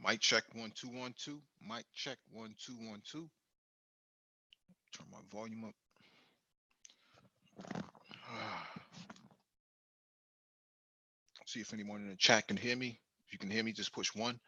Mic check 1 2 1 2. Mic check 1 2 1 2. Turn my volume up. See if anyone in the chat can hear me. If you can hear me, just push 1.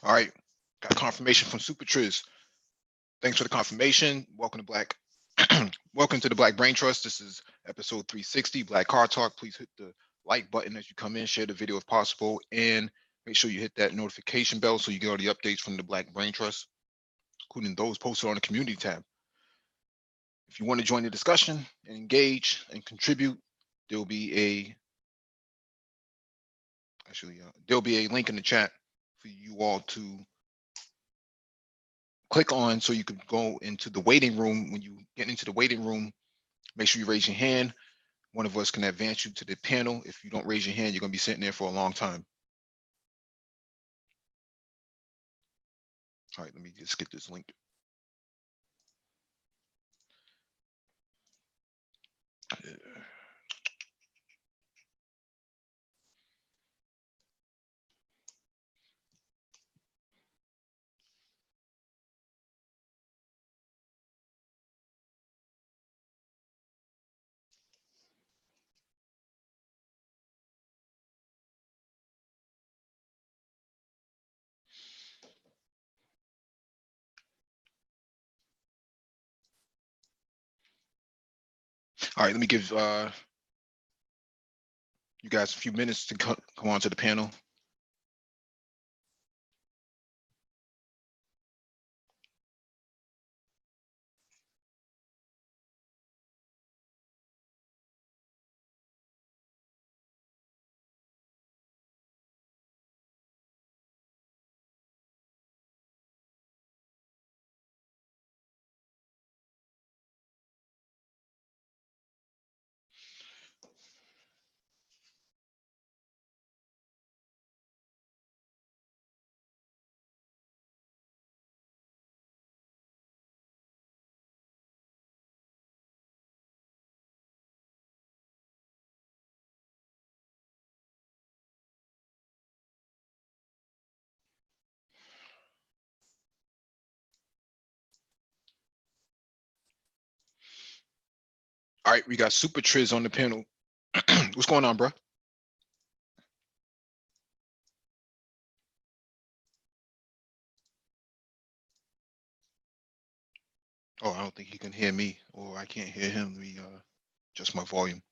All right, got confirmation from Super Triz. Thanks for the confirmation. Welcome to welcome to the Black Brain Trust. This is episode 360, Black Car Talk. Please hit the like button as you come in, share the video if possible, and make sure you hit that notification bell so you get all the updates from the Black Brain Trust, including those posted on the community tab. If you want to join the discussion and engage and contribute, there'll be a link in the chat for you all to click on so you can go into the waiting room. When you get into the waiting room, make sure you raise your hand. One of us can advance you to the panel. If you don't raise your hand, you're going to be sitting there for a long time. All right, let me just get this link. All right, let me give you guys a few minutes to come on to the panel. All right, we got Super Triz on the panel. What's going on, bro? Oh, I don't think he can hear me, or I can't hear him. Let me adjust my volume.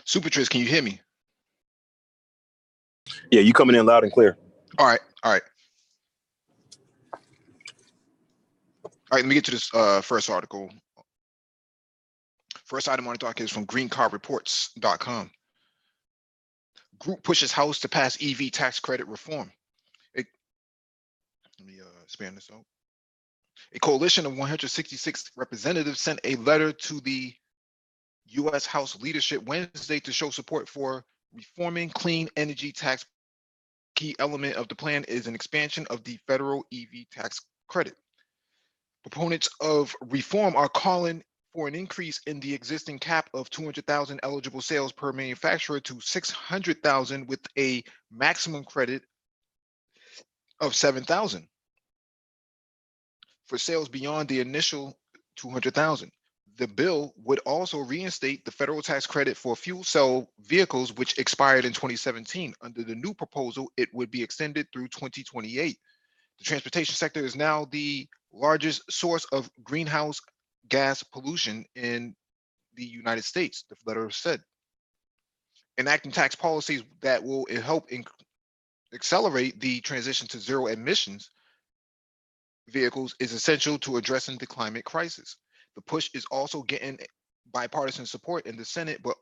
Super Triz, can you hear me? Yeah, you coming in loud and clear. All right, all right. All right, let me get to this first article. First item on the docket is from greencarreports.com. Group pushes House to pass EV tax credit reform. Let me expand this out. A coalition of 166 representatives sent a letter to the U.S. House leadership Wednesday to show support for reforming clean energy tax. Key element of the plan is an expansion of the federal EV tax credit. Proponents of reform are calling for an increase in the existing cap of 200,000 eligible sales per manufacturer to 600,000 with a maximum credit of 7,000 for sales beyond the initial 200,000. The bill would also reinstate the federal tax credit for fuel cell vehicles, which expired in 2017. Under the new proposal, it would be extended through 2028. The transportation sector is now the largest source of greenhouse gas pollution in the United States, the letter said. Enacting tax policies that will help accelerate the transition to zero emissions vehicles is essential to addressing the climate crisis. The push is also getting bipartisan support in the Senate, but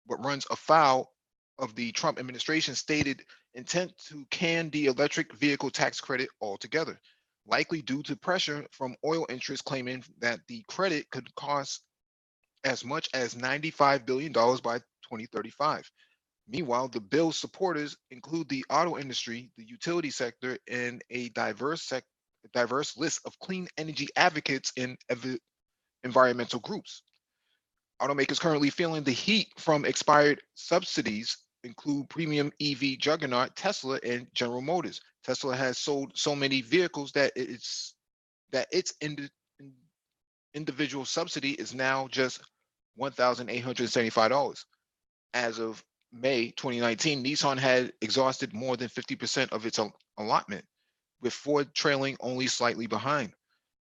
runs afoul of the Trump administration's stated intent to can the electric vehicle tax credit altogether, likely due to pressure from oil interests claiming that the credit could cost as much as $95 billion by 2035. Meanwhile, the bill's supporters include the auto industry, the utility sector, and a diverse list of clean energy advocates and environmental groups. Automakers currently feeling the heat from expired subsidies include premium EV juggernaut Tesla and General Motors. Tesla has sold so many vehicles that its individual subsidy is now just $1,875. As of May 2019, Nissan had exhausted more than 50% of its allotment, with Ford trailing only slightly behind.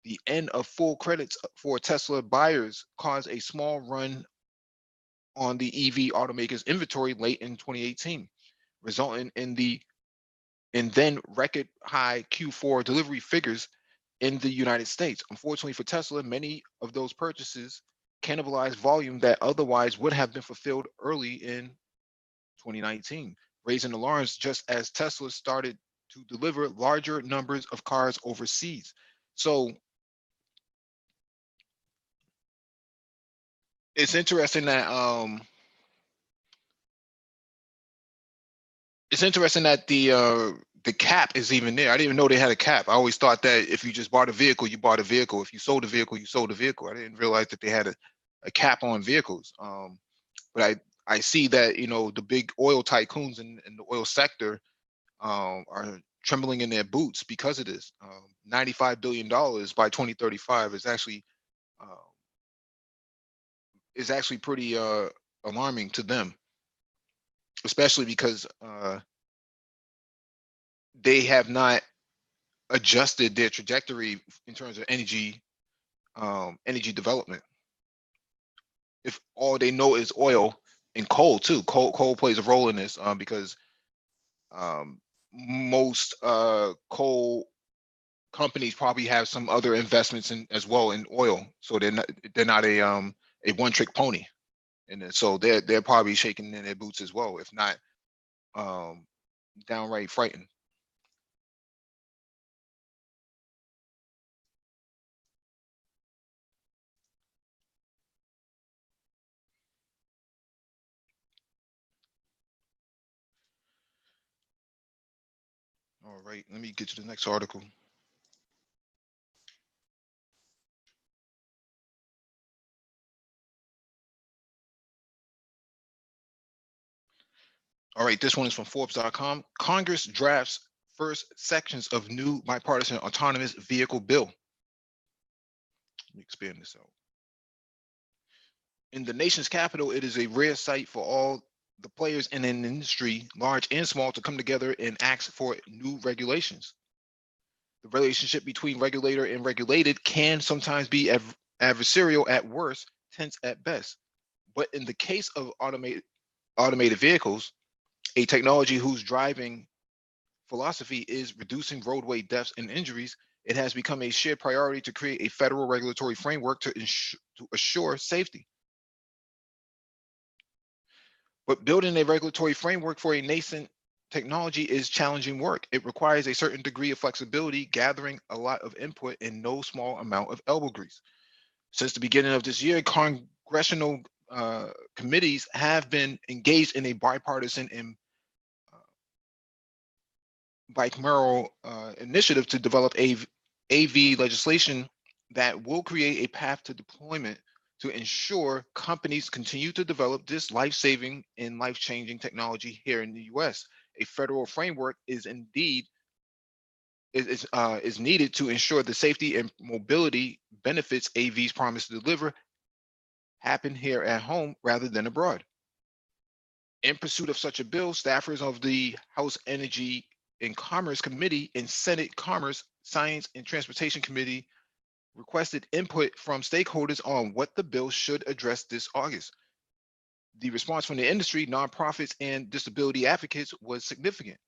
The end of full credits for Tesla buyers caused a small run on the EV automakers inventory late in 2018, resulting in then record high Q4 delivery figures in the United States. Unfortunately for Tesla, many of those purchases cannibalized volume that otherwise would have been fulfilled early in 2019, raising alarms just as Tesla started to deliver larger numbers of cars overseas. So it's interesting that the cap is even there. I didn't even know they had a cap. I always thought that if you just bought a vehicle, you bought a vehicle. If you sold a vehicle, you sold a vehicle. I didn't realize that they had a cap on vehicles. But I see that the big oil tycoons in the oil sector are trembling in their boots because of this. $95 billion by 2035 uh, is actually pretty alarming to them, especially because they have not adjusted their trajectory in terms of energy development. If all they know is oil and coal too, coal plays a role in this because most coal companies probably have some other investments in as well in oil, so they're not a one trick pony, and so they're probably shaking in their boots as well, if not um, downright frightened. All right, let me get to the next article. All right, this one is from Forbes.com. Congress drafts first sections of new bipartisan autonomous vehicle bill. Let me expand this out. In the nation's capital, it is a rare sight for all the players in an industry, large and small, to come together and ask for new regulations. The relationship between regulator and regulated can sometimes be adversarial at worst, tense at best. But in the case of automated vehicles, a technology whose driving philosophy is reducing roadway deaths and injuries, it has become a shared priority to create a federal regulatory framework to assure safety. But building a regulatory framework for a nascent technology is challenging work. It requires a certain degree of flexibility, gathering a lot of input and no small amount of elbow grease. Since the beginning of this year, congressional committees have been engaged in a bipartisan and bicameral initiative to develop AV legislation that will create a path to deployment to ensure companies continue to develop this life-saving and life-changing technology here in the U.S. A federal framework is indeed is needed to ensure the safety and mobility benefits AVs promise to deliver happen here at home rather than abroad. In pursuit of such a bill, staffers of the House Energy and Commerce Committee and Senate Commerce, Science, and Transportation Committee requested input from stakeholders on what the bill should address this August. The response from the industry, nonprofits, and disability advocates was significant.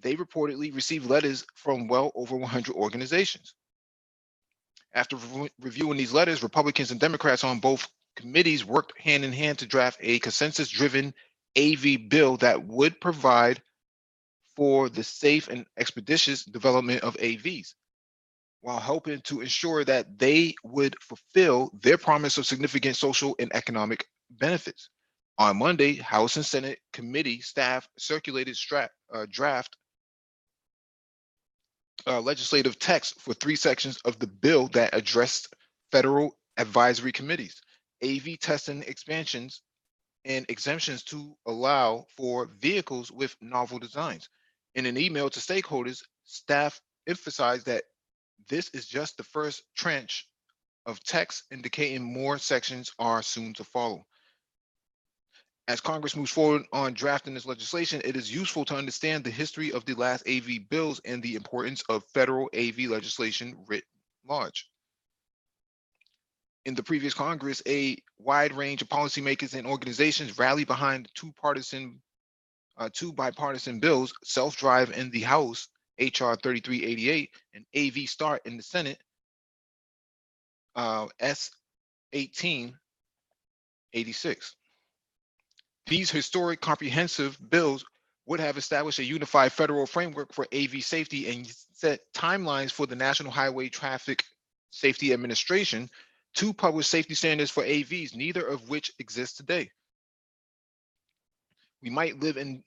They reportedly received letters from well over 100 organizations. After reviewing these letters, Republicans and Democrats on both committees worked hand in hand to draft a consensus driven AV bill that would provide for the safe and expeditious development of AVs, while helping to ensure that they would fulfill their promise of significant social and economic benefits. On Monday, House and Senate committee staff circulated draft legislative text for three sections of the bill that addressed federal advisory committees, AV testing expansions, and exemptions to allow for vehicles with novel designs. In an email to stakeholders, staff emphasized that this is just the first tranche of text, indicating more sections are soon to follow. As Congress moves forward on drafting this legislation, it is useful to understand the history of the last AV bills and the importance of federal AV legislation writ large. In the previous Congress, a wide range of policymakers and organizations rallied behind two bipartisan bills, self-drive in the House, HR 3388, and AV Start in the Senate, S 1886. These historic comprehensive bills would have established a unified federal framework for AV safety and set timelines for the National Highway Traffic Safety Administration to publish safety standards for AVs, neither of which exists today. We might live in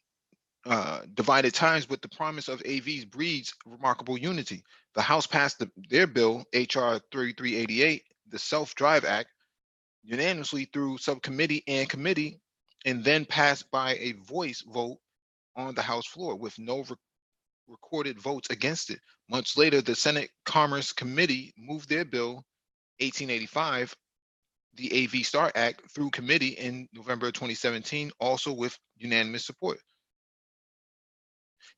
divided times, but the promise of AVs breeds remarkable unity. The House passed their bill, HR 3388, the Self-Drive Act, unanimously through subcommittee and committee, and then passed by a voice vote on the House floor with no recorded votes against it. Months later, the Senate Commerce Committee moved their bill 1885, the AV Start Act, through committee in November 2017, also with unanimous support.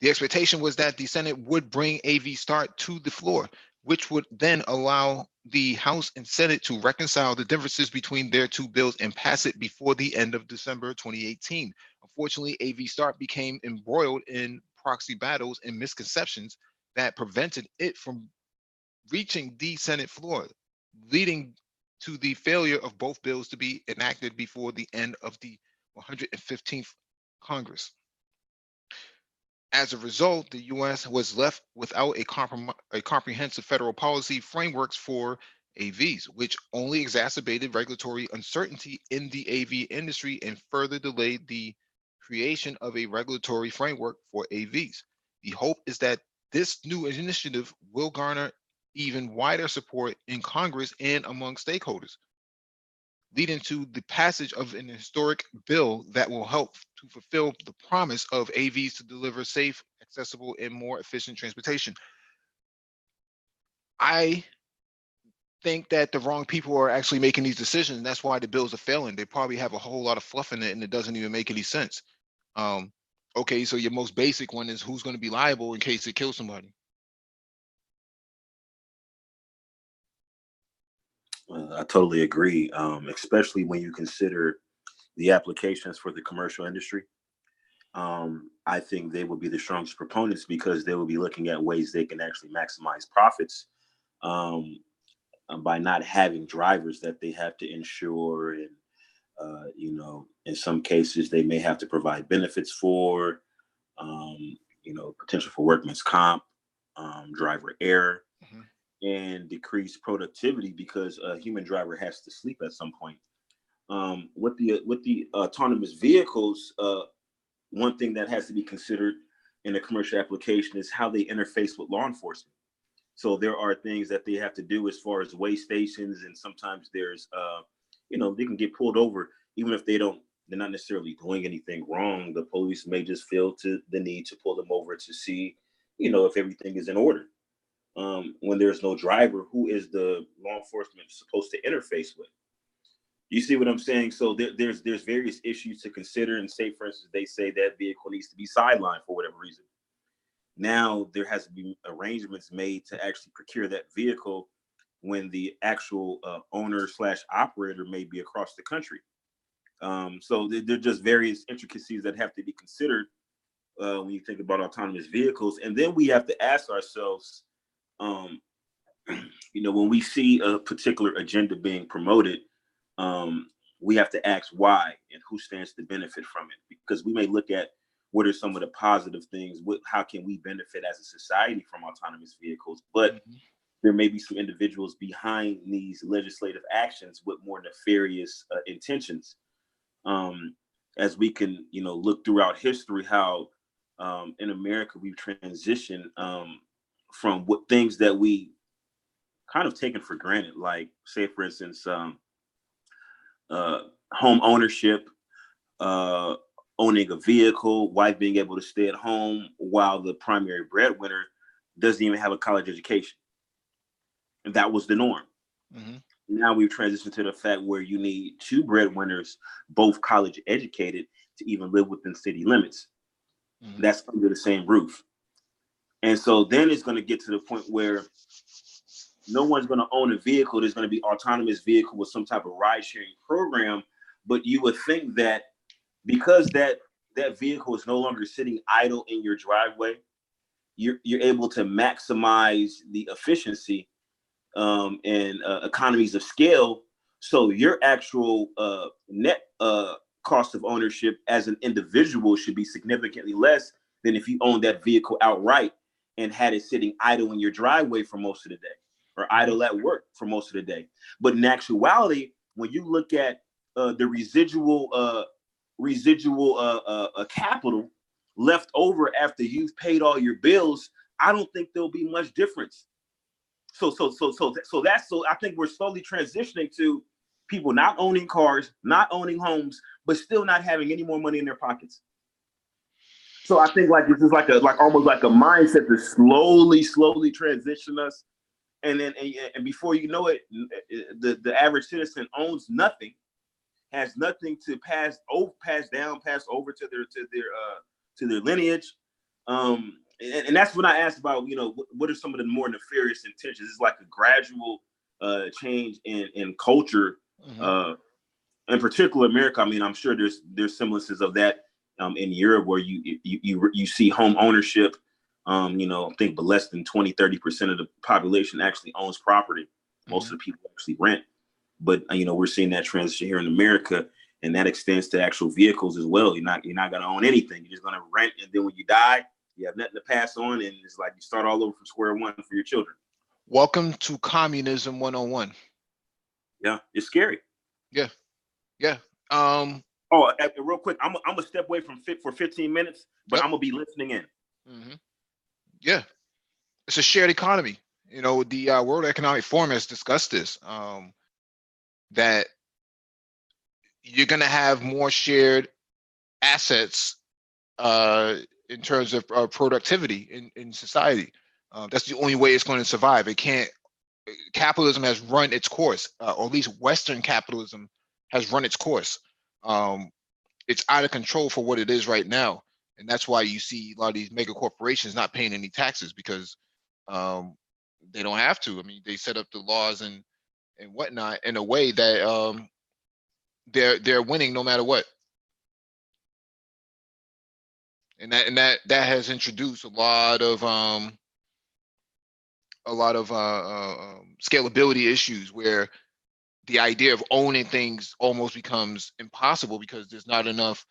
The expectation was that the Senate would bring AV Start to the floor, which would then allow the House and Senate to reconcile the differences between their two bills and pass it before the end of December 2018. Unfortunately, AV Start became embroiled in proxy battles and misconceptions that prevented it from reaching the Senate floor, leading to the failure of both bills to be enacted before the end of the 115th Congress. As a result, the US was left without a comprehensive federal policy frameworks for AVs, which only exacerbated regulatory uncertainty in the AV industry and further delayed the creation of a regulatory framework for AVs. The hope is that this new initiative will garner even wider support in Congress and among stakeholders, leading to the passage of an historic bill that will help to fulfill the promise of AVs to deliver safe, accessible, and more efficient transportation. I think that the wrong people are actually making these decisions. And that's why the bills are failing. They probably have a whole lot of fluff in it and it doesn't even make any sense. Um, okay, so your most basic one is who's going to be liable in case it kills somebody. I totally agree, especially when you consider the applications for the commercial industry. I think they will be the strongest proponents because they will be looking at ways they can actually maximize profits um, by not having drivers that they have to insure. And, in some cases, they may have to provide benefits for, potential for workman's comp, driver error, Mhm. and decrease productivity because a human driver has to sleep at some point. With the autonomous vehicles, one thing that has to be considered in a commercial application is how they interface with law enforcement. So there are things that they have to do as far as weigh stations, and sometimes there's, they can get pulled over even if they're not necessarily doing anything wrong. The police may just feel to the need to pull them over to see, if everything is in order. When there's no driver, who is the law enforcement supposed to interface with? You see what I'm saying? So there's various issues to consider. And say, for instance, they say that vehicle needs to be sidelined for whatever reason. Now there has to be arrangements made to actually procure that vehicle when the actual owner slash operator may be across the country. So there are just various intricacies that have to be considered when you think about autonomous vehicles. And then we have to ask ourselves, when we see a particular agenda being promoted, we have to ask why and who stands to benefit from it. Because we may look at what are some of the positive things, how can we benefit as a society from autonomous vehicles, but there may be some individuals behind these legislative actions with more nefarious intentions. As we can, look throughout history, how in America we've transitioned from what things that we kind of taken for granted, like say, for instance, home ownership, owning a vehicle, wife being able to stay at home while the primary breadwinner doesn't even have a college education. And that was the norm. Mm-hmm. Now we've transitioned to the fact where you need two breadwinners, both college educated, to even live within city limits. Mm-hmm. That's under the same roof. And so then it's going to get to the point where no one's going to own a vehicle. There's going to be autonomous vehicle with some type of ride sharing program. But you would think that because that vehicle is no longer sitting idle in your driveway, you're able to maximize the efficiency and economies of scale. So your actual net cost of ownership as an individual should be significantly less than if you owned that vehicle outright and had it sitting idle in your driveway for most of the day, or idle at work for most of the day. But in actuality, when you look at the residual capital left over after you've paid all your bills, I don't think there'll be much difference. So I think we're slowly transitioning to people not owning cars, not owning homes, but still not having any more money in their pockets. So I think like this is like almost like a mindset to slowly transition us. And then and before you know it, the average citizen owns nothing, has nothing to pass over to their lineage. And that's when I asked about, what are some of the more nefarious intentions? It's like a gradual change in culture, in particular America. I mean, I'm sure there's semblances of that in Europe, where you see home ownership. I think, but less than 20-30% of the population actually owns property. Most of the people actually rent. But we're seeing that transition here in America, and that extends to actual vehicles as well. You're not going to own anything. You're just going to rent, and then when you die, you have nothing to pass on, and it's like you start all over from square one for your children. Welcome to communism 101. Yeah, it's scary. Yeah. Real quick, I'm gonna step away for 15 minutes, but I'm gonna be listening in. Yeah, it's a shared economy. The World Economic Forum has discussed this. That you're going to have more shared assets in terms of productivity in society. That's the only way it's going to survive. It can't. Capitalism has run its course, or at least Western capitalism has run its course. It's out of control for what it is right now, and that's why you see a lot of these mega corporations not paying any taxes, because they don't have to. I mean, they set up the laws and whatnot in a way that they're winning no matter what. And that has introduced a lot of scalability issues, where the idea of owning things almost becomes impossible because there's not enough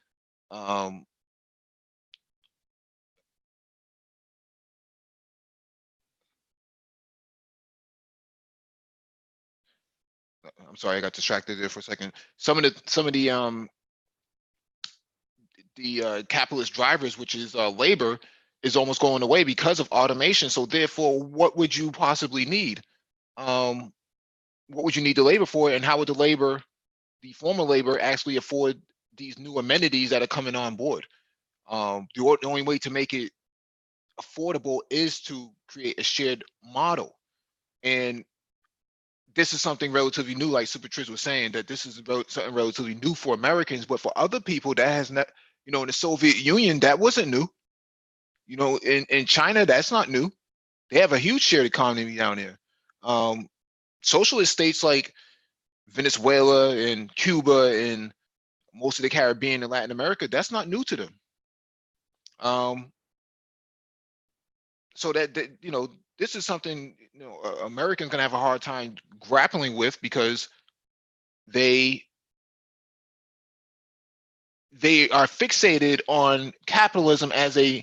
I'm sorry, I got distracted there for a second. Some of the capitalist drivers, which is labor, is almost going away because of automation. So therefore, what would you possibly need? What would you need the labor for, and how would the former labor, actually afford these new amenities that are coming on board? The only way to make it affordable is to create a shared model. And this is something relatively new, like Super Triz was saying, that this is something relatively new for Americans, but for other people that has not, you know, in the Soviet Union, that wasn't new. You know, in China, that's not new. They have a huge shared economy down there. Socialist states like Venezuela and Cuba and most of the Caribbean and Latin America, that's not new to them. So that you know, this is something, you know, Americans gonna have a hard time grappling with, because they are fixated on capitalism as a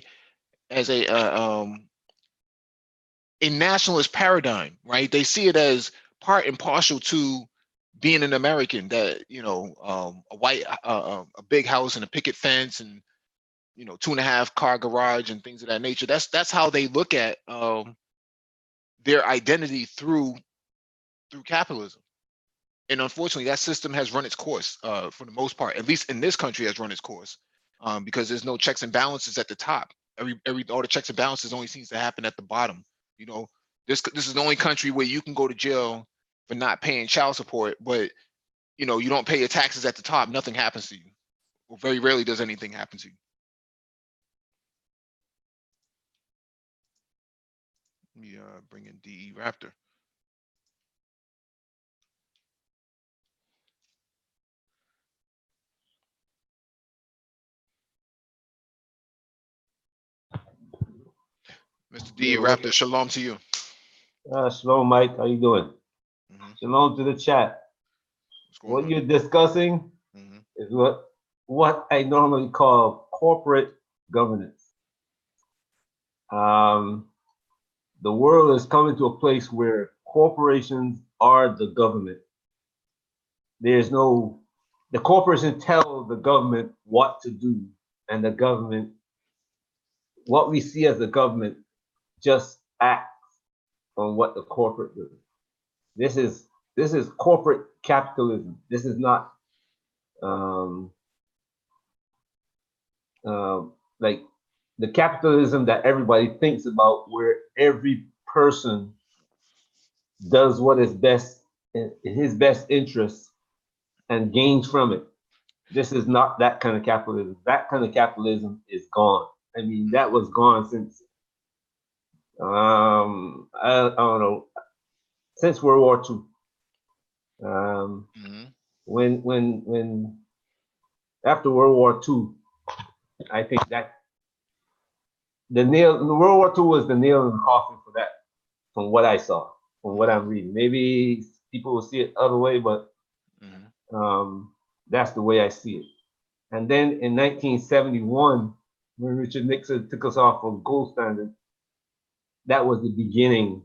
nationalist paradigm, right? They see it as part and partial to being an American. That, you know, a white, a big house and a picket fence, and, you know, 2.5 car garage and things of that nature. That's how they look at their identity through capitalism. And unfortunately, that system has run its course, for the most part, at least in this country, has run its course, because there's no checks and balances at the top. All the checks and balances only seems to happen at the bottom. You know, this is the only country where you can go to jail for not paying child support, but, you know, you don't pay your taxes at the top, nothing happens to you. Well, very rarely does anything happen to you. Let me bring in DE Raptor. Mr. DE Raptor, shalom to you. Shalom, Mike. How you doing? Shalom to the chat. What you're discussing is what I normally call corporate governance. The world is coming to a place where corporations are the government. The corporation tells the government what to do, and the government, what we see as the government, just acts on what the corporate does. This is corporate capitalism. This is not like the capitalism that everybody thinks about, where every person does what is best in his best interest and gains from it. This is not that kind of capitalism. That kind of capitalism is gone. I mean, that was gone since I don't know, since World War II. When after World War II, I think that the World War II was the nail in the coffin for that, from what I saw, from what I'm reading. Maybe people will see it other way, but that's the way I see it. And then in 1971, when Richard Nixon took us off of gold standard, that was the beginning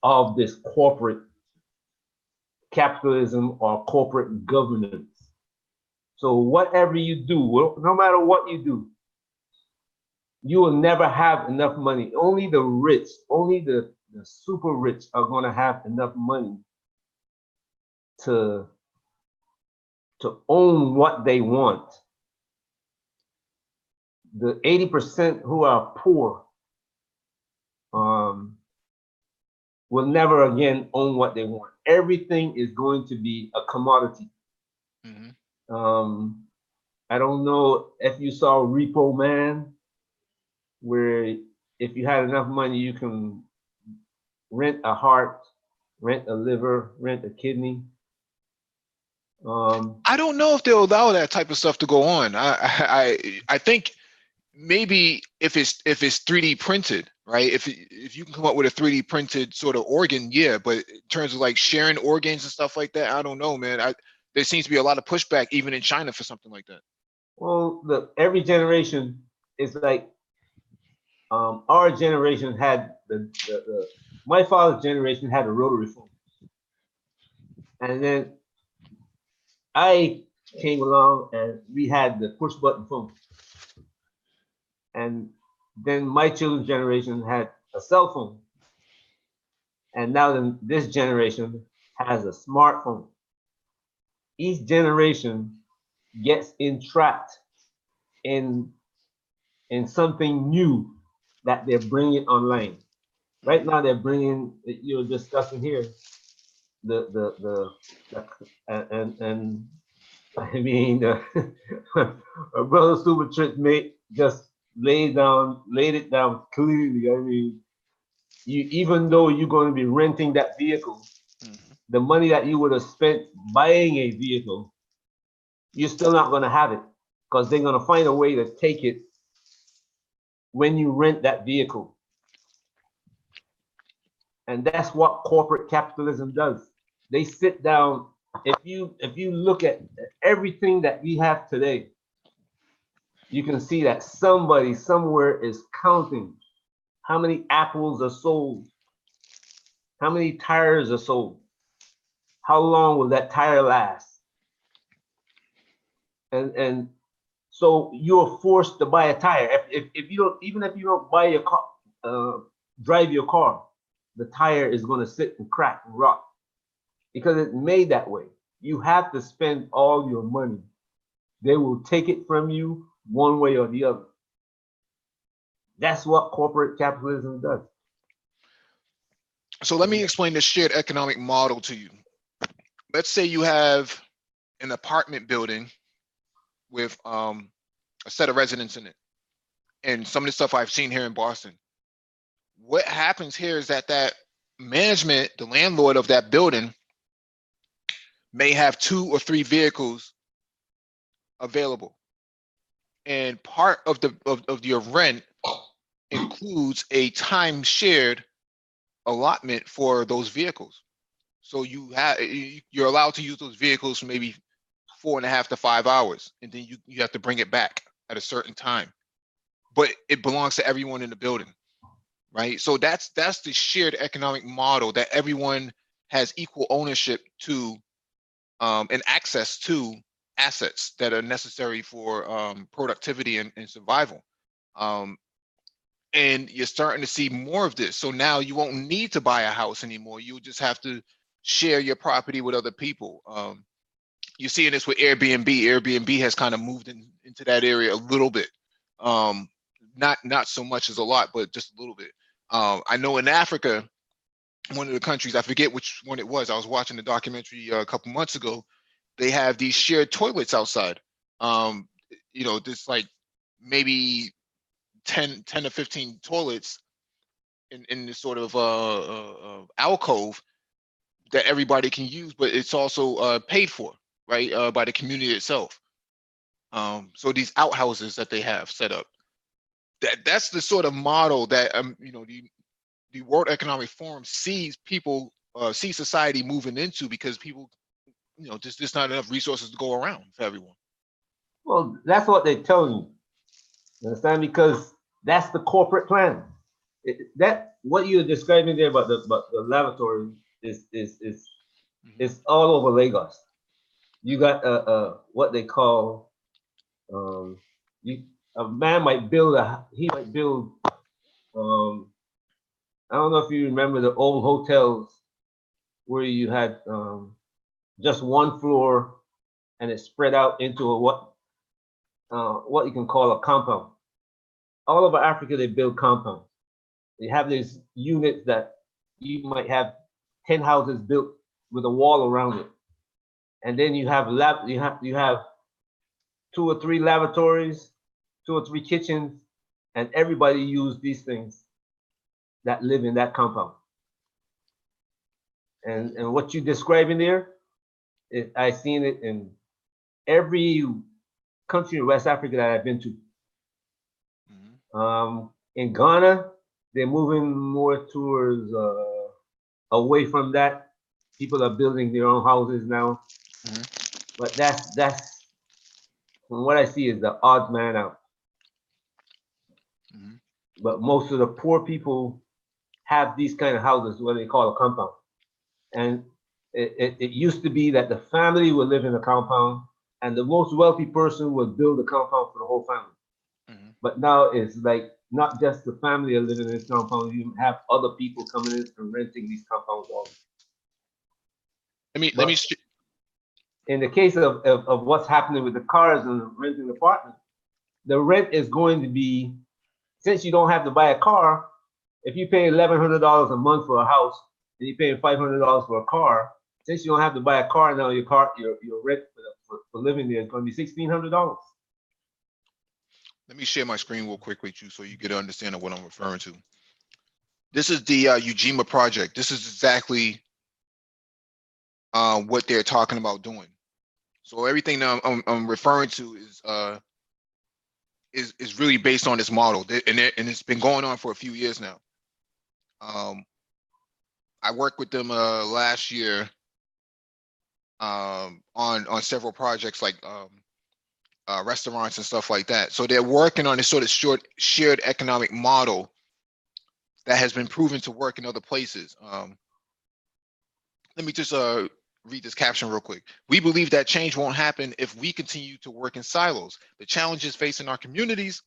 of this corporate capitalism or corporate governance. So whatever you do, no matter what you do, you will never have enough money. Only the rich, only the super rich are going to have enough money to own what they want. The 80% who are poor will never again own what they want. Everything is going to be a commodity. I don't know if you saw Repo Man, where if you had enough money, you can rent a heart, rent a liver, rent a kidney. I don't know if they'll allow that type of stuff to go on. I think maybe if it's 3D printed, right? If you can come up with a 3D printed sort of organ, yeah. But in terms of like sharing organs and stuff like that, I don't know, man. There seems to be a lot of pushback even in China for something like that. Well, look, every generation is like, our generation had my father's generation had a rotary phone, and then I came along and we had the push button phone, and then my children's generation had a cell phone, and now this generation has a smartphone. Each generation gets entrapped in something new that they're bringing online. Right now, they're bringing, you're discussing here, and I mean, our brother Super Trick mate just laid it down clearly. I mean, you even though you're going to be renting that vehicle, Mhm. the money that you would have spent buying a vehicle, you're still not going to have it because they're going to find a way to take it when you rent that vehicle. And that's what corporate capitalism does. They sit down. If you look at everything that we have today, you can see that somebody somewhere is counting how many apples are sold, how many tires are sold, how long will that tire last, and so you're forced to buy a tire. If you don't, even if you don't buy your car, drive your car, the tire is going to sit and crack and rot because it's made that way. You have to spend all your money. They will take it from you one way or the other. That's what corporate capitalism does. So let me explain this shared economic model to you. Let's say you have an apartment building with a set of residents in it, and some of the stuff I've seen here in Boston. What happens here is that management, the landlord of that building, may have 2 or 3 vehicles available, and part of your rent includes a time shared allotment for those vehicles. So you're allowed to use those vehicles for maybe 4.5 to 5 hours, and then you have to bring it back at a certain time. But it belongs to everyone in the building, right? So that's the shared economic model, that everyone has equal ownership to and access to assets that are necessary for productivity and survival. Um, and you're starting to see more of this. So now you won't need to buy a house anymore. You just have to share your property with other people. You're seeing this with Airbnb. Airbnb has kind of moved into that area a little bit. Not so much as a lot, but just a little bit. I know in Africa, one of the countries, I forget which one it was. I was watching the documentary a couple months ago. They have these shared toilets outside. This like maybe 10 to 15 toilets in this sort of alcove that everybody can use, but it's also paid for, right, by the community itself. So these outhouses that they have set up, that's the sort of model that the World Economic Forum sees society moving into, because people, just not enough resources to go around for everyone. Well, that's what they're telling you. You understand? Because that's the corporate plan. That what you're describing there about the lavatory is all over Lagos. You got what they call you a man might build I don't know if you remember the old hotels where you had just one floor and it spread out into what you can call a compound. All over Africa, they build compounds. They have these units that you might have 10 houses built with a wall around it, and then you have 2 or 3 lavatories, 2 or 3 kitchens, and everybody use these things that live in that compound. And what you describing there, I seen it in every country in West Africa that I've been to. In Ghana, they're moving more towards away from that. People are building their own houses now. But that's from what I see is the odd man out. But most of the poor people have these kind of houses, what they call a compound. And it used to be that the family would live in a compound, and the most wealthy person would build a compound for the whole family. But now it's like not just the family are living in this compound, you have other people coming in and renting these compounds also. In the case of what's happening with the cars and renting apartments, the rent is going to be, since you don't have to buy a car, if you pay $1,100 a month for a house and you pay $500 for a car, since you don't have to buy a car now, your rent for living there is going to be $1,600. Let me share my screen real quick with you so you get an understanding of what I'm referring to. This is the Ujima project. This is exactly what they're talking about doing. So everything that I'm referring to is really based on this model, and it's been going on for a few years now. I worked with them last year on several projects like restaurants and stuff like that. So they're working on this sort of shared economic model that has been proven to work in other places. Let me just read this caption real quick. We believe that change won't happen if we continue to work in silos. The challenges facing our communities,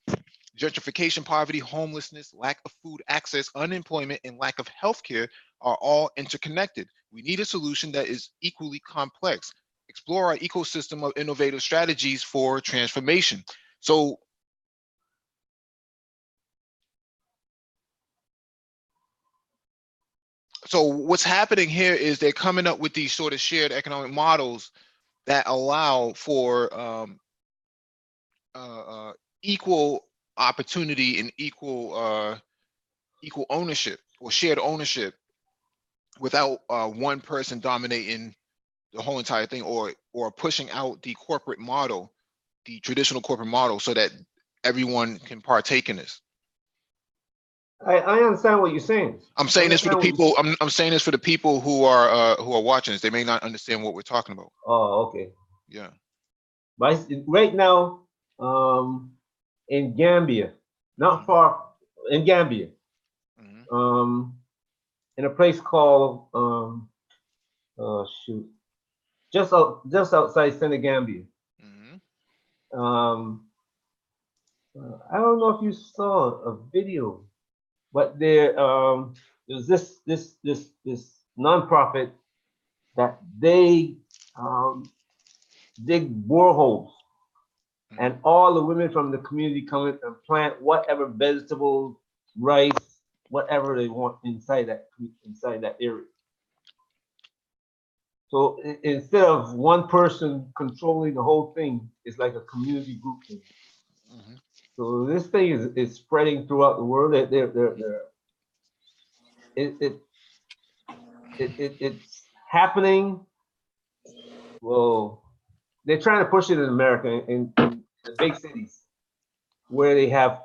gentrification, poverty, homelessness, lack of food access, unemployment, and lack of healthcare are all interconnected. We need a solution that is equally complex. Explore our ecosystem of innovative strategies for transformation. So what's happening here is they're coming up with these sort of shared economic models that allow for equal opportunity and equal ownership or shared ownership without one person dominating the whole entire thing, or pushing out the corporate model, the traditional corporate model, so that everyone can partake in this. I understand what you're saying. I'm saying this for the people. I'm saying this for the people who are watching this. They may not understand what we're talking about. Oh, okay. Yeah. But right now, in Gambia, not far in Gambia, in a place called just outside Senegambia. I don't know if you saw a video, but there's this nonprofit that they dig boreholes, and all the women from the community come in and plant whatever vegetables, rice, whatever they want inside that area. So instead of one person controlling the whole thing, it's like a community group thing. So this thing is spreading throughout the world. It's happening. Well, they're trying to push it in America, in the big cities, where they have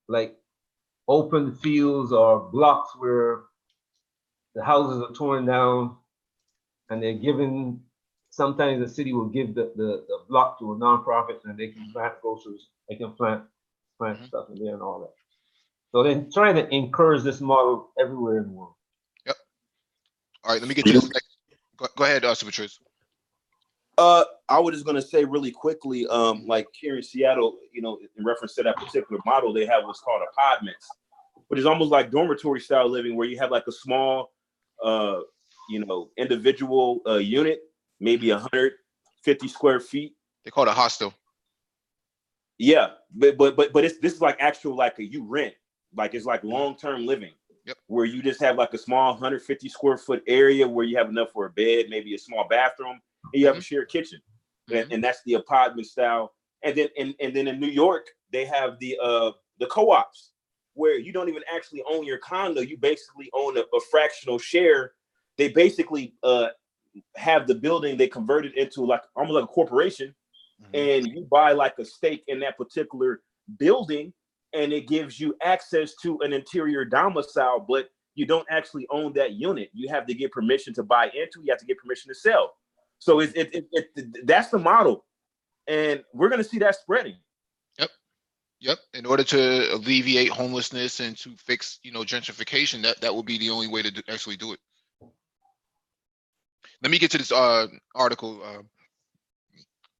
like open fields or blocks where the houses are torn down, and they're given. Sometimes the city will give the block to a nonprofit, and they can plant groceries. They can plant stuff in there and all that. So they're trying to encourage this model everywhere in the world. Yep. All right, let me get to this next. Go ahead, Patrice. I was just gonna say really quickly, like here in Seattle, you know, in reference to that particular model, they have what's called apartments, which is almost like dormitory style living, where you have like a small, individual unit, maybe 150 square feet. They call it a hostel. Yeah, but this is like actual, like you rent, like it's like long-term living. Yep. Where you just have like a small 150 square foot area where you have enough for a bed, maybe a small bathroom, and you have a shared kitchen. And that's the apartment style. And then in New York, they have the co-ops, where you don't even actually own your condo. You basically own a fractional share. They basically have the building, they convert it into like almost like a corporation, and you buy like a stake in that particular building, and it gives you access to an interior domicile, but you don't actually own that unit. You have to get permission to buy into, you have to get permission to sell. So that's the model, and we're going to see that spreading. Yep. In order to alleviate homelessness and to fix, gentrification, that would be the only way to actually do it. Let me get to this article.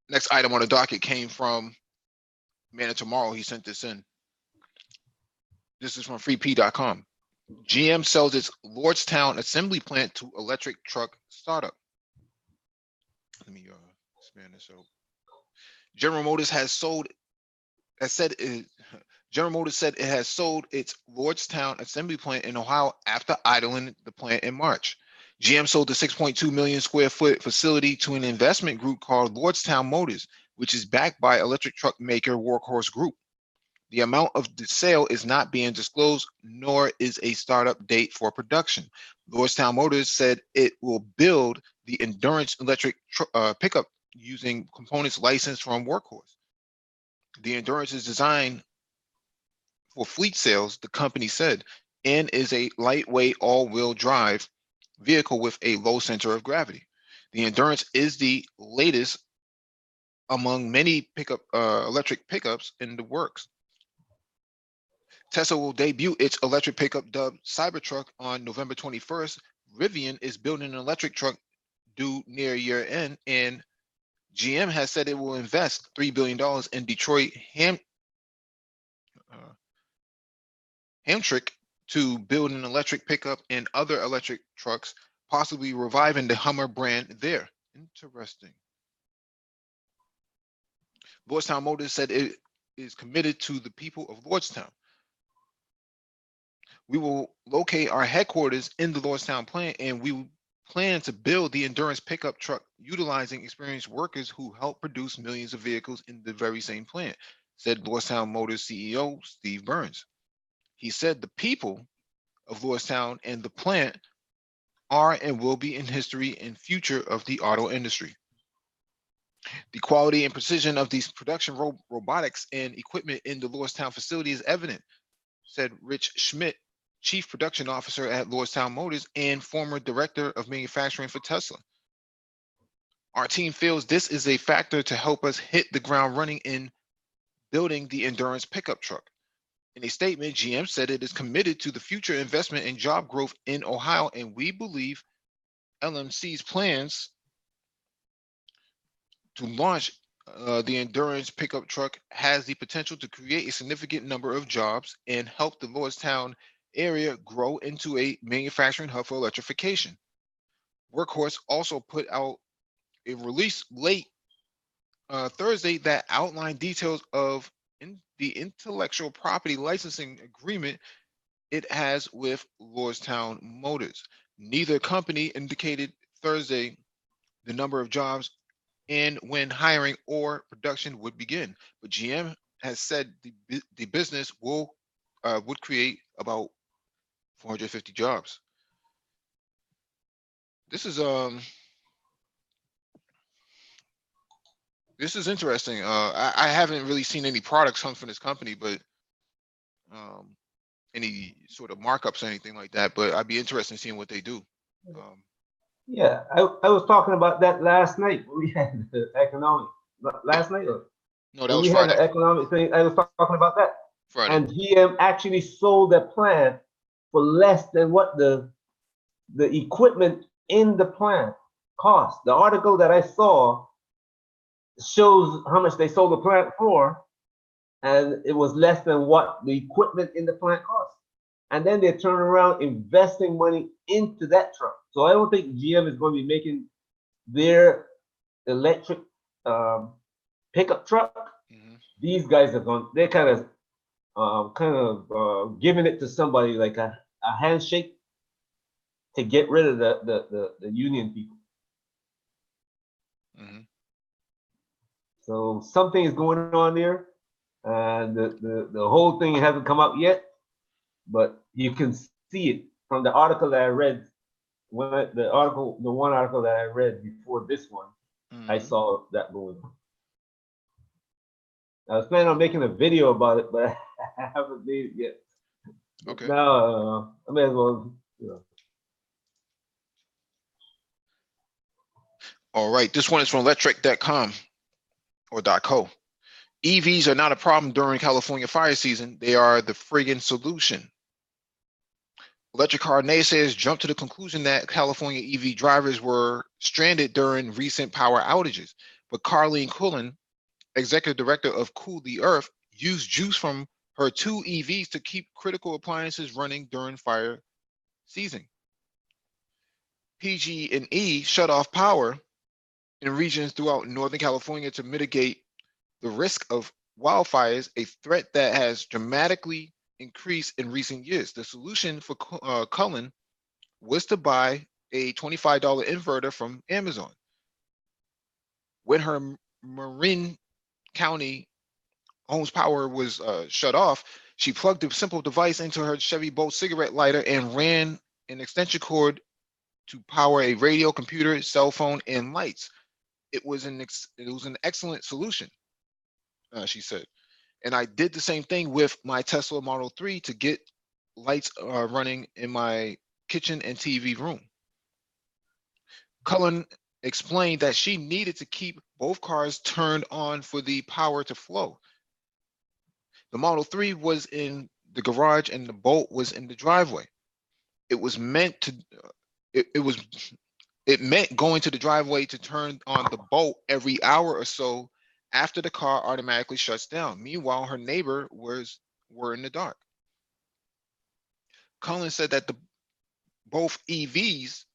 Next item on the docket came from Man of Tomorrow. He sent this in. This is from freep.com. GM sells its Lordstown assembly plant to electric truck startup. Let me expand this out. General Motors said it has sold its Lordstown assembly plant in Ohio after idling the plant in March. GM sold the 6.2 million square foot facility to an investment group called Lordstown Motors, which is backed by electric truck maker Workhorse Group. The amount of the sale is not being disclosed, nor is a startup date for production. Lordstown Motors said it will build the Endurance electric pickup using components licensed from Workhorse. The Endurance is designed for fleet sales, the company said, and is a lightweight all-wheel drive vehicle with a low center of gravity. The Endurance is the latest among many electric pickups in the works. Tesla will debut its electric pickup dubbed Cybertruck on November 21st. Rivian is building an electric truck due near year end, and GM has said it will invest $3 billion in Detroit Hamtramck to build an electric pickup and other electric trucks, possibly reviving the Hummer brand there. Interesting. Lordstown Motors said it is committed to the people of Lordstown. We will locate our headquarters in the Lordstown plant, and we plan to build the Endurance pickup truck utilizing experienced workers who help produce millions of vehicles in the very same plant, said Lordstown Motors CEO Steve Burns. He said the people of Lordstown and the plant are and will be in history and future of the auto industry. The quality and precision of these production robotics and equipment in the Lordstown facility is evident, said Rich Schmidt, Chief Production Officer at Lordstown Motors and former Director of Manufacturing for Tesla. Our team feels this is a factor to help us hit the ground running in building the Endurance pickup truck. In a statement, GM said it is committed to the future investment and job growth in Ohio, and we believe LMC's plans to launch the Endurance pickup truck has the potential to create a significant number of jobs and help the Lordstown area grow into a manufacturing hub for electrification. Workhorse also put out a release late Thursday that outlined details of the intellectual property licensing agreement it has with Lordstown Motors. Neither company indicated Thursday the number of jobs and when hiring or production would begin, but GM has said the business would create about 450 jobs. This is interesting. I haven't really seen any products come from this company, but any sort of markups or anything like that. But I'd be interested in seeing what they do. Yeah, I was talking about that last night. We had the economic last night. No, that was we Friday. had the economic thing. I was talking about that. Friday. And GM actually sold the plant for less than what the equipment in the plant cost. The article that I saw shows how much they sold the plant for, and it was less than what the equipment in the plant cost. And then they turn around investing money into that truck. So I don't think GM is going to be making their electric pickup truck. Mhm. These guys are going. They're kind of giving it to somebody like a handshake to get rid of the union people. Mhm. So something is going on there, and the whole thing hasn't come out yet, but you can see it from the article that I read. The one article that I read before this one, I Mhm. saw that going on. I was planning on making a video about it, but I haven't made it yet. Okay. Now I may as well, you know. All right. This one is from electric.com or .co. EVs are not a problem during California fire season. They are the friggin' solution. Electric car naysayers jumped to the conclusion that California EV drivers were stranded during recent power outages. But Carleen Cullen, executive director of Cool the Earth, used juice from her 2 EVs to keep critical appliances running during fire season. PG&E shut off power in regions throughout Northern California to mitigate the risk of wildfires, a threat that has dramatically increased in recent years. The solution for Cullen was to buy a $25 inverter from Amazon. When her Marin County home's power was shut off, she plugged a simple device into her Chevy Bolt cigarette lighter and ran an extension cord to power a radio, computer, cell phone, and lights. It was an excellent solution, she said. And I did the same thing with my Tesla Model 3 to get lights running in my kitchen and TV room. Cullen explained that she needed to keep both cars turned on for the power to flow. The Model 3 was in the garage and the Bolt was in the driveway. It was meant to, it meant going to the driveway to turn on the Bolt every hour or so after the car automatically shuts down. Meanwhile, her neighbor were in the dark. Cullen said that both EVs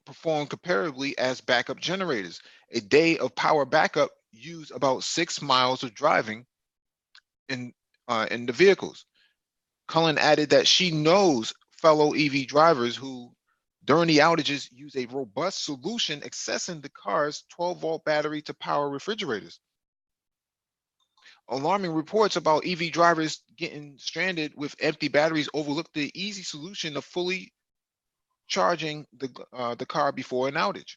perform comparably as backup generators. A day of power backup used about 6 miles of driving in the vehicles. Cullen added that she knows fellow EV drivers who, during the outages, use a robust solution accessing the car's 12-volt battery to power refrigerators. Alarming reports about EV drivers getting stranded with empty batteries overlook the easy solution of fully charging the car before an outage.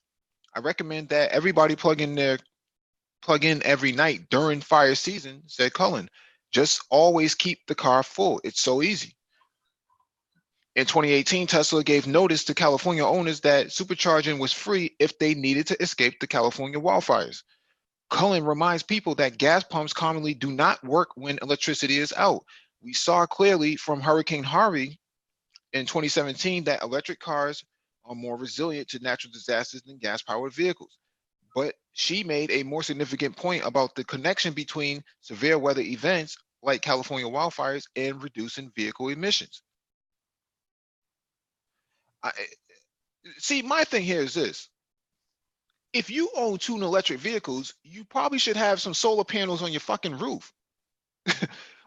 I recommend that everybody plug in every night during fire season, said Cullen. Just always keep the car full. It's so easy. In 2018, Tesla gave notice to California owners that supercharging was free if they needed to escape the California wildfires. Cullen reminds people that gas pumps commonly do not work when electricity is out. We saw clearly from Hurricane Harvey in 2017 that electric cars are more resilient to natural disasters than gas-powered vehicles. But she made a more significant point about the connection between severe weather events like California wildfires and reducing vehicle emissions. See, my thing here is this. If you own 2 electric vehicles, you probably should have some solar panels on your fucking roof.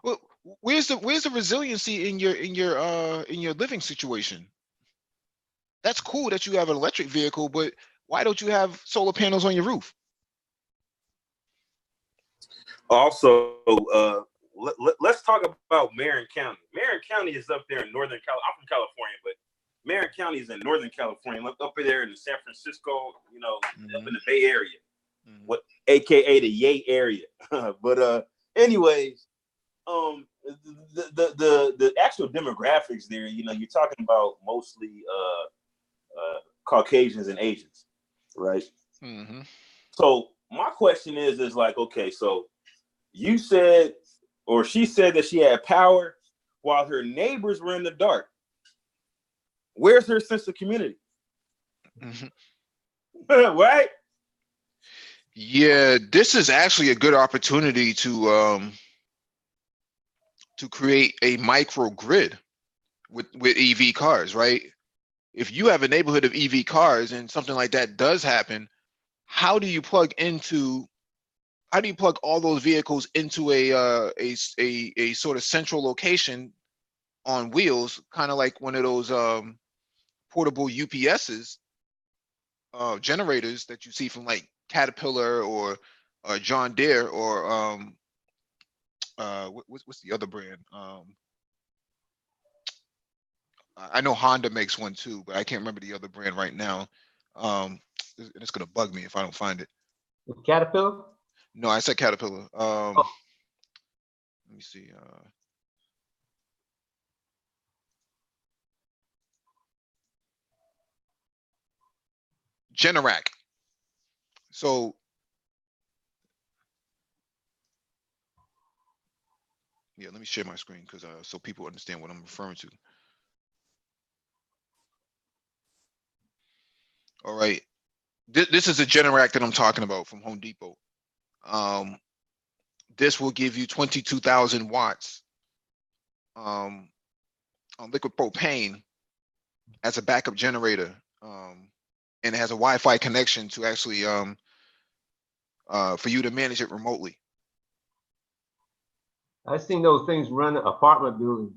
Well, where's the resiliency in your living situation? That's cool that you have an electric vehicle, but why don't you have solar panels on your roof? Also, let's talk about Marin County. Marin County is up there in Northern California. I'm from California, but Marin County is in Northern California, up there in the San Francisco, up in the Bay Area, what AKA the Yay area. But anyways, the actual demographics there, you're talking about mostly Caucasians and Asians, right? Mm-hmm. So my question is like, okay, so you said, or she said that she had power while her neighbors were in the dark. Where's her sense of community? Mm-hmm. Right? Yeah, this is actually a good opportunity to create a microgrid with EV cars, right? If you have a neighborhood of EV cars and something like that does happen, how do you plug all those vehicles into a sort of central location on wheels, kind of like one of those portable UPSs, generators that you see from like Caterpillar or John Deere or what's the other brand? I know Honda makes one too, but I can't remember the other brand right now. It's gonna bug me if I don't find it. Caterpillar? No, I said Caterpillar. Let me see. Generac. So yeah, let me share my screen because so people understand what I'm referring to. All right, this is a Generac that I'm talking about from Home Depot. This will give you 22,000 watts on liquid propane as a backup generator, and it has a Wi-Fi connection to actually for you to manage it remotely. I've seen those things run apartment buildings.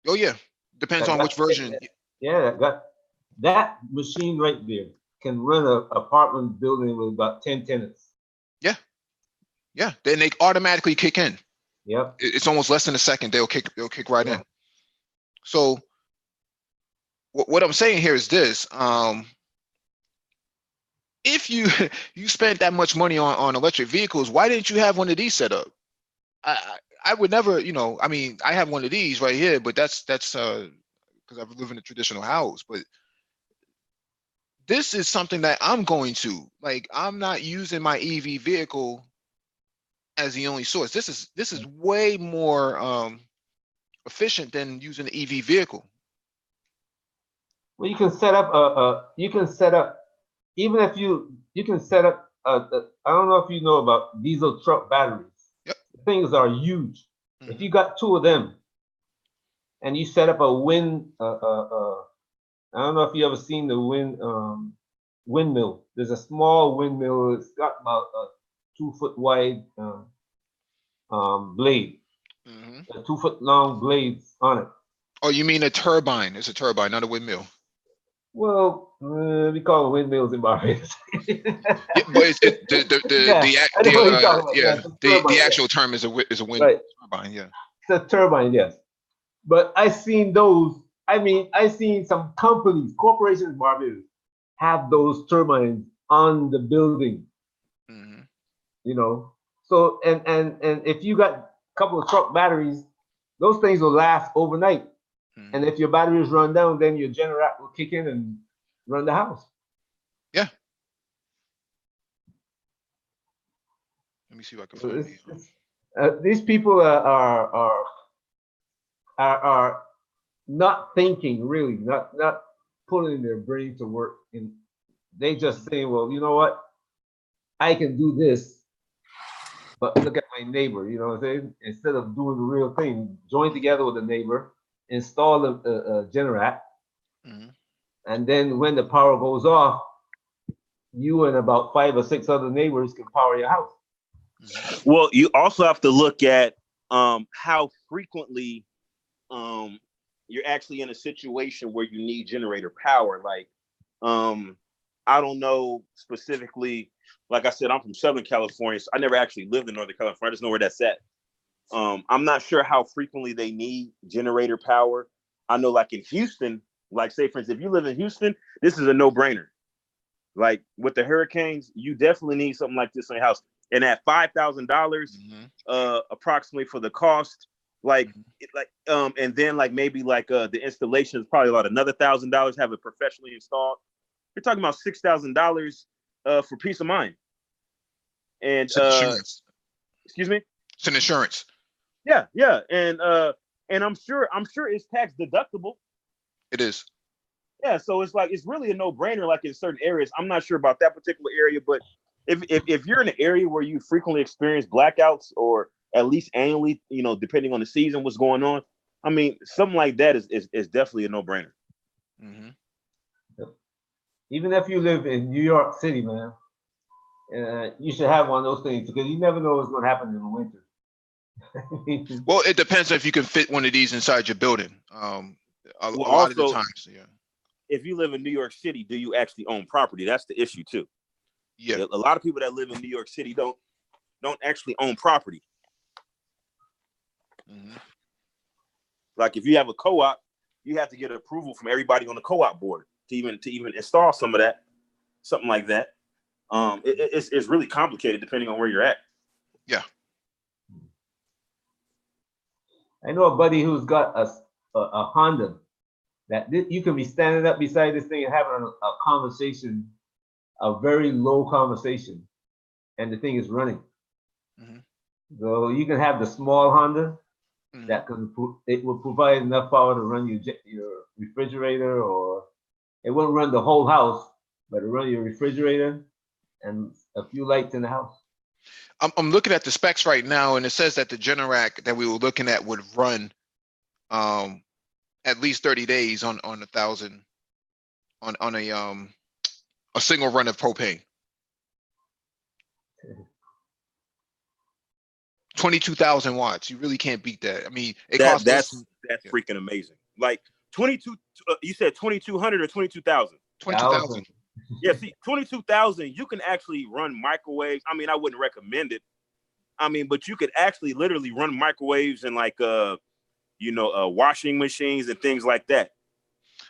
Oh yeah, depends on which version. Yeah, that got That machine right there can run an apartment building with about 10 tenants. Yeah. Yeah. Then they automatically kick in. Yep. It's almost less than a second. They'll kick right Yeah. in. So what I'm saying here is this. If you you spent that much money on electric vehicles, why didn't you have one of these set up? I would never, I mean, I have one of these right here, but that's because I live in a traditional house. But this is something that I'm going to like. I'm not using my EV vehicle as the only source. This is way more efficient than using an EV vehicle. Well, you can set up you can set up, even if you can set up I don't know if you know about diesel truck batteries. Yep. Things are huge. If Mhm. you got two of them and you set up a wind I don't know if you ever seen the windmill. There's a small windmill. It's got about a 2 foot wide blade, Mhm. 2 foot long blades on it. Oh, you mean a turbine? It's a turbine, not a windmill. Well, we call them windmills in Barbados. Yeah, but Yeah, I know what you're talking about. Yeah, yeah, it's a the turbine. Yeah. actual term is a wind Right, turbine. Yeah. it's a turbine. Yes, but I seen those. I mean, I seen some companies, corporations in Barbados, have those turbines on the building. Mhm. You know, so and if you got a couple of truck batteries, those things will last overnight. And Mhm. if your batteries run down, then your generator will kick in and run the house. Yeah. Let me see if I can So find the. these people are not thinking really, not putting their brain to work. And they just Mhm. say, well, you know what, I can do this, but look at my neighbor. You know what I'm saying? Instead of doing the real thing, join together with the neighbor, install a generator, Mhm. and then when the power goes off, you and about 5 or 6 other neighbors can power your house. Mhm. Well, you also have to look at how frequently you're actually in a situation where you need generator power. Like, I don't know specifically. Like I said, I'm from Southern California, so I never actually lived in Northern California. I just know where that's at. I'm not sure how frequently they need generator power. I know, like in Houston, like say for instance, if you live in Houston, this is a no-brainer. Like with the hurricanes, you definitely need something like this in your house. And at $5,000, Mhm. approximately for the cost, like Mhm. and then like maybe like the installation is probably about another $1,000. Have it professionally installed. You're talking about $6,000 for peace of mind. And It's an insurance. excuse me. It's an insurance. Yeah, yeah, and I'm sure it's tax deductible. It is. Yeah, so it's like it's really a no brainer. Like in certain areas, I'm not sure about that particular area, but if you're in an area where you frequently experience blackouts or at least annually, depending on the season, what's going on, I mean, something like that is definitely a no brainer. Mhm. Even if you live in New York City, man, you should have one of those things because you never know what's going to happen in the winter. Well, it depends if you can fit one of these inside your building. Well, A lot of the also, times, yeah. if you live in New York City, do you actually own property? That's the issue too. Yeah. A lot of people that live in New York City don't actually own property. Mhm. Like if you have a co-op, you have to get approval from everybody on the co-op board to even install some of that, something like that. It's really complicated depending on where you're at. Yeah. I know a buddy who's got a Honda that you can be standing up beside this thing and having a conversation, a very low conversation, and the thing is running. Mhm. So you can have the small Honda Mhm. that it will provide enough power to run your refrigerator, or it won't run the whole house, but it'll run your refrigerator and a few lights in the house. I'm looking at the specs right now, and it says that the Generac that we were looking at would run um at least 30 days on 1,000 on a single run of propane. 22,000 watts. You really can't beat that. I mean, it That costs less that's than that's yeah. freaking amazing. Like 22. You said 2,200 or 22,000? 22,000. Yeah, see, 22,000. You can actually run microwaves. I mean, I wouldn't recommend it. I mean, but you could actually literally run microwaves and like washing machines and things like that.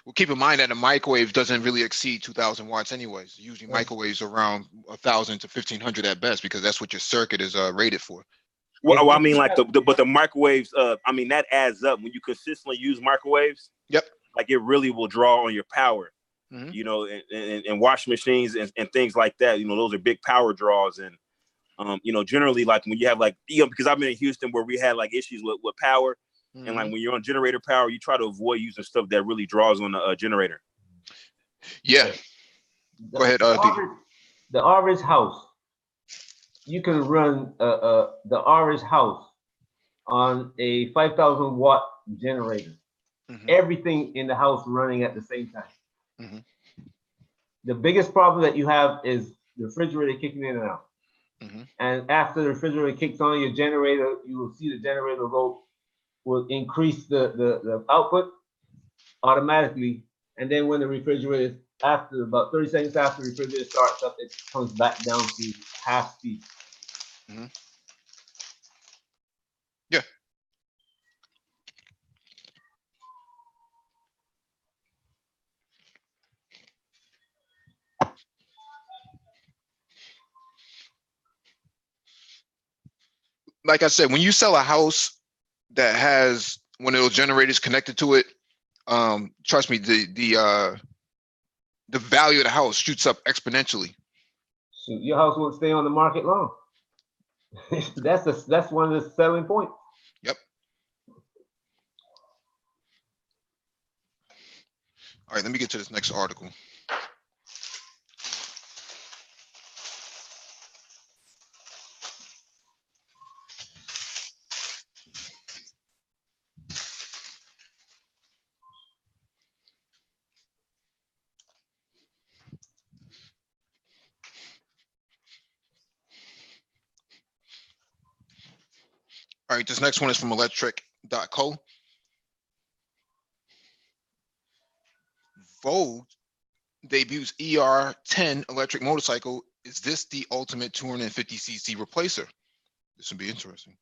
Well, keep in mind that a microwave doesn't really exceed 2,000 watts anyways. Usually microwaves are around 1,000 to 1,500 at best, because that's what your circuit is rated for. Well, I mean, like but the microwaves, I mean, that adds up when you consistently use microwaves. Yep. Like it really will draw on your power, Mhm. you know, and washing machines and things like that. You know, those are big power draws. And, generally, like when you have like, because I've been in Houston where we had like issues with power. Mhm. And like when you're on generator power, you try to avoid using stuff that really draws on the generator. Yeah. Go ahead, the average house, you can run the average house on a 5,000 watt generator. Mhm. Everything in the house running at the same time. Mhm. The biggest problem that you have is the refrigerator kicking in and out. Mhm. And after the refrigerator kicks on, your generator, you will see the generator will increase the output automatically. And then when the refrigerator, after about 30 seconds after the refrigerator starts up, it comes back down to half speed. Mhm. Yeah. Like I said, when you sell a house that has one of those generators connected to it, trust me, the value of the house shoots up exponentially. So your house won't stay on the market long. That's one of the selling points. Yep. All right, let me get to this next article. All right, this next one is from electric.co. Vogue debuts ER10 electric motorcycle. Is this the ultimate 250cc replacer? This would be interesting.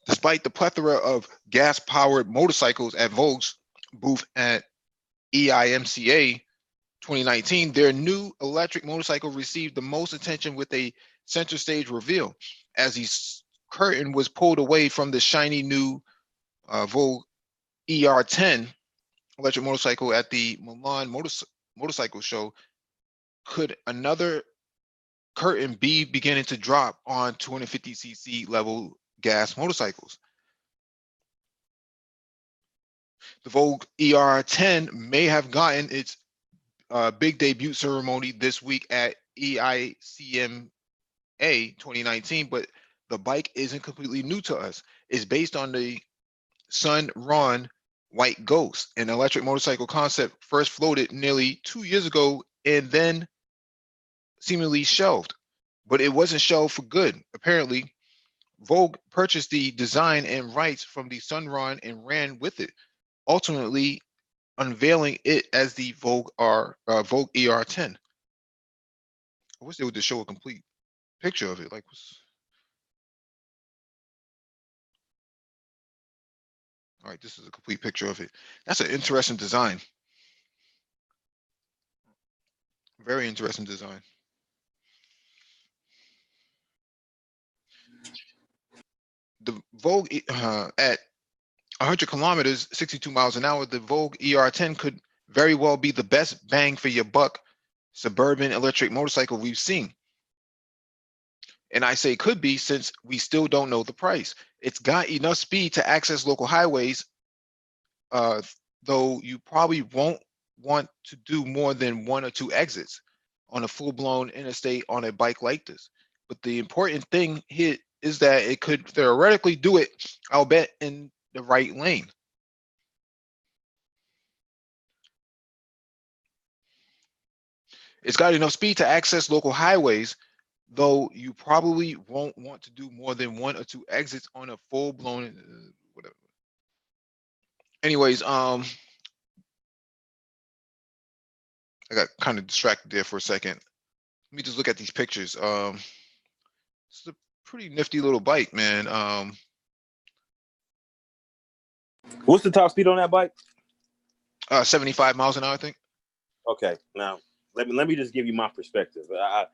Despite the plethora of gas-powered motorcycles at Vogue's booth at EIMCA 2019, their new electric motorcycle received the most attention with a center stage reveal as the curtain was pulled away from the shiny new Vogue ER10 electric motorcycle at the Milan Motorcycle Show. Could another curtain be beginning to drop on 250cc level gas motorcycles? The Vogue ER10 may have gotten its big debut ceremony this week at EICMA 2019, but the bike isn't completely new to us. It's based on the Sun-Ron White Ghost, an electric motorcycle concept first floated nearly 2 years ago and then seemingly shelved. But it wasn't shelved for good. Apparently, Vogue purchased the design and rights from the Sun-Ron and ran with it, ultimately unveiling it as the Vogue ER10. I wish they would just show a complete picture of it. Like, all right, this is a complete picture of it. That's an interesting design. Very interesting design. The Vogue at 100 kilometers, 62 miles an hour, the Vogue ER10 could very well be the best bang for your buck suburban electric motorcycle we've seen. And I say could be since we still don't know the price. It's got enough speed to access local highways, though you probably won't want to do more than 1 or 2 exits on a full-blown interstate on a bike like this. But the important thing here is that it could theoretically do it, I'll bet, in the right lane. It's got enough speed to access local highways, though you probably won't want to do more than 1 or 2 exits on a full-blown whatever. Anyways, I got kind of distracted there for a second. Let me just look at these pictures. It's a pretty nifty little bike, man. What's the top speed on that bike? 75 miles an hour, I think. Okay, now let me just give you my perspective. I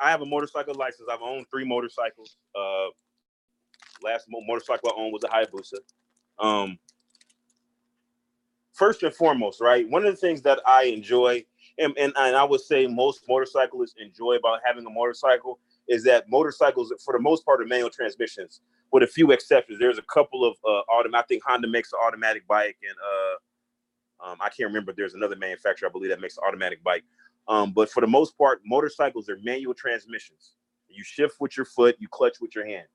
have a motorcycle license. I've owned 3 motorcycles. Last motorcycle I owned was a Hayabusa. First and foremost, right? One of the things that I enjoy, and I would say most motorcyclists enjoy about having a motorcycle, is that motorcycles, for the most part, are manual transmissions, with a few exceptions. There's a couple of I think Honda makes an automatic bike, and I can't remember. There's another manufacturer, I believe, that makes an automatic bike. But for the most part, motorcycles are manual transmissions. You shift with your foot, you clutch with your hand.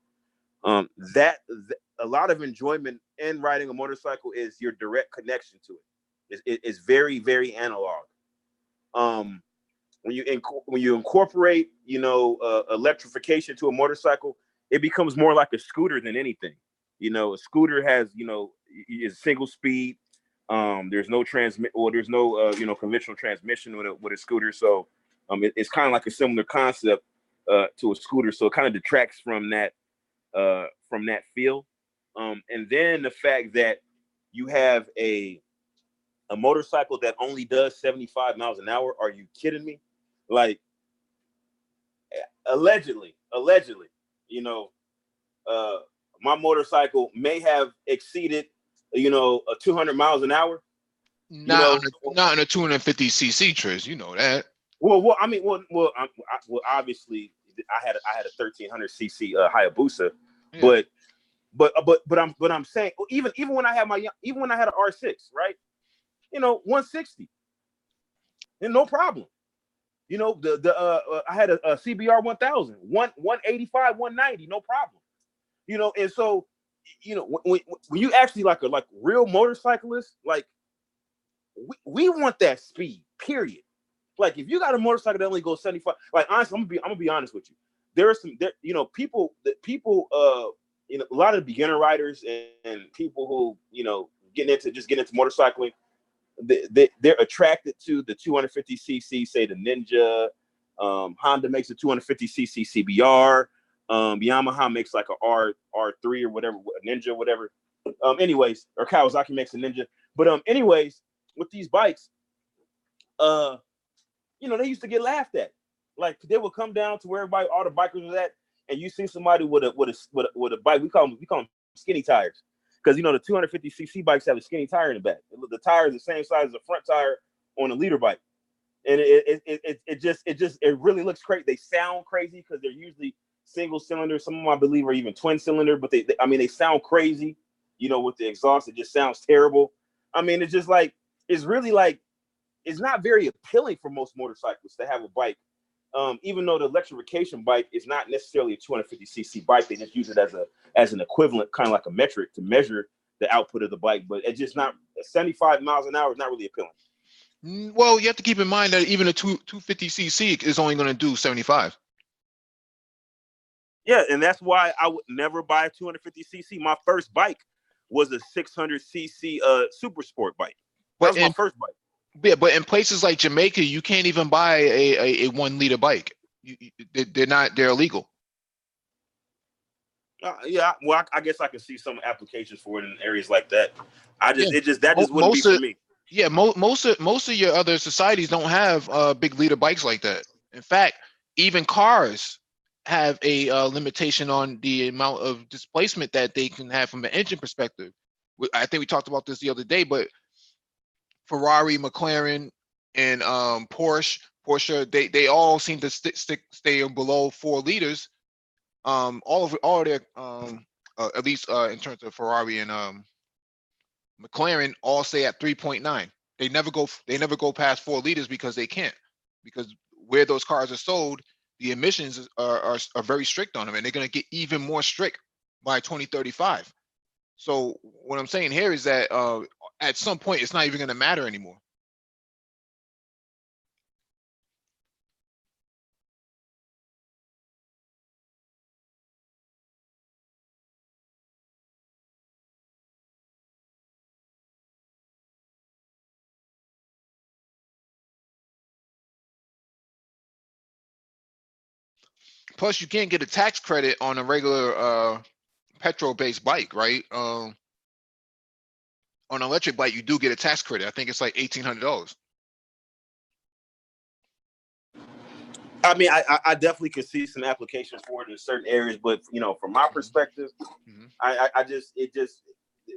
A lot of enjoyment in riding a motorcycle is your direct connection to it. It's very, very analog. When you incorporate, electrification to a motorcycle, it becomes more like a scooter than anything. A scooter has, is single speed. There's no conventional transmission with a scooter. So, it's kind of like a similar concept to a scooter. So it kind of detracts from that feel. And then the fact that you have a motorcycle that only does 75 miles an hour. Are you kidding me? Like, allegedly, my motorcycle may have exceeded, 200 miles an hour. Not on a 250cc, Trish. You know that. Well, obviously, I had a 1300cc Hayabusa, yeah. But I'm saying, even when I had an R6, right? 160, and no problem. I had a CBR 1000, 185, 190, no problem. And so, when you actually like real motorcyclists, like we want that speed, period. Like, if you got a motorcycle that only goes 75, like, honestly, I'm gonna be honest with you. There are people, a lot of beginner riders and people who, get into motorcycling, they're attracted to the 250cc, say the Ninja. Honda makes a 250cc CBR. Yamaha makes like a R3 or whatever, Ninja, whatever. Anyways, or Kawasaki makes a Ninja. But anyways, with these bikes, they used to get laughed at. Like, they would come down to where all the bikers was at, and you see somebody with a bike. We call them skinny tires, because the 250cc bikes have a skinny tire in the back. The tire is the same size as the front tire on a liter bike, and it really looks crazy. They sound crazy because they're usually single cylinder. Some of them, I believe, are even twin cylinder, but they sound crazy. With the exhaust, it just sounds terrible. I mean, it's just like, it's really like, it's not very appealing for most motorcyclists to have a bike. Even though the electrification bike is not necessarily a 250cc bike, they just use it as an equivalent, kind of like a metric to measure the output of the bike. But it's just not 75 miles an hour is not really appealing. Well, you have to keep in mind that even a 250cc is only going to do 75. Yeah, and that's why I would never buy a 250cc. My first bike was a 600cc super sport bike. That was my first bike. Yeah, but in places like Jamaica, you can't even buy a 1 liter bike. They're illegal. Yeah, well, I guess I can see some applications for it in areas like that. That wouldn't be for me. Yeah, most of your other societies don't have big liter bikes like that. In fact, even cars have a limitation on the amount of displacement that they can have from an engine perspective. I think we talked about this the other day, but Ferrari, McLaren, and Porsche, they all seem to stay below 4 liters. All of their at least in terms of Ferrari and McLaren, all stay at 3.9. They never go past 4 liters because they can't, because where those cars are sold, the emissions are very strict on them, and they're going to get even more strict by 2035. So what I'm saying here is that at some point it's not even going to matter anymore. Plus, you can't get a tax credit on a regular petrol-based bike, right? On an electric bike, you do get a tax credit. I think it's like $1,800. I mean, I definitely could see some applications for it in certain areas, but from my perspective, I just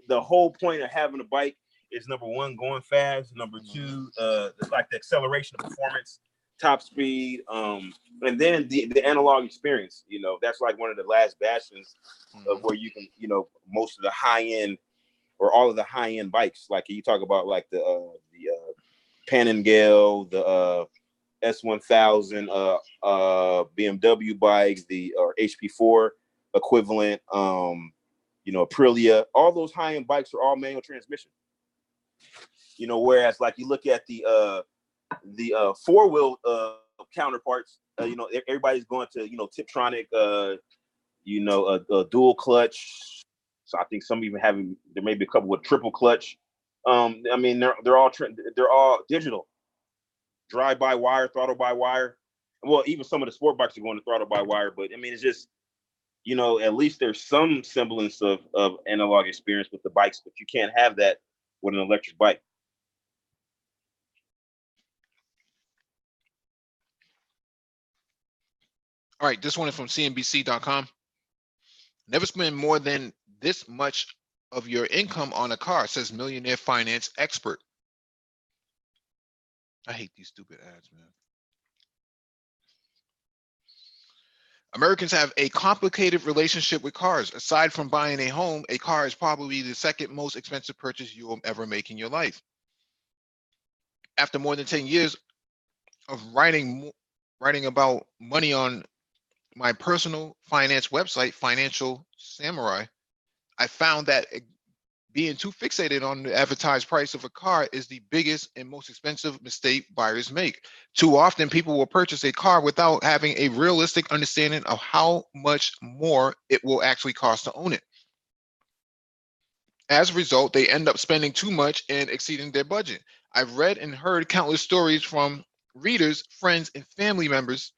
the whole point of having a bike is, number one, going fast. Number two, like the acceleration of performance, top speed, and then the analog experience. That's like one of the last bastions of where you can, most of the high end or all of the high end bikes. Like you talk about, like the Panengale, the S1000, BMW bikes, the HP4 equivalent, Aprilia. All those high end bikes are all manual transmission. Whereas like you look at the four wheel counterparts, everybody's going to Tiptronic, a dual clutch. So I think some even there may be a couple with triple clutch. I mean, they're all digital, drive by wire, throttle by wire. Well, even some of the sport bikes are going to throttle by wire, but I mean, it's just, at least there's some semblance of analog experience with the bikes, but you can't have that with an electric bike. All right, this one is from CNBC.com. Never spend more than this much of your income on a car, says millionaire finance expert. I hate these stupid ads, man. Americans have a complicated relationship with cars. Aside from buying a home, a car is probably the second most expensive purchase you will ever make in your life. After more than 10 years of writing about money on my personal finance website, Financial Samurai, I found that being too fixated on the advertised price of a car is the biggest and most expensive mistake buyers make. Too often, people will purchase a car without having a realistic understanding of how much more it will actually cost to own it. As a result, they end up spending too much and exceeding their budget. I've read and heard countless stories from readers, friends, and family members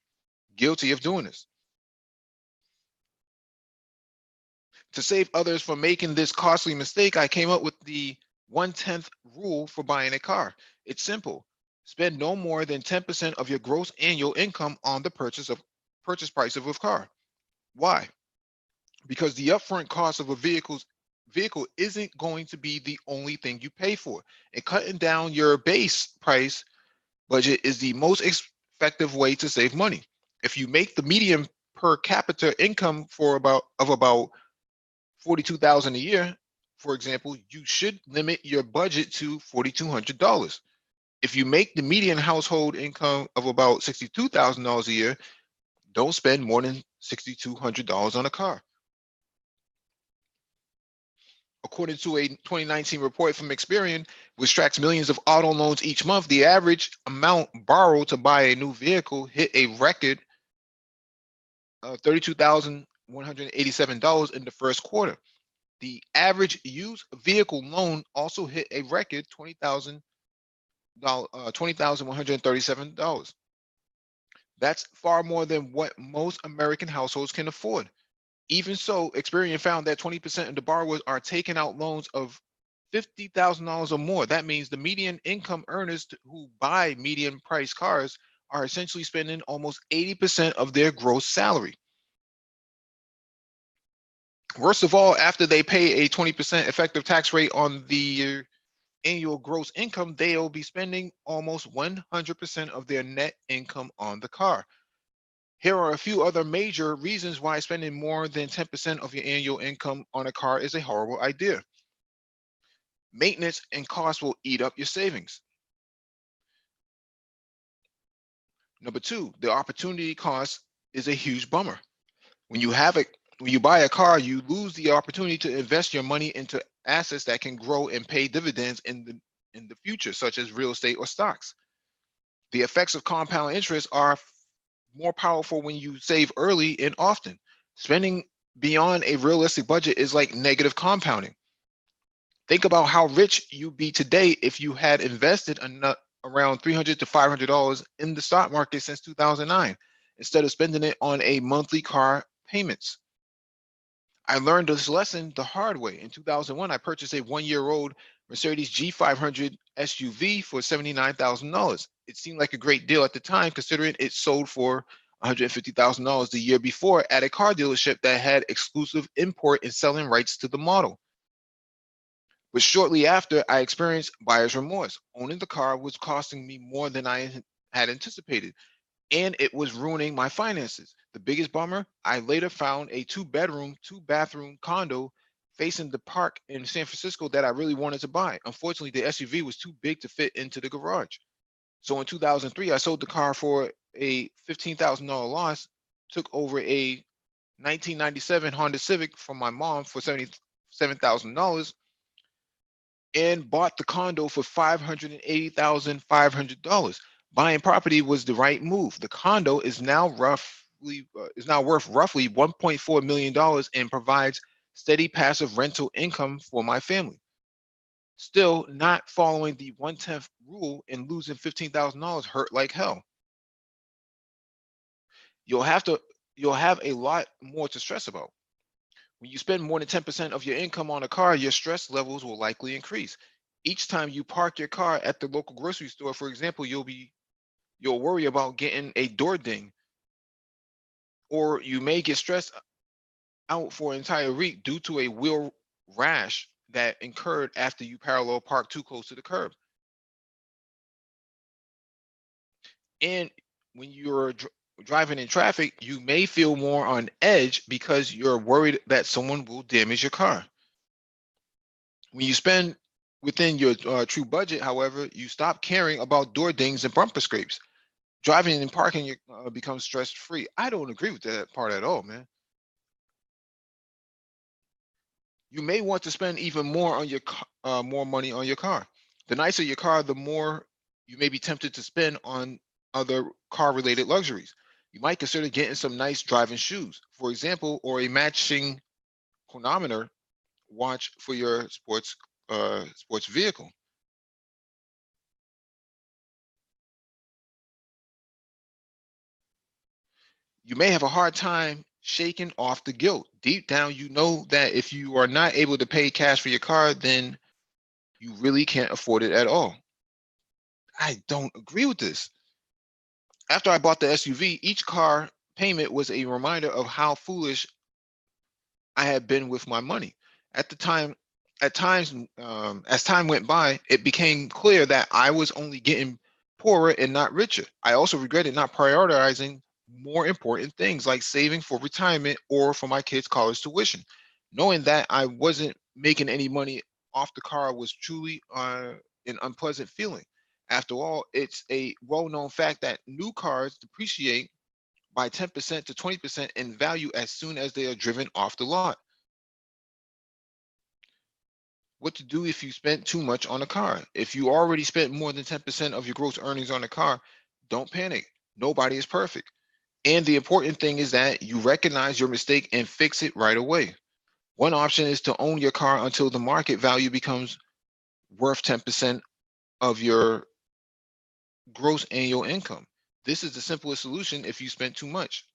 guilty of doing this. To save others from making this costly mistake, I came up with the 1/10 rule for buying a car. It's simple. Spend no more than 10% of your gross annual income on the purchase price of a car. Why? Because the upfront cost of a vehicle isn't going to be the only thing you pay for. And cutting down your base price budget is the most effective way to save money. If you make the median per capita income of about $42,000 a year, for example, you should limit your budget to $4,200. If you make the median household income of about $62,000 a year, don't spend more than $6,200 on a car. According to a 2019 report from Experian, which tracks millions of auto loans each month, the average amount borrowed to buy a new vehicle hit a record $32,187 in the first quarter. The average used vehicle loan also hit a record $20,137. That's far more than what most American households can afford. Even so, Experian found that 20% of the borrowers are taking out loans of $50,000 or more. That means the median income earners who buy median price cars are essentially spending almost 80% of their gross salary. Worst of all, after they pay a 20% effective tax rate on the annual gross income, they'll be spending almost 100% of their net income on the car. Here are a few other major reasons why spending more than 10% of your annual income on a car is a horrible idea. Maintenance and costs will eat up your savings. Number two, the opportunity cost is a huge bummer. When you buy a car, you lose the opportunity to invest your money into assets that can grow and pay dividends in the future, such as real estate or stocks. The effects of compound interest are more powerful when you save early and often. Spending beyond a realistic budget is like negative compounding. Think about how rich you'd be today if you had invested around $300 to $500 in the stock market since 2009. instead of spending it on a monthly car payments. I learned this lesson the hard way. In 2001, I purchased a 1-year-old Mercedes G500 SUV for $79,000. It seemed like a great deal at the time, considering it sold for $150,000 the year before at a car dealership that had exclusive import and selling rights to the model. But shortly after, I experienced buyer's remorse. Owning the car was costing me more than I had anticipated, and it was ruining my finances. The biggest bummer, I later found a 2-bedroom, 2-bathroom condo facing the park in San Francisco that I really wanted to buy. Unfortunately, the SUV was too big to fit into the garage. So in 2003, I sold the car for a $15,000 loss, took over a 1997 Honda Civic from my mom for $77,000, and bought the condo for $580,500. Buying property was the right move. The condo is now worth roughly $1.4 million and provides steady passive rental income for my family. Still, not following the 1/10 rule and losing $15,000 hurt like hell. You'll have a lot more to stress about. When you spend more than 10% of your income on a car, your stress levels will likely increase. Each time you park your car at the local grocery store, for example, you'll worry about getting a door ding, or you may get stressed out for an entire week due to a wheel rash that incurred after you parallel park too close to the curb. And when you're driving in traffic, you may feel more on edge because you're worried that someone will damage your car. When you spend within your true budget, however, you stop caring about door dings and bumper scrapes. Driving and parking becomes stress free. I don't agree with that part at all, man. You may want to spend even more on more money on your car. The nicer your car, the more you may be tempted to spend on other car related luxuries. You might consider getting some nice driving shoes, for example, or a matching chronometer watch for your sports vehicle. You may have a hard time shaking off the guilt. Deep down, you know that if you are not able to pay cash for your car, then you really can't afford it at all. I don't agree with this. After I bought the SUV, each car payment was a reminder of how foolish I had been with my money. At the time, at times, as time went by, it became clear that I was only getting poorer and not richer. I also regretted not prioritizing more important things like saving for retirement or for my kids' college tuition. Knowing that I wasn't making any money off the car was truly an unpleasant feeling. After all, it's a well-known fact that new cars depreciate by 10% to 20% in value as soon as they are driven off the lot. What to do if you spent too much on a car? If you already spent more than 10% of your gross earnings on a car, don't panic. Nobody is perfect. And the important thing is that you recognize your mistake and fix it right away. One option is to own your car until the market value becomes worth 10% of your gross annual income. This is the simplest solution if you spent too much.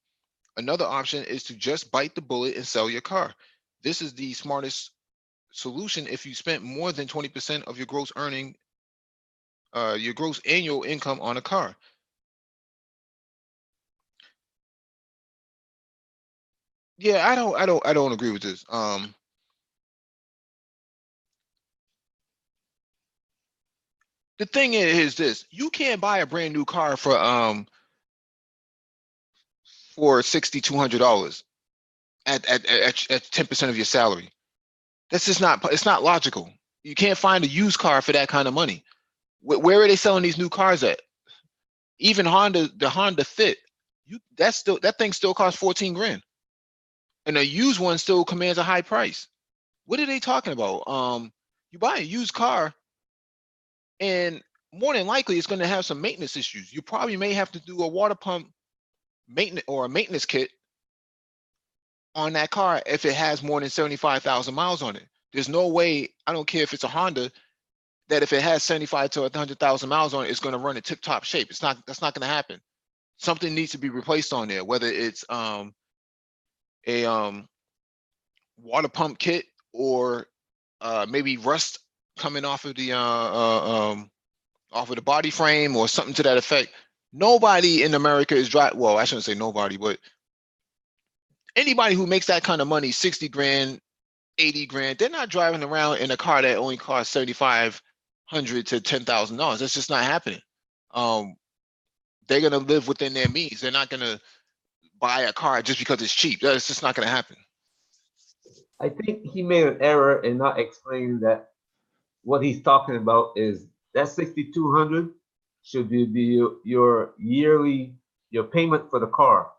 Another option is to just bite the bullet and sell your car. This is the smartest solution if you spent more than 20% of your gross annual income on a car. Yeah, I don't agree with this. The thing is this: you can't buy a brand new car for $6,200 at 10% of your salary. That's just not, it's not logical. You can't find a used car for that kind of money. Where are they selling these new cars at? Even the Honda Fit, that thing still costs 14 grand, and a used one still commands a high price. What are they talking about? You buy a used car, and more than likely it's going to have some maintenance issues. You probably may have to do a water pump maintenance or a maintenance kit on that car if it has more than 75,000 miles on it. There's no way, I don't care if it's a Honda, that if it has 75 to 100,000 miles on it, it's going to run in tip top shape. That's not going to happen. something needs to be replaced on there, whether it's a water pump kit or maybe rust coming off of the body frame or something to that effect. Nobody in America is driving. Well, I shouldn't say nobody, but anybody who makes that kind of money, 60 grand, 80 grand, they're not driving around in a car that only costs $7,500 to $10,000. That's just not happening. They're gonna live within their means. They're not gonna buy a car just because it's cheap. That's just not gonna happen. I think he made an error in not explaining that what he's talking about is that 6,200 should be your yearly, your payment for the car.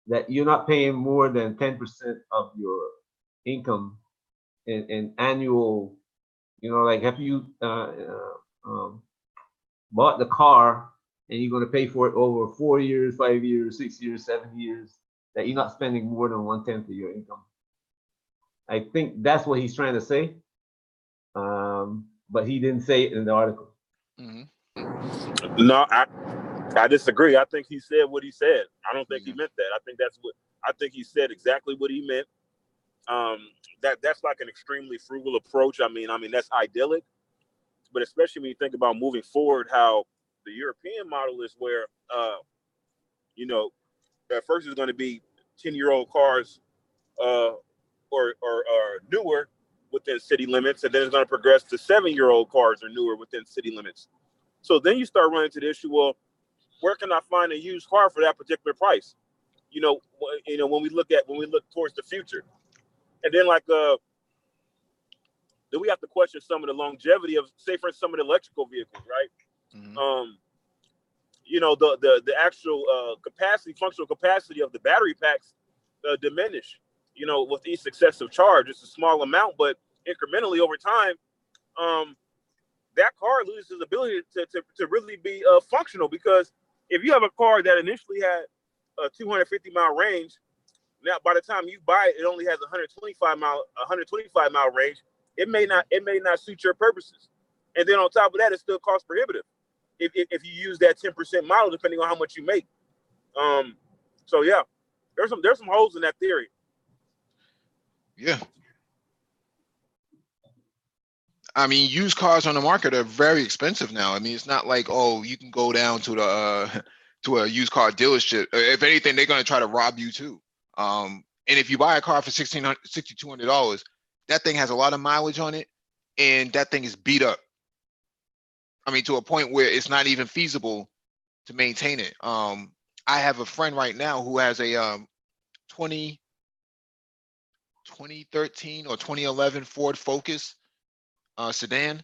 That you're not paying more than 10% of your income in annual, like if you bought the car and you're going to pay for it over 4 years, 5 years, 6 years, 7 years, that you're not spending more than 1/10 of your income. I think that's what he's trying to say, but he didn't say it in the article. No, I disagree. I think he said what he said. I don't think he meant that. I think he said exactly what he meant. That's like an extremely frugal approach. I mean that's idyllic, but especially when you think about moving forward, how the European model is where at first it's going to be 10-year-old cars or newer within city limits, and then it's going to progress to 7-year-old cars or newer within city limits. So then you start running into the issue, well, where can I find a used car for that particular price? When we look towards the future, and then then we have to question some of the longevity of, say, for some of the electrical vehicles, right? The actual functional capacity of the battery packs diminish. With each successive charge, it's a small amount, but incrementally over time, that car loses its ability to really be functional. Because if you have a car that initially had a 250-mile range, now by the time you buy it, it only has 125-mile range. It may not suit your purposes, and then on top of that, it's still cost prohibitive if you use that 10% model, depending on how much you make. So yeah, there's some holes in that theory. Yeah. I mean, used cars on the market are very expensive now. I mean, it's not like, oh, you can go down to the to a used car dealership. If anything, they're going to try to rob you too. And if you buy a car for $6,200, that thing has a lot of mileage on it, and that thing is beat up. I mean, to a point where it's not even feasible to maintain it. I have a friend right now who has a 2013 or 2011 Ford Focus sedan.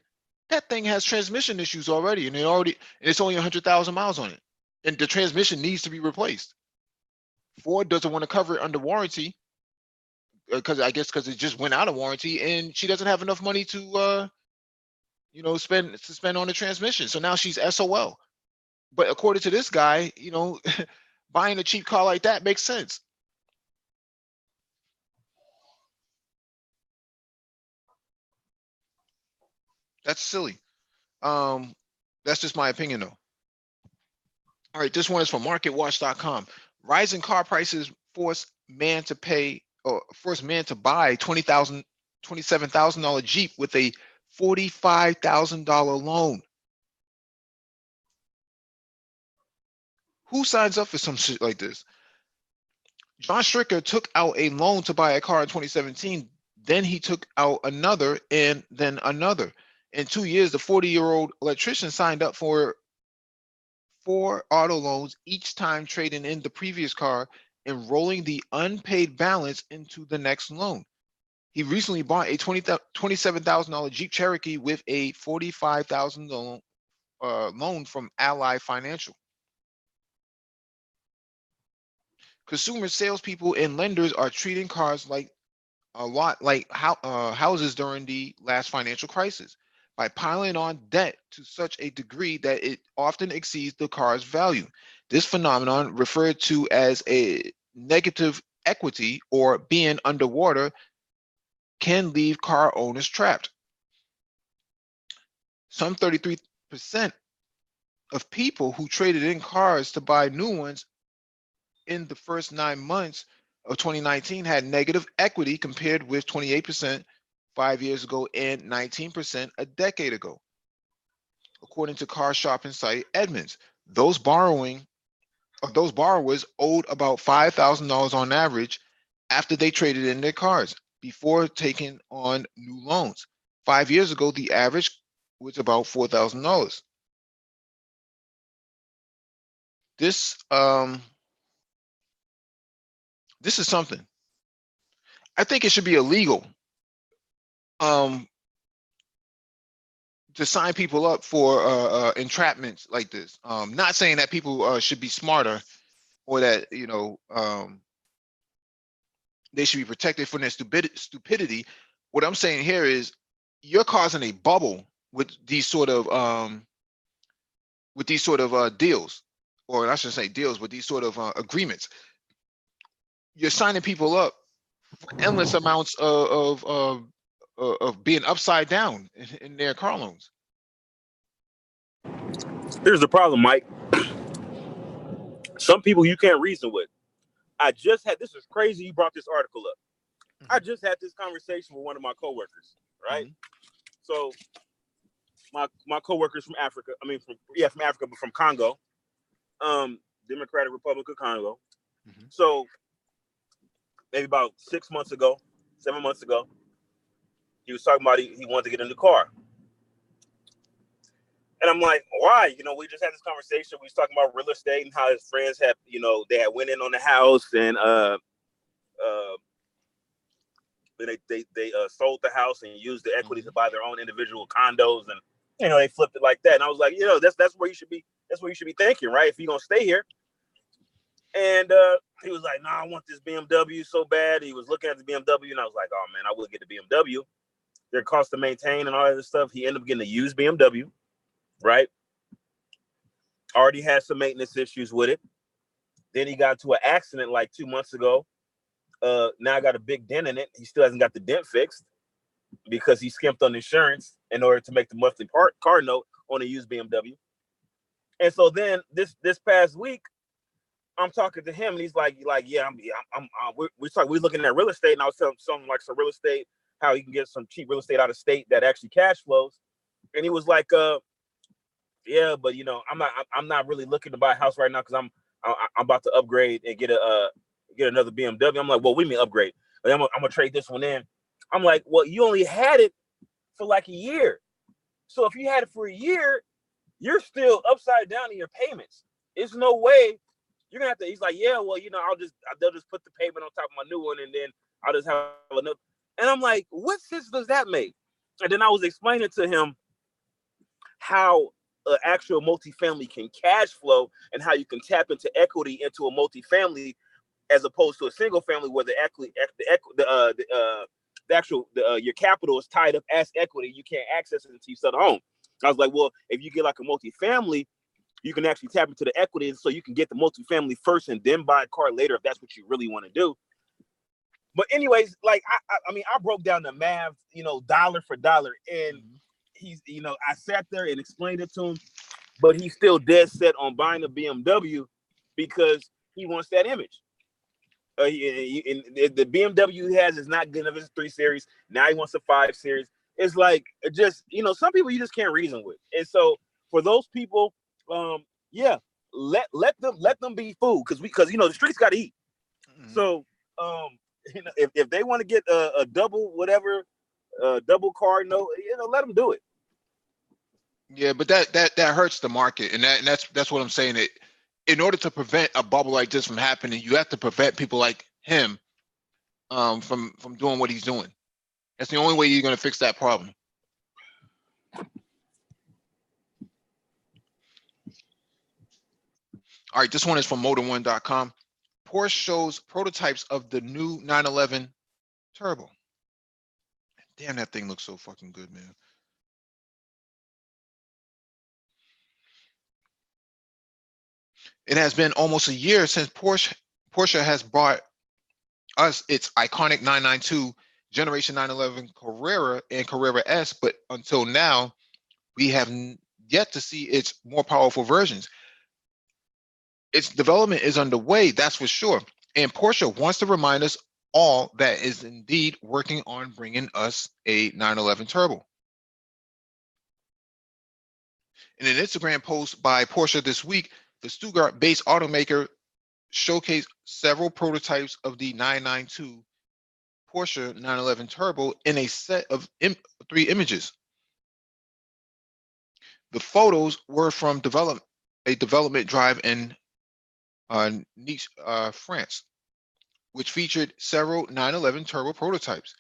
That thing has transmission issues already, and it's only 100,000 miles on it, and the transmission needs to be replaced. Ford doesn't want to cover it under warranty because it just went out of warranty, and she doesn't have enough money to spend on the transmission. So now she's SOL. But according to this guy, buying a cheap car like that makes sense. That's silly. That's just my opinion, though. All right, this one is from MarketWatch.com. Rising car prices force man to buy $27,000 Jeep with a $45,000 loan. Who signs up for some shit like this? John Stricker took out a loan to buy a car in 2017. Then he took out another and then another. In 2 years, the 40-year-old electrician signed up for 4 auto loans, each time trading in the previous car and rolling the unpaid balance into the next loan. He recently bought a $27,000 Jeep Cherokee with a $45,000 loan from Ally Financial. Consumer salespeople and lenders are treating cars like houses during the last financial crisis by piling on debt to such a degree that it often exceeds the car's value. This phenomenon, referred to as a negative equity or being underwater, can leave car owners trapped. Some 33% of people who traded in cars to buy new ones in the first 9 months of 2019 had negative equity compared with 28% 5 years ago and 19% a decade ago. According to car shopping site Edmunds, those borrowers owed about $5,000 on average after they traded in their cars before taking on new loans. 5 years ago, the average was about $4,000. This this is something. I think it should be illegal to sign people up for entrapments like this. Not saying that people should be smarter or that they should be protected from their stupidity. What I'm saying here is you're causing a bubble with these sort of deals, or I shouldn't say deals, but these sort of agreements. You're signing people up for endless amounts of being upside down in their car loans. Here's the problem, Mike. Some people you can't reason with. This is crazy you brought this article up. I just had this conversation with one of my coworkers, right? So my coworkers from Africa, from Africa, but from Congo, Democratic Republic of Congo. So maybe about 7 months ago, he was talking about he wanted to get in the car. And I'm like, why? We just had this conversation. We was talking about real estate and how his friends had, they had went in on the house and they sold the house and used the equity to buy their own individual condos, and they flipped it like that. And I was like, that's where you should be. That's where you should be thinking, right? If you're gonna stay here. And he was like, I want this BMW so bad. He was looking at the BMW, and I was like, oh man, I would get the BMW. Their cost to maintain and all that stuff. He ended up getting a used BMW. Right? Already had some maintenance issues with it. Then he got into an accident like 2 months ago. Now I got a big dent in it. He still hasn't got the dent fixed because he skimped on insurance in order to make the monthly car note on a used BMW. And so then this past week, I'm talking to him, and he's like, yeah, we're looking at real estate, and I was telling him something like some real estate, how he can get some cheap real estate out of state that actually cash flows. And he was like, yeah, but I'm not really looking to buy a house right now because I'm about to upgrade and get another BMW. I'm like, well, we mean upgrade. I'm gonna trade this one in. I'm like, well, you only had it for like a year. So if you had it for a year, you're still upside down in your payments. There's no way you're gonna have to. He's like, yeah, well, they'll just put the payment on top of my new one, and then I'll just have another. And I'm like, what sense does that make? And then I was explaining to him how an actual multifamily can cash flow and how you can tap into equity into a multifamily as opposed to a single family where your capital is tied up as equity. You can't access it until you sell the home. I was like, well, if you get like a multifamily, you can actually tap into the equity, and so you can get the multifamily first and then buy a car later if that's what you really want to do. But anyways, like I broke down the math, dollar for dollar, and he's, I sat there and explained it to him, but he's still dead set on buying a BMW because he wants that image. And the BMW he has is not good enough. It's a 3 Series. Now he wants a 5 Series. It's like, just, some people you just can't reason with. And so for those people, let them be fooled because the streets got to eat. So if they want to get a double double car note, let them do it. Yeah, but that hurts the market, and that's what I'm saying. That in order to prevent a bubble like this from happening, you have to prevent people like him from doing what he's doing. That's the only way you're going to fix that problem. All right, this one is from Motor1.com. Porsche shows prototypes of the new 911 Turbo. Damn, that thing looks so fucking good, man. It has been almost a year since Porsche has brought us its iconic 992 Generation 911 Carrera and Carrera S, but until now, we have yet to see its more powerful versions. Its development is underway, that's for sure. And Porsche wants to remind us all that is indeed working on bringing us a 911 Turbo. In an Instagram post by Porsche this week, the Stuttgart-based automaker showcased several prototypes of the 992 Porsche 911 Turbo in a set of 3 images. The photos were from a development drive in Nice, France, which featured several 911 Turbo prototypes.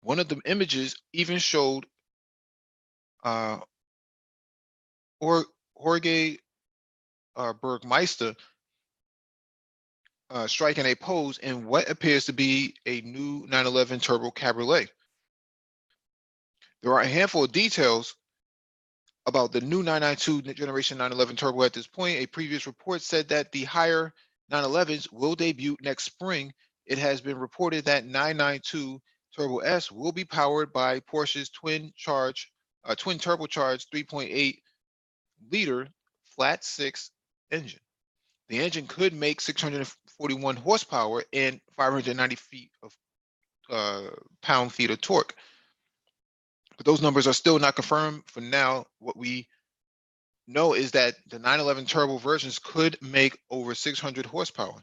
One of the images even showed Jorge Bergmeister striking a pose in what appears to be a new 911 Turbo Cabriolet. There are a handful of details about the new 992 generation 911 Turbo at this point. A previous report said that the higher 911s will debut next spring. It has been reported that 992 Turbo S will be powered by Porsche's twin turbocharged 3.8 liter flat 6 engine. The engine could make 641 horsepower and 590 pound-feet of torque. But those numbers are still not confirmed for now. What we know is that the 911 Turbo versions could make over 600 horsepower.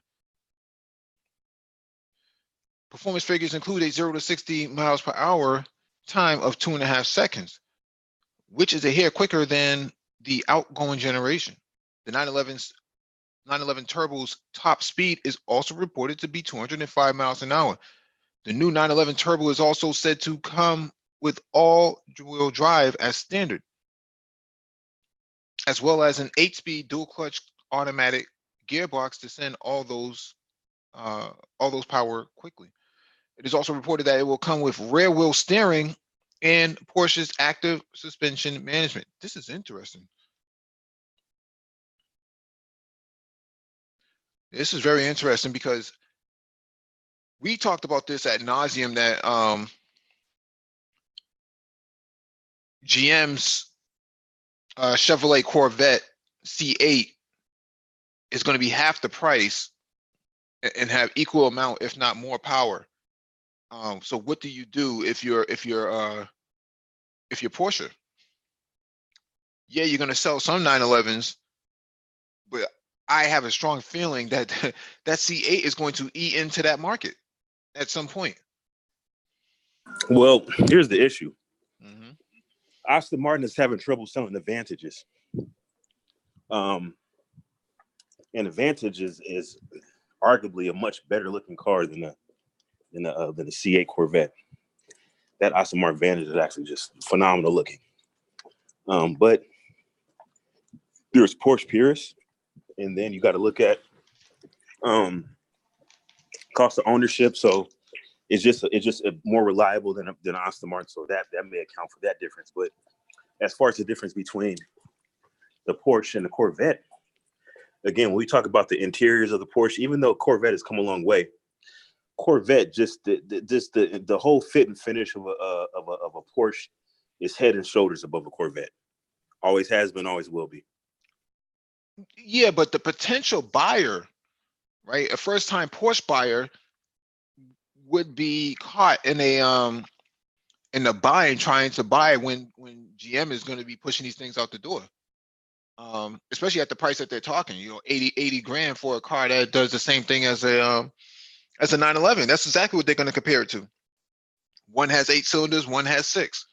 Performance figures include a 0 to 60 miles per hour time of 2.5 seconds, which is a hair quicker than the outgoing generation. The 911 Turbo's top speed is also reported to be 205 miles an hour. The new 911 Turbo is also said to come with all-wheel drive as standard, as well as an 8-speed dual-clutch automatic gearbox to send all those power quickly. It is also reported that it will come with rear-wheel steering and Porsche's active suspension management. This is interesting. This is very interesting because we talked about this ad nauseum that GM's Chevrolet Corvette C8 is going to be half the price and have equal amount, if not more, power. So what do you do if you're Porsche? Yeah, you're going to sell some 911s, but I have a strong feeling that that C8 is going to eat into that market at some point. Well, here's the issue. Mm-hmm. Aston Martin is having trouble selling the Vantages. And the Vantage is arguably a much better looking car than the C8 Corvette. That Aston Martin Vantage is actually just phenomenal looking. But there's Porsche purists, and then you got to look at cost of ownership. So it's just more reliable than Aston Martin. So that may account for that difference. But as far as the difference between the Porsche and the Corvette, again, when we talk about the interiors of the Porsche, even though Corvette has come a long way, Corvette just the whole fit and finish of a Porsche is head and shoulders above a Corvette. Always has been, always will be. Yeah, but the potential buyer, right, a first-time Porsche buyer, would be caught in the buying, trying to buy when GM is going to be pushing these things out the door. Especially at the price that they're talking, 80 grand for a car that does the same thing as a 911. That's exactly what they're going to compare it to. One has 8 cylinders, one has 6.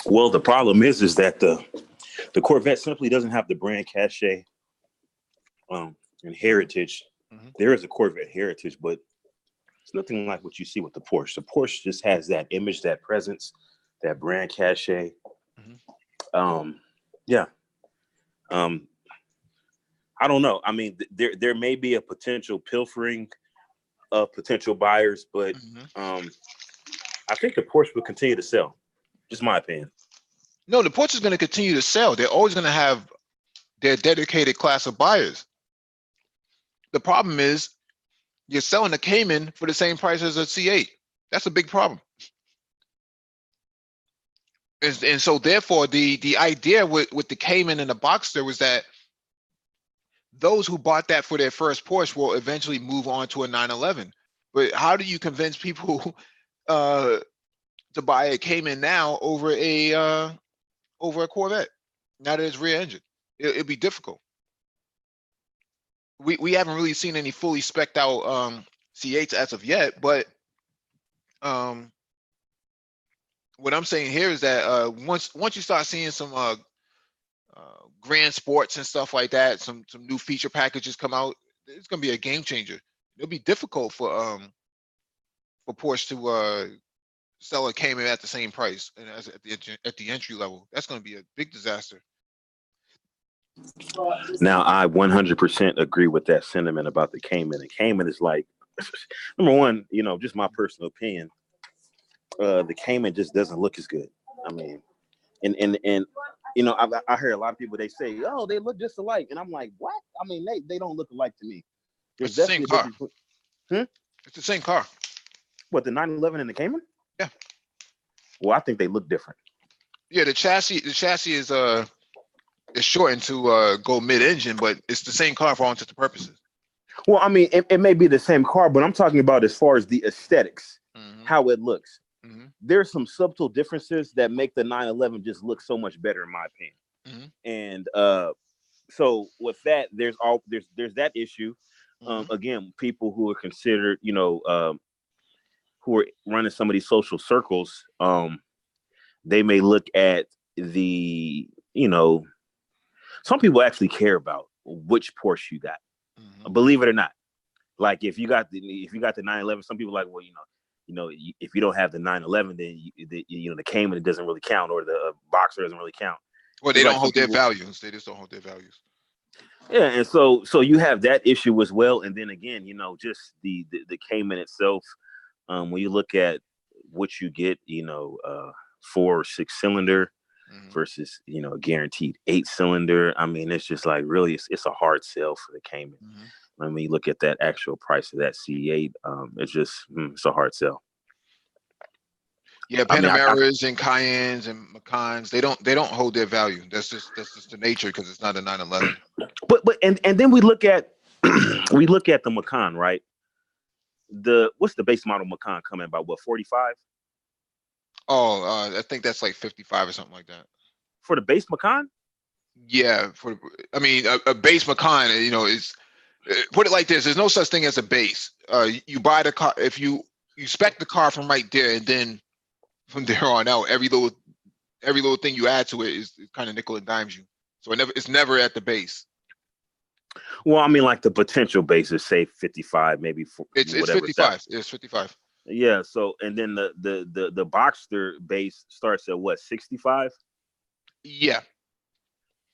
Well, the problem is that the Corvette simply doesn't have the brand cachet and heritage. Mm-hmm. There is a Corvette heritage, but it's nothing like what you see with the Porsche. The Porsche just has that image, that presence, that brand cachet. Mm-hmm. I don't know. I mean, there may be a potential pilfering of potential buyers, but Mm-hmm. I think the Porsche will continue to sell. Just my opinion. No, the Porsche is going to continue to sell. They're always going to have their dedicated class of buyers. The problem is you're selling a Cayman for the same price as a C8. That's a big problem. And so therefore the idea with the Cayman and the Boxster was that those who bought that for their first Porsche will eventually move on to a 911. But how do you convince people to buy a Cayman now over a Corvette now that it's rear engine? It'd be difficult. We haven't really seen any fully spec'd out C8s as of yet, but what I'm saying here is that once you start seeing some grand sports and stuff like that, some new feature packages come out, it's gonna be a game changer. It'll be difficult for Porsche to sell a Cayman at the same price and as at the entry level. That's gonna be a big disaster. Now, I 100% agree with that sentiment about the Cayman. And Cayman is like, number one, just my personal opinion. The Cayman just doesn't look as good. I mean, and I hear a lot of people, they say, oh, they look just alike, and I'm like, what? I mean, they don't look alike to me. It's the same car. It's the same car. What, the 911 and the Cayman? Yeah. Well, I think they look different. Yeah, the chassis is shortened to go mid-engine, but it's the same car for all intents and purposes. Well, I mean, it may be the same car, but I'm talking about as far as the aesthetics, how it looks. There's some subtle differences that make the 911 just look so much better, in my opinion. And so with that, there's that issue. Again, people who are considered, who are running some of these social circles, they may look at the, some people actually care about which Porsche you got. Believe it or not. Like if you got the 911, some people are like, well, if you don't have the 911, then the Cayman, it doesn't really count, or the Boxer doesn't really count. Well, they don't hold their values. They just don't hold their values. Yeah, and so you have that issue as well. And then again, just the Cayman itself. When you look at what you get, 4 or 6 cylinder versus guaranteed 8 cylinder. I mean, it's just like really, it's a hard sell for the Cayman. I mean, you look at that actual price of that C8. It's a hard sell. Yeah, Panameras and Cayennes and Macans, they don't hold their value. That's just the nature, because it's not a 911. But and then we look at the Macan, right? What's the base model Macan coming about? What, 45? Oh, I think that's like 55 or something like that. For the base Macan? Yeah, a base Macan, is, put it like this: there's no such thing as a base. You buy the car, if you spec the car from right there, and then from there on out, every little thing you add to it is kind of nickel and dimes you. So it's never at the base. Well, I mean, like the potential base is, say, 55, maybe. It's 55. It's 55. Yeah. So, and then the Boxster base starts at what, 65? Yeah.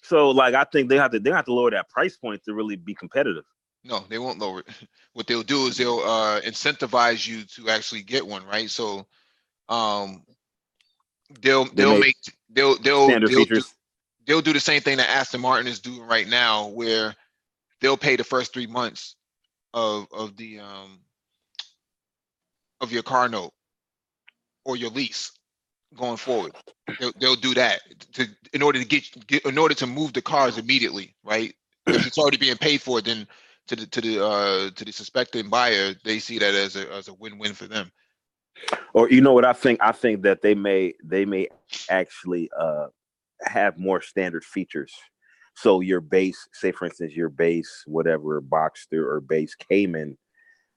So, like, I think they have to lower that price point to really be competitive. No, they won't lower it. What they'll do is they'll incentivize you to actually get one, right? So, they'll do the same thing that Aston Martin is doing right now, where they'll pay the first 3 months of your car note or your lease going forward. They'll do that in order to move the cars immediately, right? If it's already being paid for, then to the suspecting buyer, they see that as a win-win for them. Or what I think? I think that they may actually have more standard features. So your base, say for instance, your base whatever Boxster or base Cayman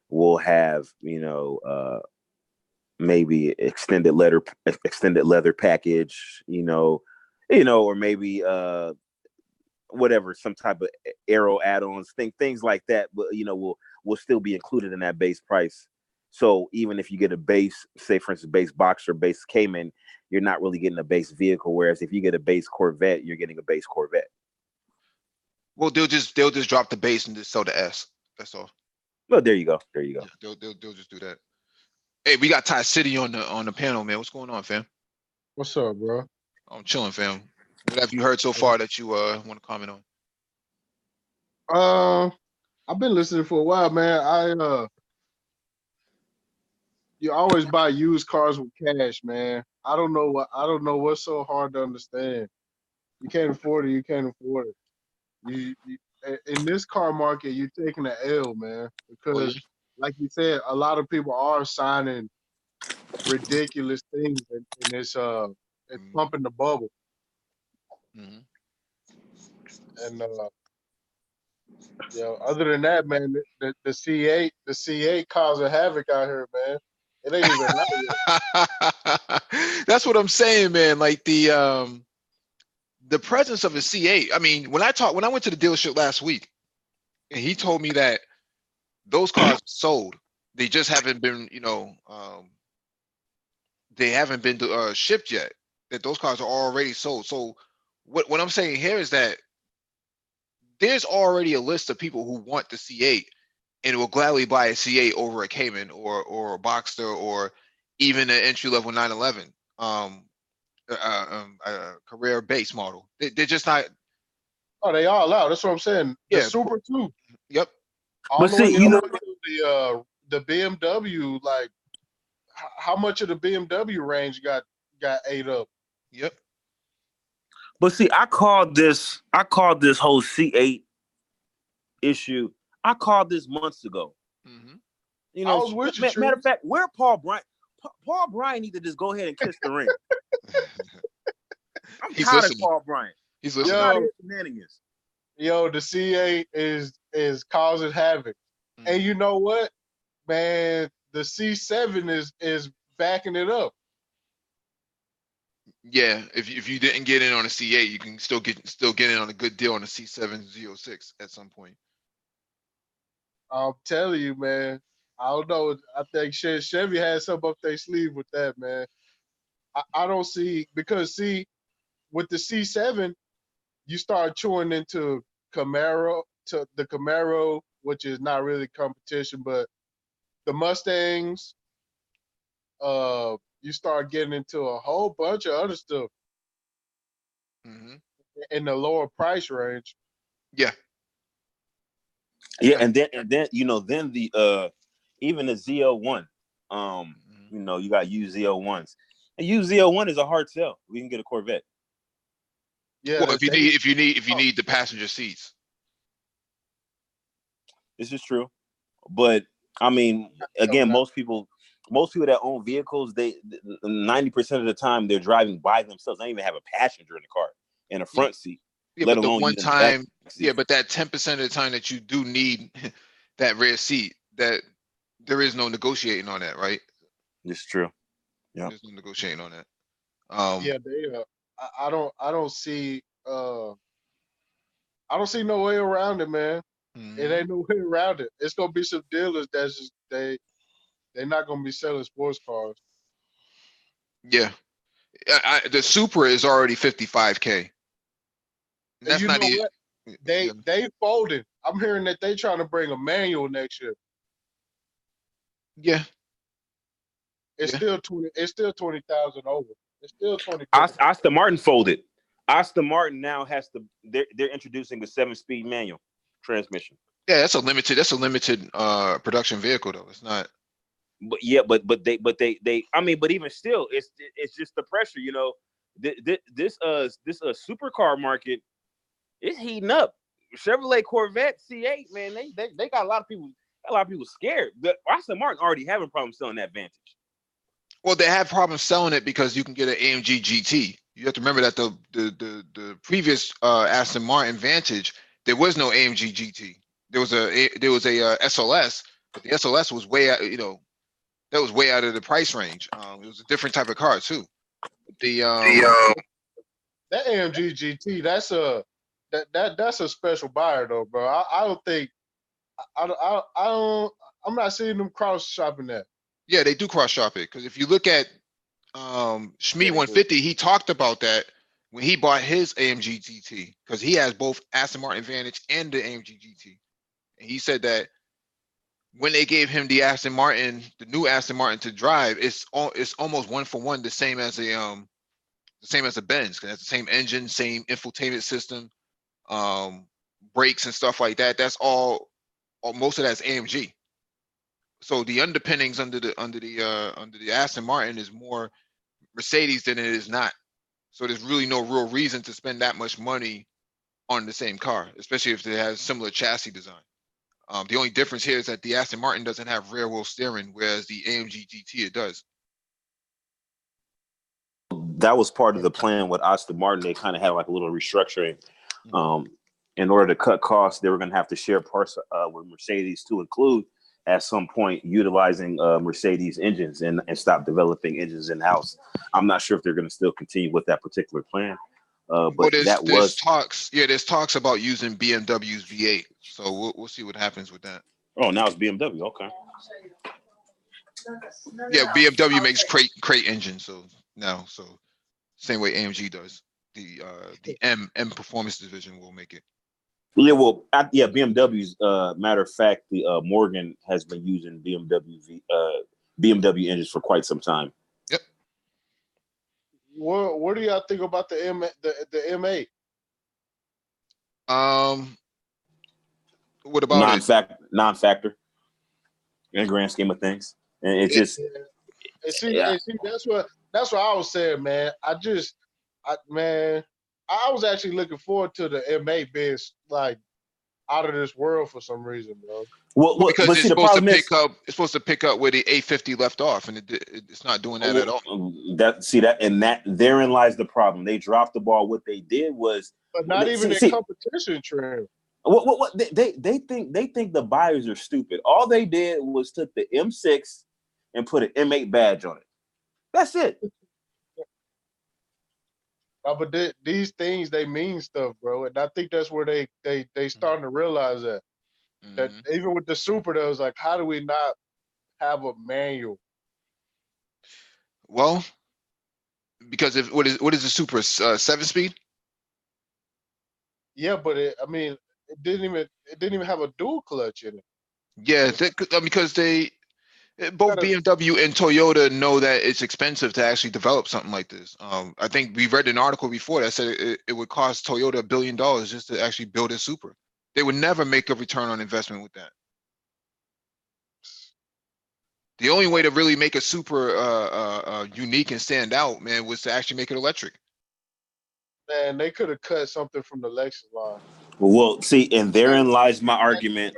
will have, maybe extended leather package, or maybe whatever, some type of aero add-ons, things like that. But will still be included in that base price. So even if you get a base, say for instance, base Boxer, base Cayman, you're not really getting a base vehicle. Whereas if you get a base Corvette, you're getting a base Corvette. Well, they'll just drop the base and just sell the S. That's all. Well, there you go. Yeah, they'll just do that. Hey, we got Ty City on the panel, man. What's going on, fam? What's up, bro? I'm chilling, fam. What have you heard so far that you want to comment on? I've been listening for a while, man. You always buy used cars with cash, man. I don't know what's so hard to understand. You can't afford it. You can't afford it. In this car market, you're taking an L, man, Oh yeah. because like you said, a lot of people are signing ridiculous things, and it's Mhm. pumping the bubble. Mhm. And other than that, man, the C8 causing havoc out here, man. It ain't even out yet. That's what I'm saying, man. Like the presence of a C8. I mean, when I went to the dealership last week, and he told me that those cars sold. They just haven't been, they haven't been shipped yet. That those cars are already sold. So what I'm saying here is that there's already a list of people who want the C8 and will gladly buy a C8 over a Cayman or a Boxster or even an entry level 911 career base model. They're just not. Oh, they all out. That's what I'm saying. The Yeah. Super too, Yep. all But the see, way you up know, to the BMW. Like, how much of the BMW range got ate up? Yep. I called this whole C8 issue. I called this months ago. Hmm. You I know, was with you, matter of Trees. fact, where Paul Bryant? Paul Bryant need to just go ahead and kiss the ring. I'm He's tired of listening. Paul Bryant. He's I'm listening. tired of Yo, his shenanigans. the C8 is causing havoc, and Mhm. you know what, man? The C7 is backing it up. Yeah, if you didn't get in on a C8, you can still get in on a good deal on a C7 Z06 at some point. I'm telling you, man. I don't know. I think Chevy had something up their sleeve with that, man. I don't see because see with the C7, you start chewing into the Camaro, which is not really competition, but the Mustangs. You start getting into a whole bunch of other stuff Hmm. in the lower price range. Yeah, Yeah, yeah. and then then the even the Z01. Mhm. You got used Z01s. And used Z01 is a hard sell. We can get a Corvette. Yeah, Well, if you oh, need the passenger seats. This is true. But I mean, no, again, not, most people that own vehicles, they 90% of the time they're driving by themselves. They don't even have a passenger in the car in a Yeah, front seat, yeah, let but the alone one using the back time, yeah, seat. but that 10% of the time that you do need that rear seat, that there is no negotiating on that, right? This is true. Yeah. There's no negotiating on that. yeah, they. I don't see no way around it, man. It Mhm. ain't no way around it. It's gonna be some dealers that's just they're not gonna be selling sports cars. Yeah, the Supra is already 55K, and And that's you not know even. what? Yeah, They folded. I'm hearing that they trying to bring a manual next year. yeah, It's yeah. still 20. It's still 20,000 over. It's still 20,000. Aston Martin folded. Aston Martin now has to. They're introducing a 7-speed manual transmission. Yeah, that's a limited production vehicle though. It's not. But yeah, but they. I mean, but even still, it's just the pressure. This supercar market is heating up. Chevrolet Corvette C8, man, they got a lot of people. A lot of people scared. The Aston Martin already having problems selling that Vantage. Well, they have problems selling it because you can get an AMG GT. You have to remember that the previous Aston Martin Vantage, there was no AMG GT. There was a SLS, but the SLS was way out, that was way out of the price range. It was a different type of car too. The That AMG GT. That's a special buyer though, bro. I don't think I don't. I'm not seeing them cross shopping that. Yeah, they do cross shop it because if you look at Yeah, Shmi they do. 150, he talked about that when he bought his AMG GT because he has both Aston Martin Vantage and the AMG GT. And he said that when they gave him the new Aston Martin to drive, it's almost one for one the same as a Benz because it's the same engine, same infotainment system, um, brakes and stuff like that. That's all most of that's AMG. So the underpinnings under the Aston Martin is more Mercedes than it is not. So there's really no real reason to spend that much money on the same car, especially if it has similar chassis design. The only difference here is that the Aston Martin doesn't have rear wheel steering, whereas the AMG GT it does. That was part of the plan with Aston Martin. They kind of had like a little restructuring. In order to cut costs, they were going to have to share parts with Mercedes to include at some point utilizing Mercedes engines and stop developing engines in house. I'm not sure if they're going to still continue with that particular plan. But there's talks. Yeah, there's talks about using BMW's V8. So we'll see what happens with that. Oh, now it's BMW. Okay. Yeah, BMW makes crate engines. So same way AMG does. The M Performance division will make it. Yeah, well, BMW's. Matter of fact, the Morgan has been using BMW engines for quite some time. Yep. What do y'all think about the M8? What about non-factor in the grand scheme of things, and it's just. And see, that's what I was saying, man. I was actually looking forward to the M8 being like out of this world for some reason, bro. Well, because it's supposed to pick up where the A50 left off, and it's not doing that at all. Therein lies the problem. They dropped the ball. What they did was, but not even in competition trend. What they think the buyers are stupid. All they did was took the M6 and put an M8 badge on it. That's it. But these things, they mean stuff, bro. And I think that's where they starting to realize that. That even with the Super, that was like, how do we not have a manual? Well, because what is the Super 7-speed? Yeah, but it didn't even have a dual clutch in it. Yeah, because both BMW and Toyota know that it's expensive to actually develop something like this. I think we read an article before that said it would cost Toyota $1 billion just to actually build a Super. They would never make a return on investment with that. The only way to really make a Super unique and stand out, man, was to actually make it electric. Man, they could have cut something from the Lexus line. Well, see, and therein lies my argument.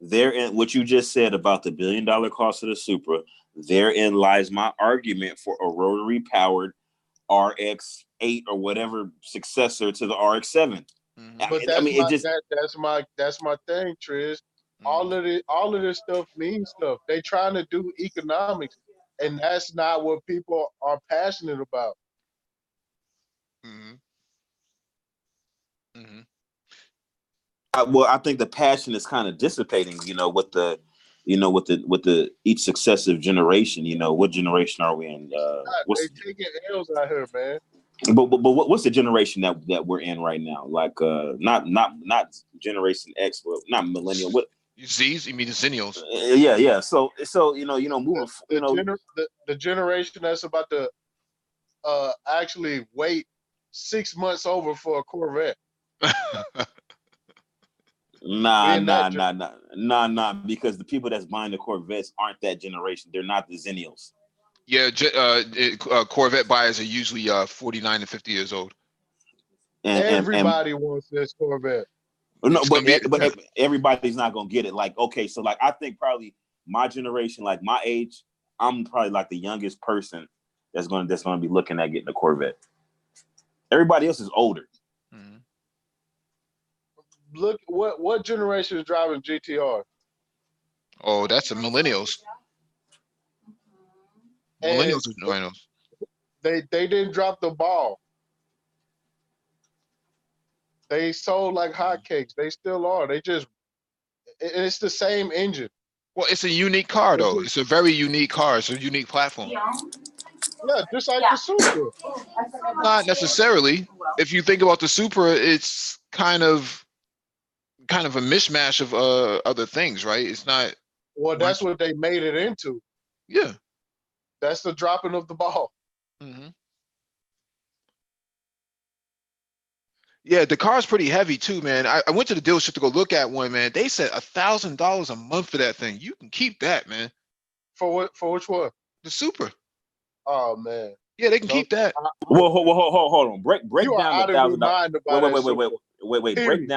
Therein, what you just said about the $1 billion cost of the Supra, therein lies my argument for a rotary powered RX-8 or whatever successor to the RX-7. But that's my thing, Triz. All of this stuff means stuff. They trying to do economics, and that's not what people are passionate about. Well, I think the passion is kind of dissipating, with the each successive generation. What generation are we in? They taking L's out here, man. But what's the generation that we're in right now? Like not Generation X, but not millennial. What Z's? You mean the Zennials? Yeah. So moving. The generation that's about to actually wait 6 months over for a Corvette. Nah, because the people that's buying the Corvettes aren't that generation. They're not the Zennials. Yeah, Corvette buyers are usually 49 to 50 years old. And everybody wants this Corvette. No, but everybody's not gonna get it. Like, okay, so like I think probably my generation, like my age, I'm probably like the youngest person that's gonna be looking at getting a Corvette. Everybody else is older. Look, what generation is driving GTR? Oh, that's the millennials. Millennials are driving those. They didn't drop the ball. They sold like hotcakes. They still are. It's the same engine. Well, it's a unique car, though. It's a very unique car. It's a unique platform. Yeah, just like the Supra. Not necessarily. If you think about the Supra, it's kind of a mishmash of other things, right? It's not. Well, that's what they made it into. Yeah. That's the dropping of the ball. Yeah, the car's pretty heavy too, man. I went to the dealership to go look at one, man. They said $1,000 a month for that thing. You can keep that, man. For what? For which one? The Supra. Oh man. Yeah, they can Don't, keep that. Well, hold on. Break you are down the out of your $1,000. mind Wait, about wait, that wait, wait, Super. wait. Period.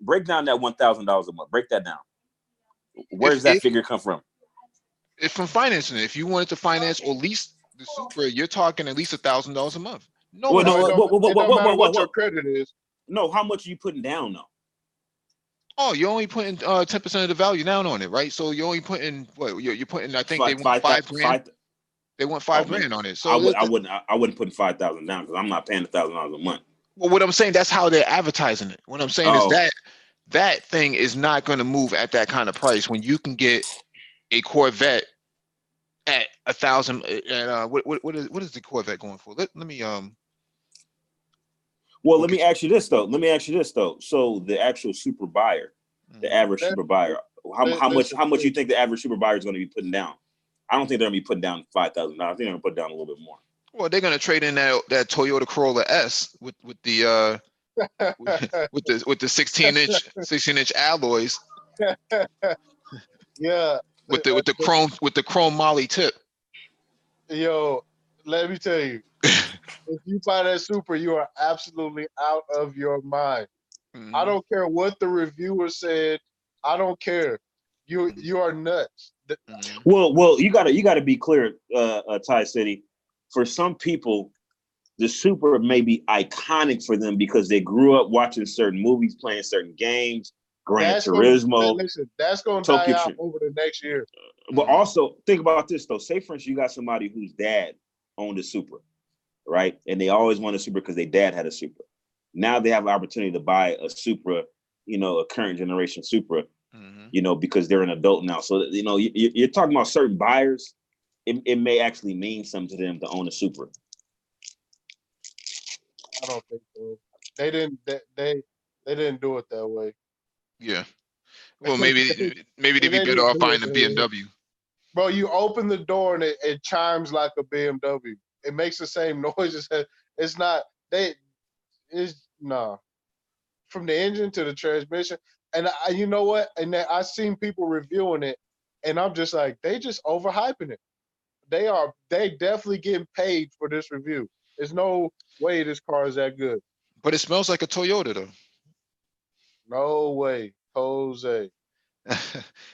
Break down that $1,000 a month. Break that down. Where If does that figure come from? if from financing it, if you wanted to finance or lease the Supra, you're talking at least $1,000 a month. No Well, one's No, no, it don't matter what your credit is. no. How much are you putting down though? Oh, you're only putting 10% of the value down on it, right? So you're only putting what? You're putting. I think they want Five, $5,000. They want Oh five man, grand on it. So I wouldn't put 5,000 down because I'm not paying $1,000 a month. well, what I'm saying, that's how they're advertising it. What I'm saying is Oh, that thing is not going to move at that kind of price when you can get a Corvette at 1,000. What is the Corvette going for? Let me well, look let me ask you this though. So the actual super buyer, the Mhm. average super buyer, how Listen, much you think the average super buyer is going to be putting down? I don't think they're going to be putting down $5,000. I think they're going to put down a little bit more. Well, they're going to trade in that Toyota Corolla S with the with the 16-inch alloys yeah. with the chrome Molly tip. Yo, let me tell you, if you buy that Super, you are absolutely out of your mind. I Mhm. don't care what the reviewer said. I don't care. You are nuts. Mhm. Well, you gotta be clear, Ty City. For some people, the Super may be iconic for them because they grew up watching certain movies, playing certain games, Gran Turismo, Listen, that's gonna die Tokyo. out over the next year. But also think about this though. Say for instance, you got somebody whose dad owned a Supra, right? And they always wanted a Supra because their dad had a Supra. Now they have an opportunity to buy a Supra, a current generation Supra, Mhm. because they're an adult now. So you're talking about certain buyers. It may actually mean something to them to own a Supra. I don't think so. They didn't. They didn't do it that way. Yeah. Well, maybe they'd be They better didn't off do it buying a that way. BMW. Bro, you open the door and it chimes like a BMW. It makes the same noise. It's not. They. It's nah. From the engine to the transmission. And you know what? And I seen people reviewing it, and I'm just like, they just overhyping it. They definitely getting paid for this review. There's no way this car is that good. But it smells like a Toyota though. No way, Jose.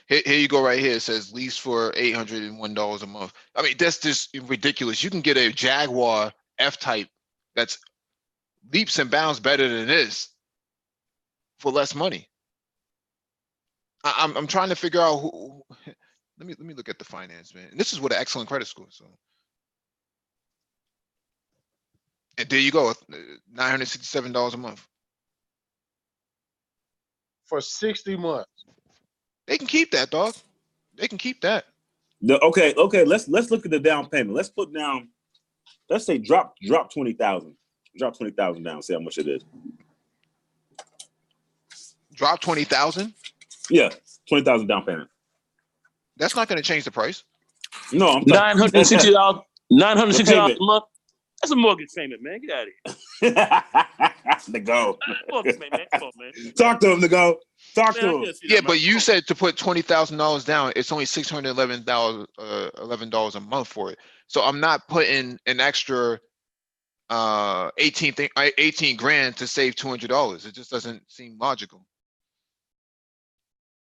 Here you go right here. It says lease for $801 a month. I mean, that's just ridiculous. You can get a Jaguar F-Type that's leaps and bounds better than this for less money. I'm trying to figure out who. Let me look at the finance, man. And this is with an excellent credit score. So, and there you go, $967 a month. For 60 months. They can keep that, dog. They can keep that. Okay. Let's look at the down payment. Let's put down. Let's say drop 20,000. Drop 20,000 down. See how much it is. Drop 20,000. Yeah, 20,000 down payment. That's not going to change the price. No, I'm $960. $960 payment. a month. That's a mortgage payment, man. Get out of here. The go. Mortgage payment, man. Come on, man. Talk to him, the go. Talk Man, I to him. can't see Yeah, that, but man. you Come on. said to put $20,000 down. It's only $611 $11 a month for it. So I'm not putting an extra 18 grand to save $200. It just doesn't seem logical.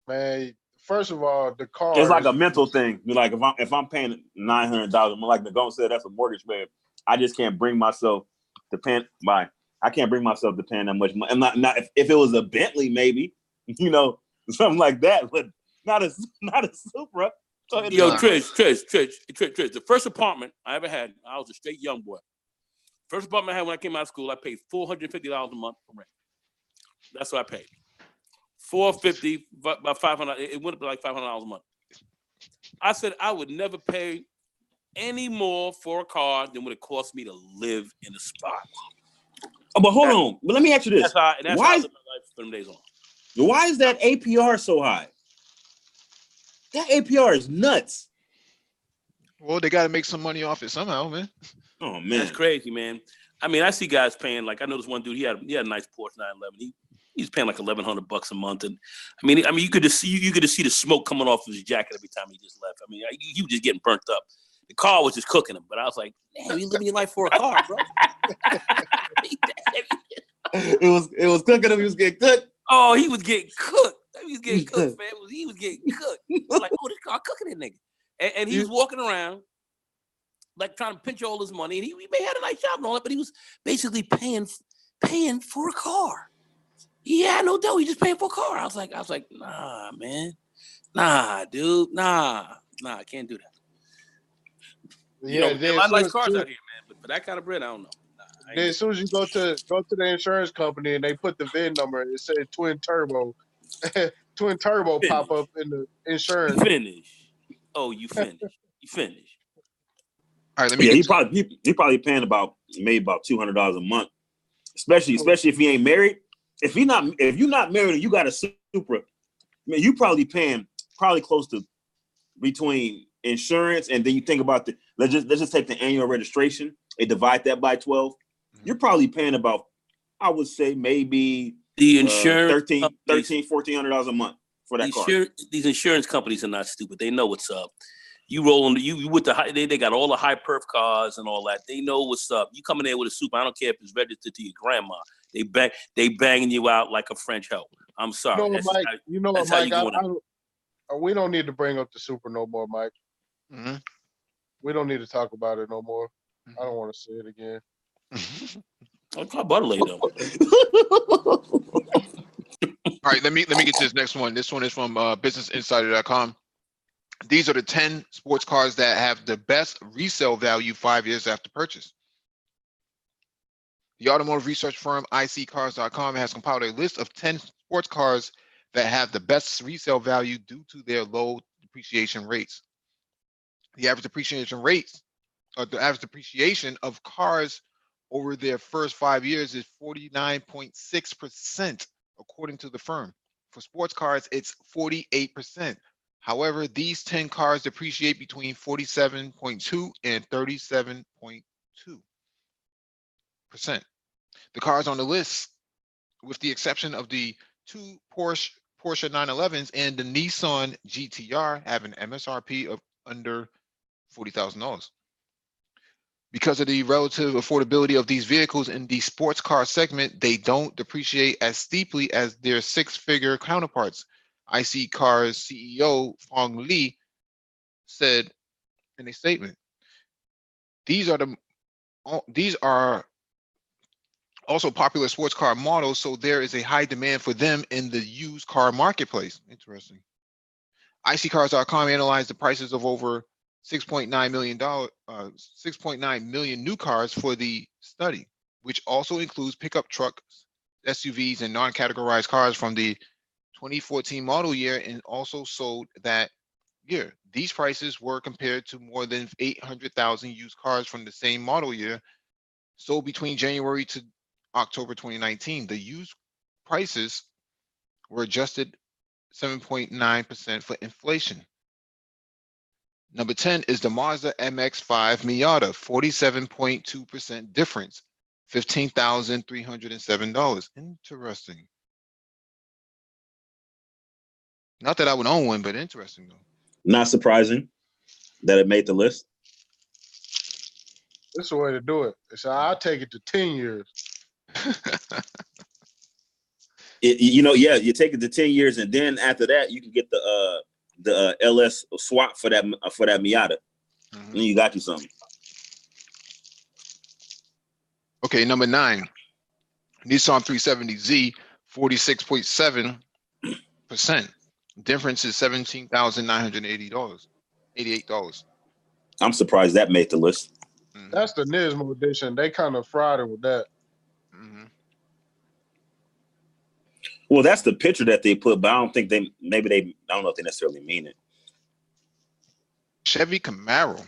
Man, first of all, the It's car like is a mental thing. You're like, if I'm paying $900, like Nagone said, that's a mortgage man. I just can't bring myself to pay. I can't bring myself to paying that much money. I'm not if it was a Bentley, maybe, something like that, but not a Supra. Go ahead, Yo, Nah. Trish. The first apartment I ever had, I was a straight young boy. First apartment I had when I came out of school, I paid $450 a month for rent. That's what I paid. $450, about $500. It went up to like $500 a month. I said I would never pay any more for a car than what it cost me to live in a spot. Oh, but hold on. But let me ask you this: That's how I lived my life from them days on. Why is that APR so high? That APR is nuts. Well, they got to make some money off it somehow, man. Oh man, That's crazy, man. I mean, I see guys paying like I know this one dude. He had a nice Porsche 911. He's paying like $1,100 a month, and I mean, you could just see the smoke coming off of his jacket every time he just left. I mean, he was just getting burnt up. The car was just cooking him. But I was like, damn, you living your life for a car, bro. It was cooking him. He was getting cooked. Oh, he was getting cooked. He was getting cooked, man. He was getting cooked. I'm like, oh, this car cooking that nigga. And he was walking around like trying to pinch all his money. And he may have had a nice job and all that, but he was basically paying for a car. He had no dough. He just paying for a car. I was like, nah, man. Nah, dude. Nah, I can't do that. Yeah, There are a lot of nice cars out here, man. But for that kind of bread, I don't know. Then as soon as you go to the insurance company and they put the VIN number, it says twin turbo. Twin turbo Finish. pop up in the insurance. Finish. Oh, you finish. You finish. All right, let me. Yeah, he probably paying maybe about $200 a month, especially if he ain't married. If you're not married and you got a Supra, man, you probably paying close to between insurance and then you think about let's just take the annual registration and divide that by 12. You're probably paying about, I would say maybe the insurance $1,400 a month for that car. These insurance companies are not stupid. They know what's up. You roll in you with the high, they got all the high perf cars and all that. They know what's up. You come in there with a Supra, I don't care if it's registered to your grandma. They banging you out like a French hoe. I'm sorry. You know what, Mike? We don't need to bring up the Supra no more, Mike. Mm-hmm. We don't need to talk about it no more. I don't want to see it again. I'll try Butterley though. All right, let me get to this next one. This one is from businessinsider.com. These are the 10 sports cars that have the best resale value 5 years after purchase. The automotive research firm iCars.com has compiled a list of 10 sports cars that have the best resale value due to their low depreciation rates. The average depreciation rates, or the average depreciation of cars over their first 5 years is 49.6%, according to the firm. For sports cars, it's 48%. However, these 10 cars depreciate between 47.2 and 37.2%. The cars on the list, with the exception of the two Porsche 911s and the Nissan GTR, have an MSRP of under $40,000. Because of the relative affordability of these vehicles in the sports car segment, they don't depreciate as steeply as their six-figure counterparts. IC Cars CEO Fong Li said in a statement, these are also popular sports car models, so there is a high demand for them in the used car marketplace. Interesting. ICCars.com analyzed the prices of over $6.9 million new cars for the study, which also includes pickup trucks, SUVs, and non-categorized cars from the 2014 model year and also sold that year. These prices were compared to more than 800,000 used cars from the same model year sold between January to October 2019. The used prices were adjusted 7.9% for inflation. Number 10 is the Mazda MX-5 Miata, 47.2% difference, $15,307. Interesting. Not that I would own one, but interesting though. Not surprising that it made the list. That's the way to do it. So I'll take it to 10 years. You take it to 10 years, and then after that, you can get the LS swap for that Miata. And you got you something. Okay, number 9, Nissan 370Z, 46.7%. Difference is $17,988. I'm surprised that made the list. That's the Nismo edition. They kind of fried it with that. Well, that's the picture that they put, but I don't think I don't know if they necessarily mean it. Chevy Camaro,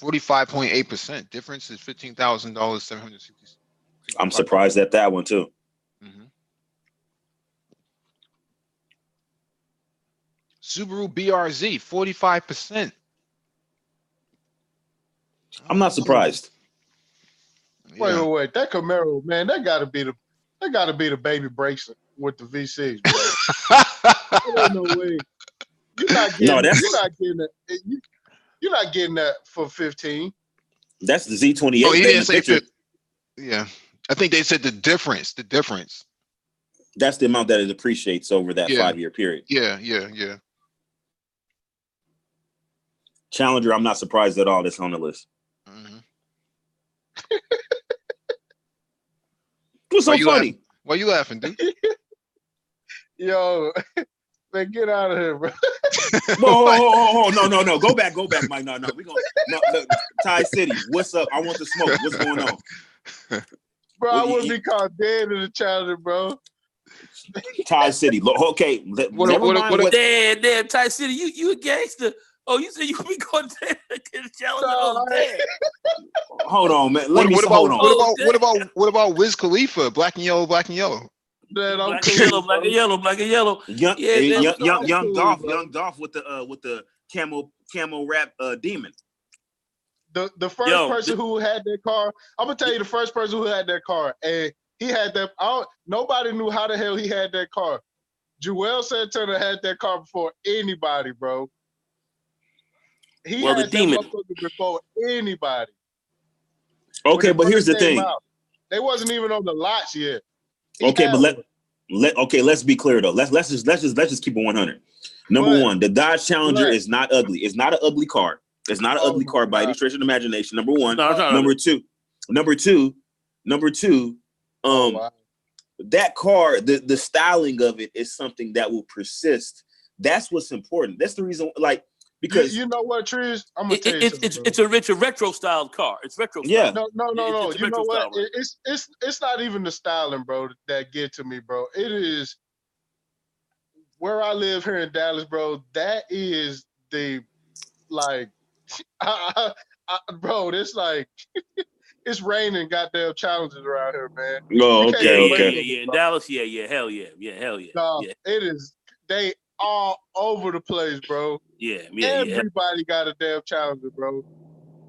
45.8%. Difference is $15,760. I'm surprised at that one too. Subaru BRZ, 45%. I'm not surprised. Yeah. Wait. That Camaro, man, that gotta be the baby brakes with the V6. There ain't no way. You're not getting You're not getting that for 15. That's the Z28. Oh, he man. didn't say yeah. I think they said the difference. That's the amount that it appreciates over that Yeah. 5-year period. Yeah. Challenger, I'm not surprised at all. That's on the list. Mhm. What's so funny? Why you laughing, dude? Yo, man, get out of here, bro. Whoa, no. Go back, Mike. No. We gonna look, Ty City. What's up? I want the smoke. What's going on? Bro, I wouldn't be caught dead in the Challenger, bro. Ty City. Okay. Damn, Ty City, you a gangster. Oh, you said you be going to the Challenger? Oh, damn. Hold on, man. What about Wiz Khalifa? Black and yellow. Black and yellow. Young Dolph with the camo rap demon. The first person who had that car, I'm gonna tell you the first person who had that car, and he had that. Nobody knew how the hell he had that car. Joel Santana had that car before anybody, bro. He had that motherfucker before anybody. Okay, but here's the thing. They wasn't even on the lots yet. Let's be clear though. Let's just keep it 100. Number one, the Dodge Challenger is not ugly. It's not an ugly car. It's not an ugly car by any stretch of the imagination. Number one. Number two. That car, the styling of it is something that will persist. That's what's important. That's the reason, because you know what, Trish? I'm gonna tell you something, it's a retro styled car. It's retro. Yeah. No. You know what? It's not even the styling, bro, that get to me, bro. It is where I live here in Dallas, bro. That is the bro. It's like it's raining goddamn challenges around here, man. Oh, okay. Yeah. In Dallas, hell yeah. No, it is. They all over the place, bro. Yeah. Everybody got a damn challenger, bro.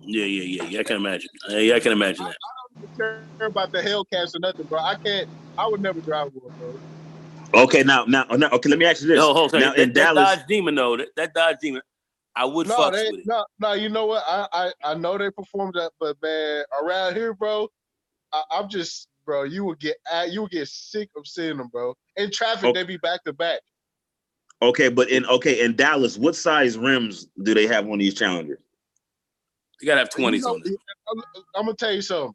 Yeah. I can imagine. I can imagine that. I don't care about the Hellcats or nothing, bro. I would never drive one, bro. Okay, now, okay. Let me ask you this. Hold on. Now, in Dallas, Dodge Demon, though, that Dodge Demon, I would fuck with it. No. You know what? I know they performed that, but man, around here, bro, I'm just, bro. You would get sick of seeing them, bro. In traffic, they be back to back. Okay, but in Dallas, what size rims do they have on these Challengers? You gotta have 20s on this. I'm gonna tell you something.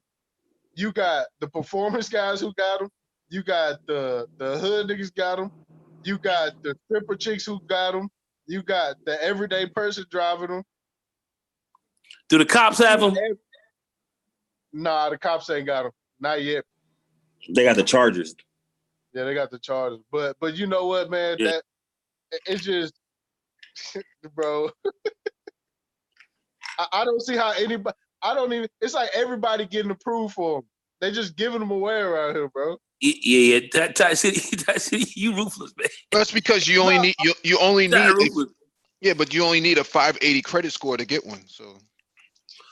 You got the performance guys who got them. You got the hood niggas got them. You got the stripper chicks who got them. You got the everyday person driving them. Do the cops have them? Nah, the cops ain't got them. Not yet. They got the Chargers. Yeah, they got the Chargers. But you know what, man? Yeah. That it's just, bro. I don't see how anybody. I don't even. It's like everybody getting approved for them. They just giving them away around here, bro. Yeah. Ty City, you ruthless, man. That's because you only need you only need ruthless. Yeah, but you only need a 580 credit score to get one. So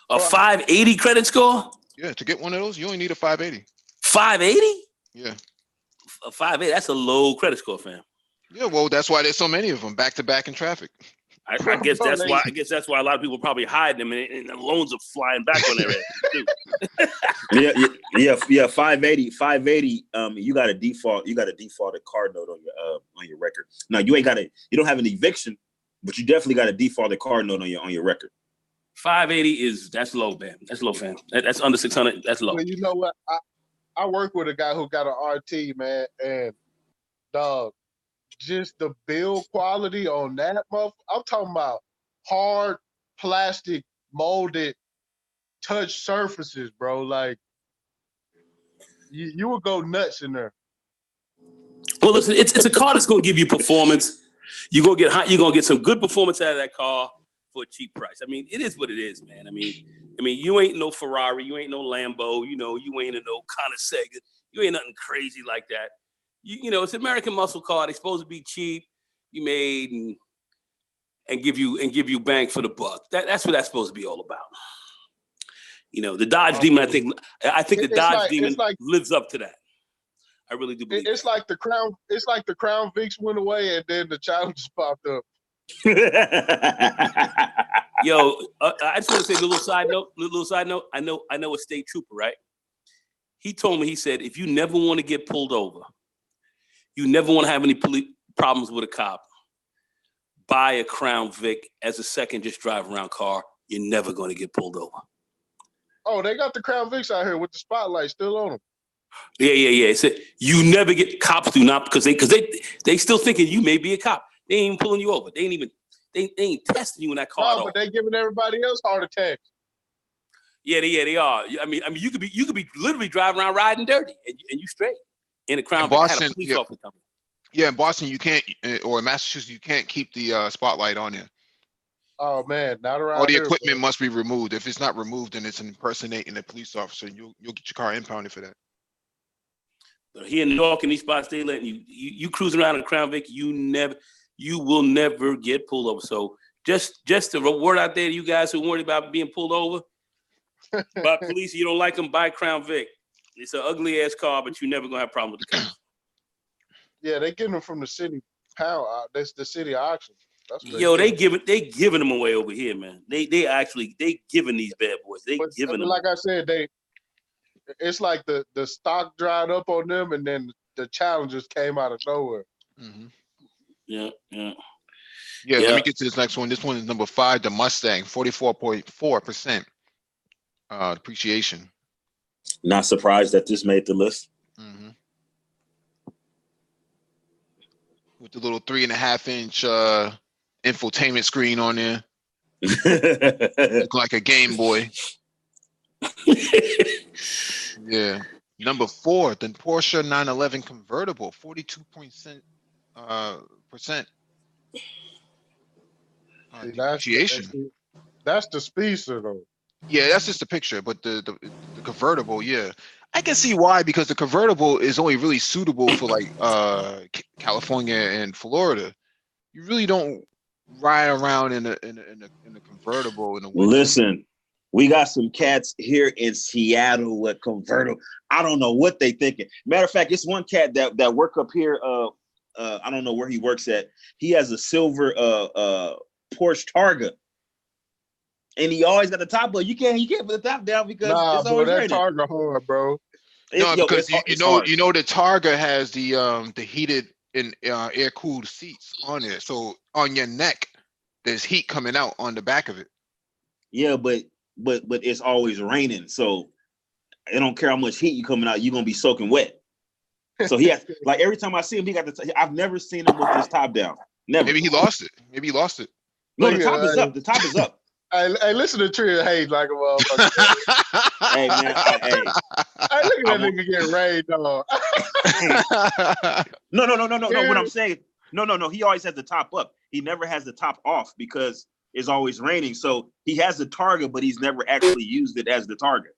a 580 credit score? Yeah, to get one of those, you only need a 580. 580? Yeah. A 580, that's a low credit score, fam. Yeah, well, that's why there's so many of them back to back in traffic. I guess that's why. I guess that's why a lot of people probably hide them, and the loans are flying back on their ass too. Yeah. 580. You got a default. You got a defaulted card note on your record. Now you don't have an eviction, but you definitely got a defaulted card note on your record. 580 that's low, man. That's low, fam. That's under 600. That's low. Well, you know what? I work with a guy who got an RT, man, and dog. Just the build quality on that motherfucker. I'm talking about hard plastic molded touch surfaces, bro. Like you would go nuts in there. Well, listen, it's a car that's gonna give you performance. You're gonna get some good performance out of that car for a cheap price. I mean, it is what it is, man. I mean, you ain't no Ferrari, you ain't no Lambo, you ain't a no Koenigsegg, you ain't nothing crazy like that. You know, it's an American muscle car. They're supposed to be cheap, you made, and give you bang for the buck. That's what that's supposed to be all about. You know, the Dodge Demon. I think the Dodge Demon lives up to that. I really do believe it's like the Crown. It's like the Crown Vics went away, and then the Challenge popped up. Yo, I just want to say a little side note. I know a state trooper, right? He told me, he said, if you never want to get pulled over, you never want to have any problems with a cop, buy a Crown Vic as a second just drive around car. You're never going to get pulled over. Oh, they got the Crown Vics out here with the spotlight still on them. Yeah. He said you never get, cops do not, because they still thinking you may be a cop. They ain't even pulling you over. They ain't testing you in that car. No, but they giving everybody else heart attacks. Yeah, they are. I mean, you could be literally driving around riding dirty, and you straight in a Crown Vic. Boston, Had a police officer coming. Yeah, in Boston, you can't, or in Massachusetts, you can't keep the spotlight on there. Oh man, not around All the here, equipment bro. must be removed. If it's not removed, then it's impersonating a police officer, and you'll get your car impounded for that. But here in New York, in these spots, they letting you cruising around in a Crown Vic. You will never get pulled over. So just a word out there to you guys who worried about being pulled over by police. You don't like them, buy Crown Vic. It's an ugly ass car, but you're never gonna have a problem with the cops. Yeah, they getting them from the city pound. That's the city auction. That's what Yo, they giving them away over here, man. They giving these bad boys. Giving them. Like I said, it's like the stock dried up on them, and then the challengers came out of nowhere. Mm-hmm. Yeah. Let me get to this next one. This one is number 5, the Mustang, 44.4% depreciation. Not surprised that this made the list. Mm-hmm. With the little 3.5-inch infotainment screen on there, look like a Game Boy. Yeah. Number 4, the Porsche 911 convertible, 42% depreciation. That's the speedster though. Yeah, that's just the picture, but the convertible, yeah, I can see why, because the convertible is only really suitable for like California and Florida. You really don't ride around in a convertible in the winter. Listen, we got some cats here in Seattle with convertible. I don't know what they thinking. Matter of fact, it's one cat that work up here. I don't know where he works at. He has a silver Porsche Targa. And he always got the top up. You can't put the top down because it's always that raining. Targa hard, bro. No, because you know the Targa has the heated and air cooled seats on it. So on your neck, there's heat coming out on the back of it. Yeah, but it's always raining, so I don't care how much heat you coming out, you're gonna be soaking wet. So he has, like, every time I see him, he got I've never seen him with this top down. Never. Maybe he lost it. No, the top is up. The top is up. Hey, listen to Trill hate like a motherfucker. Hey, man. Hey, look at that nigga get rained on. No. What I'm saying, no. He always has the top up. He never has the top off because it's always raining. So he has the Targa, but he's never actually used it as the Target.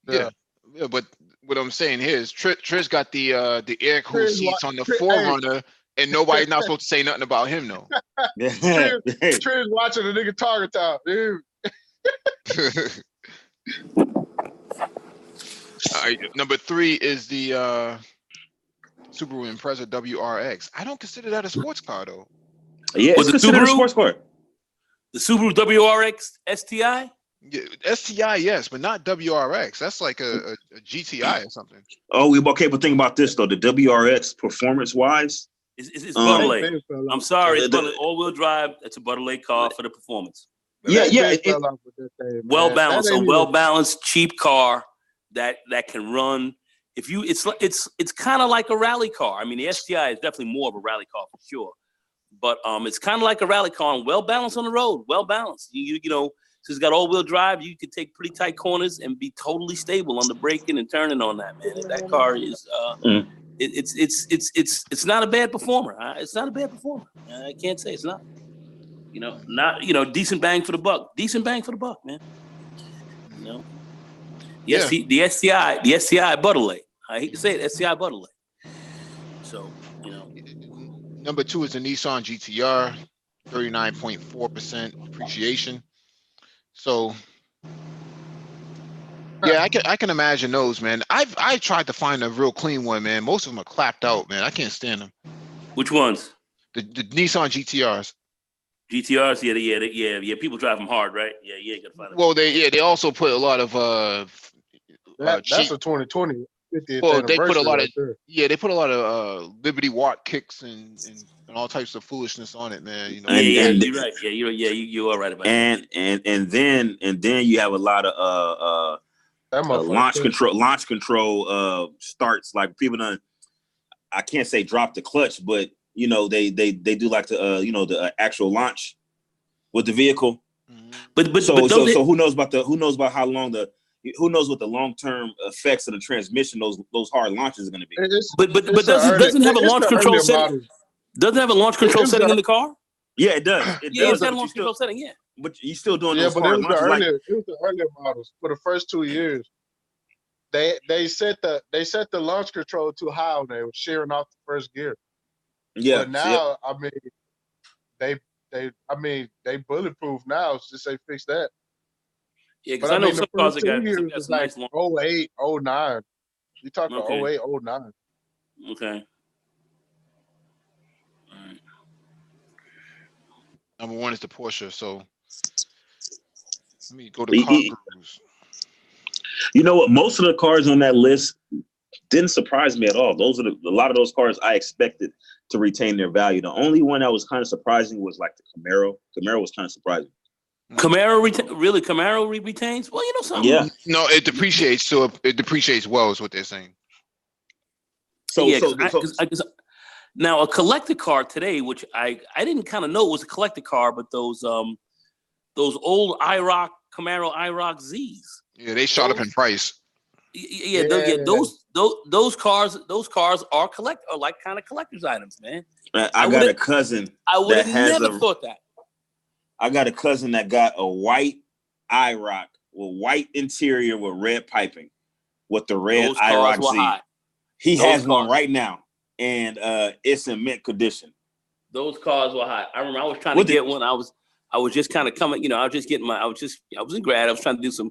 Yeah, but what I'm saying here is Trish got the air cooled seats on the 4Runner, and nobody's not supposed to say nothing about him though. Trish watching the nigga Target top, dude. All right, number 3 is the Subaru Impreza WRX. I don't consider that a sports car though. Yeah, it's considered a sports car. The Subaru WRX STI? Yeah, STI, yes, but not WRX. That's like a GTI or something. Oh, okay, but think about this though. The WRX, performance-wise, it's Butterlake. I'm sorry, it's all-wheel drive. It's a Butterlake car for the performance. Well balanced, a well-balanced, cheap car that can run. It's kind of like a rally car. I mean, the STI is definitely more of a rally car for sure, but it's kind of like a rally car and well balanced on the road. Well balanced. You know. So it's got all-wheel drive. You can take pretty tight corners and be totally stable on the braking and turning on that, man. That car is it's not a bad performer. It's not a bad performer. I can't say it's not. Decent bang for the buck. Decent bang for the buck, man. You know. Yes, the STI Butterlake. I hate to say it, STI Butterlake. So, Number 2 is the Nissan GTR, 39.4% depreciation. So yeah, I can imagine those, man. I tried to find a real clean one, man. Most of them are clapped out, man. I can't stand them. Which ones? The Nissan GTRs. GTRs, yeah. People drive them hard, right? Yeah, you ain't gonna find it. Well, they also put a lot of That's cheap. a 2020 50th Well, they put a anniversary lot of right there. they put a lot of Liberty Watt kicks and all types of foolishness on it, man. You know. And you're right. Yeah, you are right about that. And then you have a lot of That motherfucker launch control starts, like people done, I can't say drop the clutch, but you know they do like the the actual launch with the vehicle. But so who knows about how long who knows what the long-term effects of the transmission those hard launches are going to be. But doesn't have a launch control setting. Doesn't have a launch control setting in the car. Yeah, it does. It's got a launch control setting. Yeah, but you still doing yeah, those but hard it was launches. it was the earlier models for the first 2 years. They set the launch control too high when they were shearing off the first gear. Yeah, but now I mean they bulletproof now. Just say fix that. Yeah, because I know some cars that got some like nice launch. 08, 09. You talking about 08, 09. Okay. All right. Number one is the Porsche, so let me go to car gurus. You know what? Most of the cars on that list didn't surprise me at all. A lot of those cars I expected to retain their value. The only one that was kind of surprising was like the Camaro. Camaro was kind of surprising. Camaro retains? Well, you know something. Yeah. No, it depreciates. So it depreciates well, is what they're saying. Now a collector car today, which I didn't kind of know it was a collector car, but those old Camaro IROC Z's. Yeah, they shot up in price. Those cars are like kind of collector's items, man. I got a cousin. I would have never thought that. I got a cousin that got a white IROC with white interior with red piping with the red IROC Z. Hot. He has one right now, and it's in mint condition. Those cars were hot. I remember I was trying to get one. I was just kind of coming, I was just getting I was in grad. I was trying to do some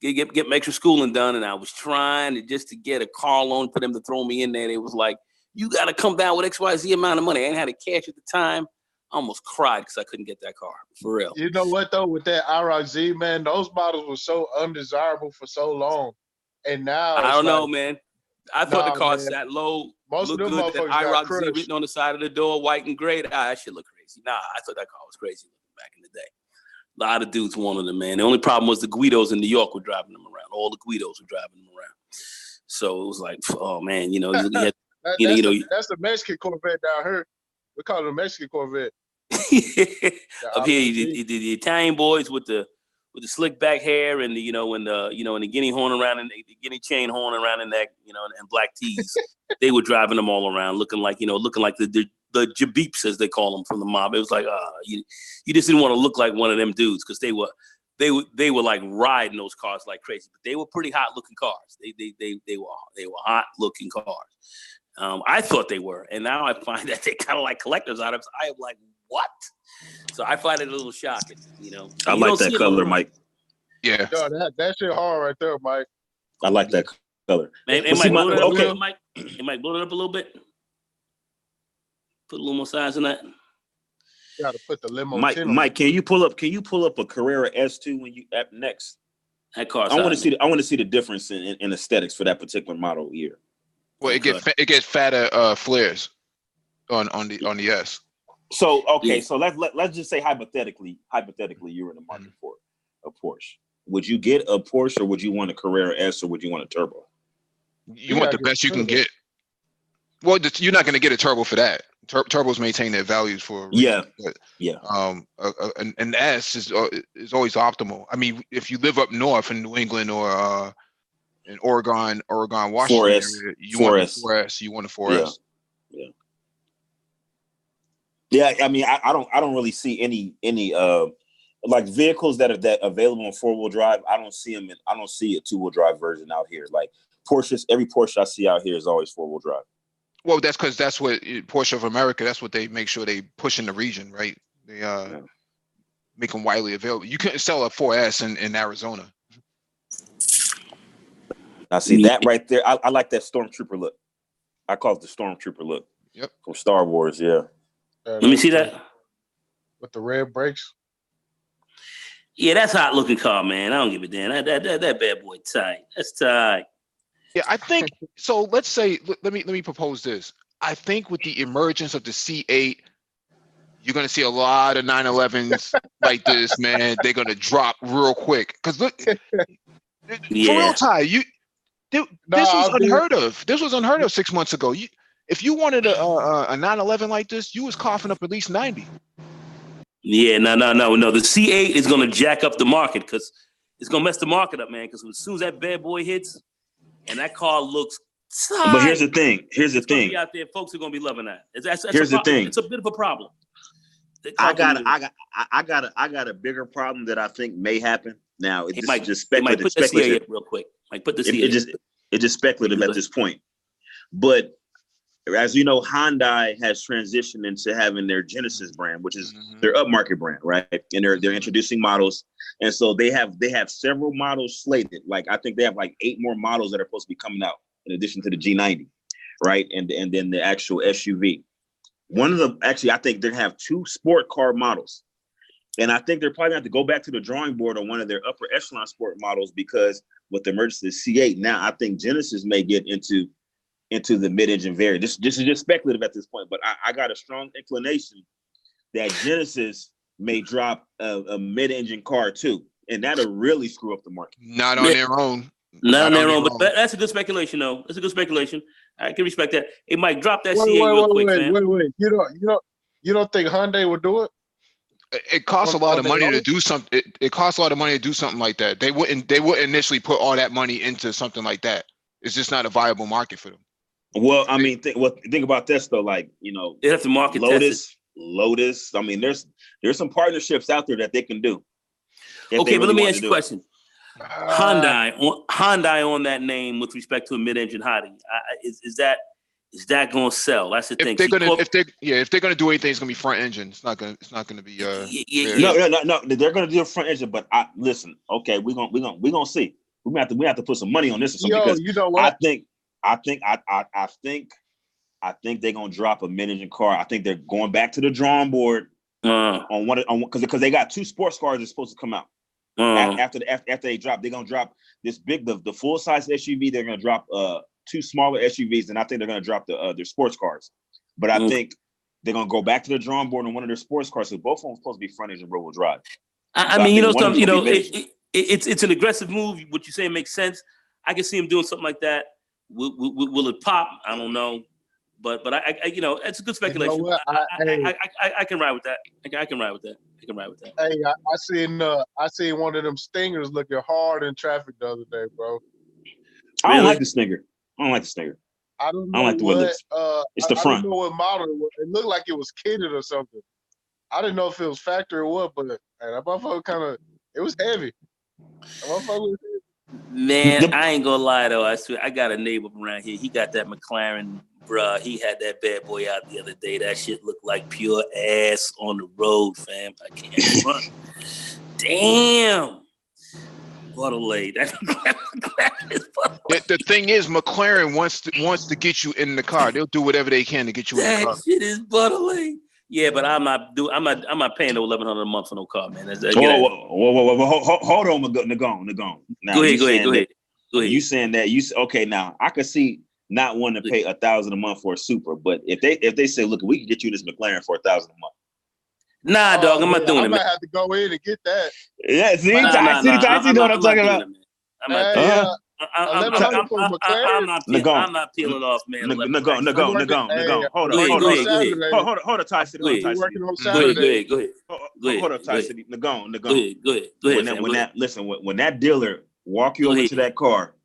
get extra schooling done, and I was trying to get a car loan for them to throw me in there. They was like, you got to come down with XYZ amount of money. I ain't had the cash at the time. I almost cried because I couldn't get that car, for real. You know what, though, with that IROC Z, man, those models were so undesirable for so long. And now I don't know, man. I thought the car sat low, most looked of them good. That IROC Z written on the side of the door, white and gray. That shit looked crazy. Nah, I thought that car was crazy back in the day. A lot of dudes wanted them, man. The only problem was the Guidos in New York were driving them around. All the Guidos were driving them around. So it was like, oh, man, that's the Mexican Corvette down here. We call it a Mexican Corvette. Up here, the Italian boys with the slick back hair and the the guinea horn around and the guinea chain horn around the neck, and black tees. They were driving them all around, looking like the jabeeps, as they call them, from the mob. It was like, you just didn't want to look like one of them dudes because they were like riding those cars like crazy. But they were pretty hot looking cars. They were hot looking cars. I thought they were, and now I find that they're kind of like collector's items. I am like, what? So I find it a little shocking, I like that color, Mike. Yeah. Yo, that shit hard right there, Mike. I like that color. Mike, blow it up a little, Mike. Mike, blow it up a little bit. Put a little more size in that. You got to put the limo. Mike, can you pull up a Carrera S2 when you up next? That car. I want to see the difference in aesthetics for that particular model year. Well, it gets fatter flares on the S. So so let's just say hypothetically you're in the market for a Porsche. Would you get a Porsche or would you want a Carrera S or would you want a turbo? You want the best you can get. Well, you're not going to get a turbo for that. Turbos maintain their values for a reason, an S is always optimal. I mean, if you live up north in New England or in Oregon, Washington area, you want a 4S. You want a 4S. Yeah, I mean, I don't really see any like vehicles that are available in 4-wheel drive. I don't see a 2-wheel drive version out here. Like every Porsche I see out here is always 4-wheel drive. Well, that's because that's what Porsche of America. That's what they make sure they push in the region, right? They make them widely available. You couldn't sell a 4S in Arizona. I see that right there. I like that Stormtrooper look. I call it the Stormtrooper look. Yep. From Star Wars, yeah. Let me see that. with the red brakes. Yeah, that's hot looking car, man. I don't give a damn. That bad boy tight. That's tight. Yeah, I think so. Let's say let me propose this. I think with the emergence of the C8, you're gonna see a lot of 911s like this, man. They're gonna drop real quick. Cause look, for real, Ty, this was unheard of. This was unheard of 6 months ago. If you wanted a 911 like this, you was coughing up at least 90. Yeah, no. The C8 is gonna jack up the market because it's gonna mess the market up, man. Because as soon as that bad boy hits, and that car looks tight, but here's the thing. It's gonna be out there. Folks are gonna be loving that. Here's the thing. It's a bit of a problem. I got a bigger problem that I think may happen. Now it's just speculative. Put the CA up real quick. Like put the CA. It's just speculative at this point. But as you know, Hyundai has transitioned into having their Genesis brand, which is their upmarket brand, right? And they're introducing models, and so they have several models slated. Like I think they have like 8 more models that are supposed to be coming out in addition to the G90, right? And then the actual SUV. I think they have 2 sport car models. And I think they're probably going to have to go back to the drawing board on one of their upper echelon sport models because with the emergence of the C8, now I think Genesis may get into the mid-engine variant. This is just speculative at this point, but I got a strong inclination that Genesis may drop a mid-engine car too, and that'll really screw up the market. Not on their own. Not on their own, but that's a good speculation, though. That's a good speculation. I can respect that. It might drop that CA real quick, man. Wait. You don't think Hyundai would do it? It costs a lot of money to do something. It costs a lot of money to do something like that. They wouldn't initially put all that money into something like that. It's just not a viable market for them. Well, I mean, think about this though. Like they have to market Lotus. I mean, there's some partnerships out there that they can do. Okay, but let me ask you a question. Hyundai on that name with respect to a mid-engine hottie, is that going to sell? That's the thing. If they're gonna do anything, it's gonna be front engine. It's not gonna be. No. They're gonna do a front engine, but listen. Okay, we're gonna see. We have to put some money on this or something because you know what? I think they're gonna drop a mid-engine car. I think they're going back to the drawing board on because they got 2 sports cars that's supposed to come out. After they drop, they're gonna drop this big the full size SUV. They're gonna drop 2 smaller SUVs, and I think they're gonna drop their sports cars. But I think they're gonna go back to the drawing board on one of their sports cars. So both of them are supposed to be front engine rear-wheel drive. I mean, it's an aggressive move. What you say makes sense. I can see him doing something like that. Will it pop? I don't know. But I it's a good speculation. I can ride with that. I can ride with that. Hey, I seen one of them Stingers looking hard in traffic the other day, bro. I don't like the Stinger. I don't like the way it looks. It's the front. I don't know what model it was. It looked like it was kitted or something. I didn't know if it was factory or what, but that motherfucker it was heavy. That motherfucker was heavy. Man, I ain't gonna lie though. I swear, I got a neighbor around here. He got that McLaren, bruh. He had that bad boy out the other day. That shit looked like pure ass on the road, fam. I can't run. Damn. What a lay. The thing is, McLaren wants to get you in the car. They'll do whatever they can to get you in the car. That shit is butterly. Yeah, but I'm not paying the $1,100 a month for no car, man. Whoa, hold on, Nagone. Now, go ahead. You saying that okay? Now I could see not wanting to pay $1,000 a month for a Supra, but if they say, look, we can get you this McLaren for $1,000 a month. Nah, dog, I'm not doing it. I might have to go in and get that. Yeah, see, I see what I'm talking about. I'm not peeling off, man. Nagone. Hold on, Ty City. Working on Saturday. Go ahead. Hold up, Ty City. Nagone. Go ahead. When that dealer walk you over to that car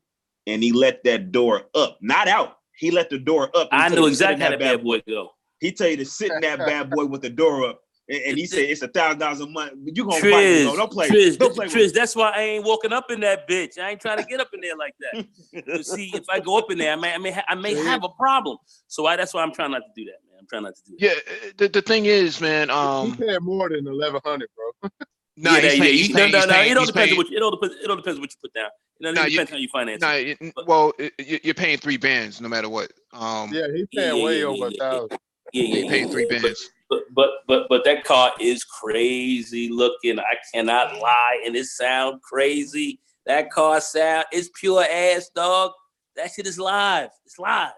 and he let that door up, not out. He let the door up. I know exactly how that bad boy go. He tell you to sit in that bad boy with the door up. And he said it's $1,000 a month. You gonna fight me? Don't play. Trish, that's why I ain't walking up in that bitch. I ain't trying to get up in there like that. You see, if I go up in there, I may have a problem. So that's why I'm trying not to do that, man. I'm trying not to do that. Yeah, the thing is, man. He paid more than $1,100, bro. It all depends on what you put down. It depends how you finance it. You're paying 3 bands no matter what. Yeah, he's paying way over $1,000. Yeah, he paid 3 bands. but that car is crazy looking. I cannot lie, and it sound crazy. That car sound, it's pure ass, dog. That shit is live. It's live.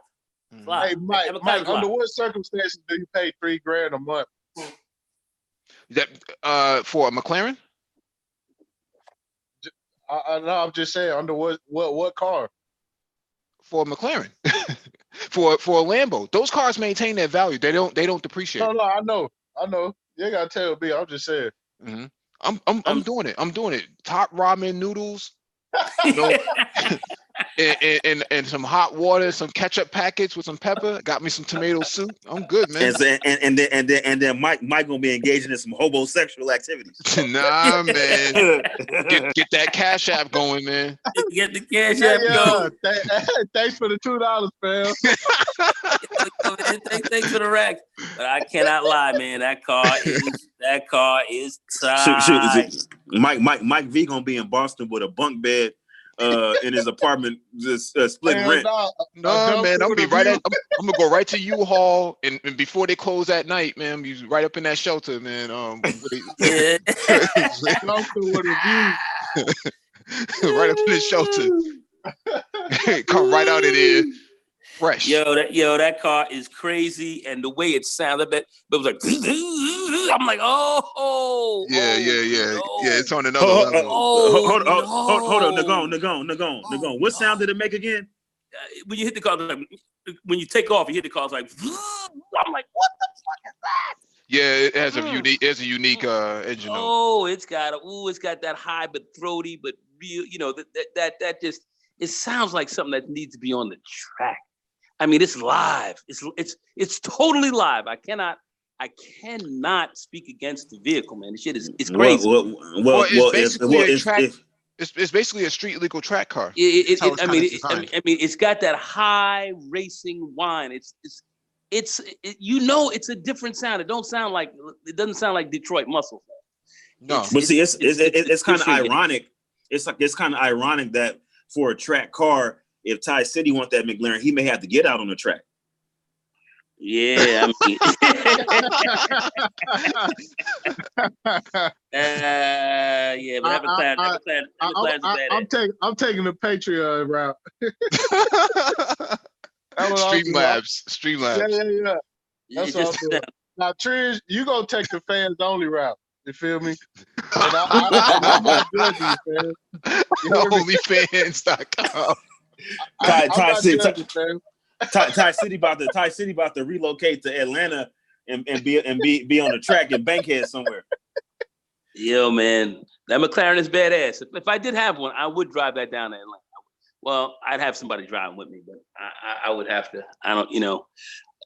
It's live. Hey, Mike, under what circumstances do you pay $3,000 a month? That for a McLaren? No, I'm just saying, under what car? For a McLaren. for a Lambo. Those cars maintain their value. They don't depreciate. No, I know. You ain't gotta tell me. I'm just saying. Mm-hmm. I'm doing it. I'm doing it. Top ramen noodles, you know, and some hot water, some ketchup packets with some pepper. Got me some tomato soup. I'm good, man. And then Mike gonna be engaging in some homosexual activities. Nah, man. Get that Cash App going, man. Get the Cash App going. Thanks for the $2, fam. Thanks for the rack. But I cannot lie, man. That car is tight. Shoot. Mike V gonna be in Boston with a bunk bed in his apartment, just splitting rent. No, man, I'm gonna go right to U-Haul, and before they close at night, man, you right up in that shelter, man. Yeah. Right up in the shelter. Come right out of there, fresh. That car is crazy, and the way it sounded, but it was like, I'm like, yeah. It's on another level. Hold on, Nagon. What sound did it make again? When you hit the car, like, when you take off, you hit the car, it's like, I'm like, what the fuck is that? Yeah, it has a unique engine. It's got that high but throaty, but real, that just, it sounds like something that needs to be on the track. I mean, it's live. It's totally live. I cannot speak against the vehicle, man. The shit is crazy. It's basically a street legal track car. It's got that high racing whine. It's a different sound. It doesn't sound like Detroit muscle. No, but see, it's kind of ironic. It's kind of ironic that for a track car, if Ty City want that McLaren, he may have to get out on the track. Yeah, I mean, but I'm taking the Patreon route. Streamlabs. That's all I'm doing. Now, Trish, you gonna take the fans only route. You feel me? I'm not judging you, fans. Onlyfans.com. Ty City about to relocate to Atlanta and be on the track in Bankhead somewhere. Yo, man, that McLaren is badass. If I did have one, I would drive that down to Atlanta. Well, I'd have somebody driving with me, but I would have to.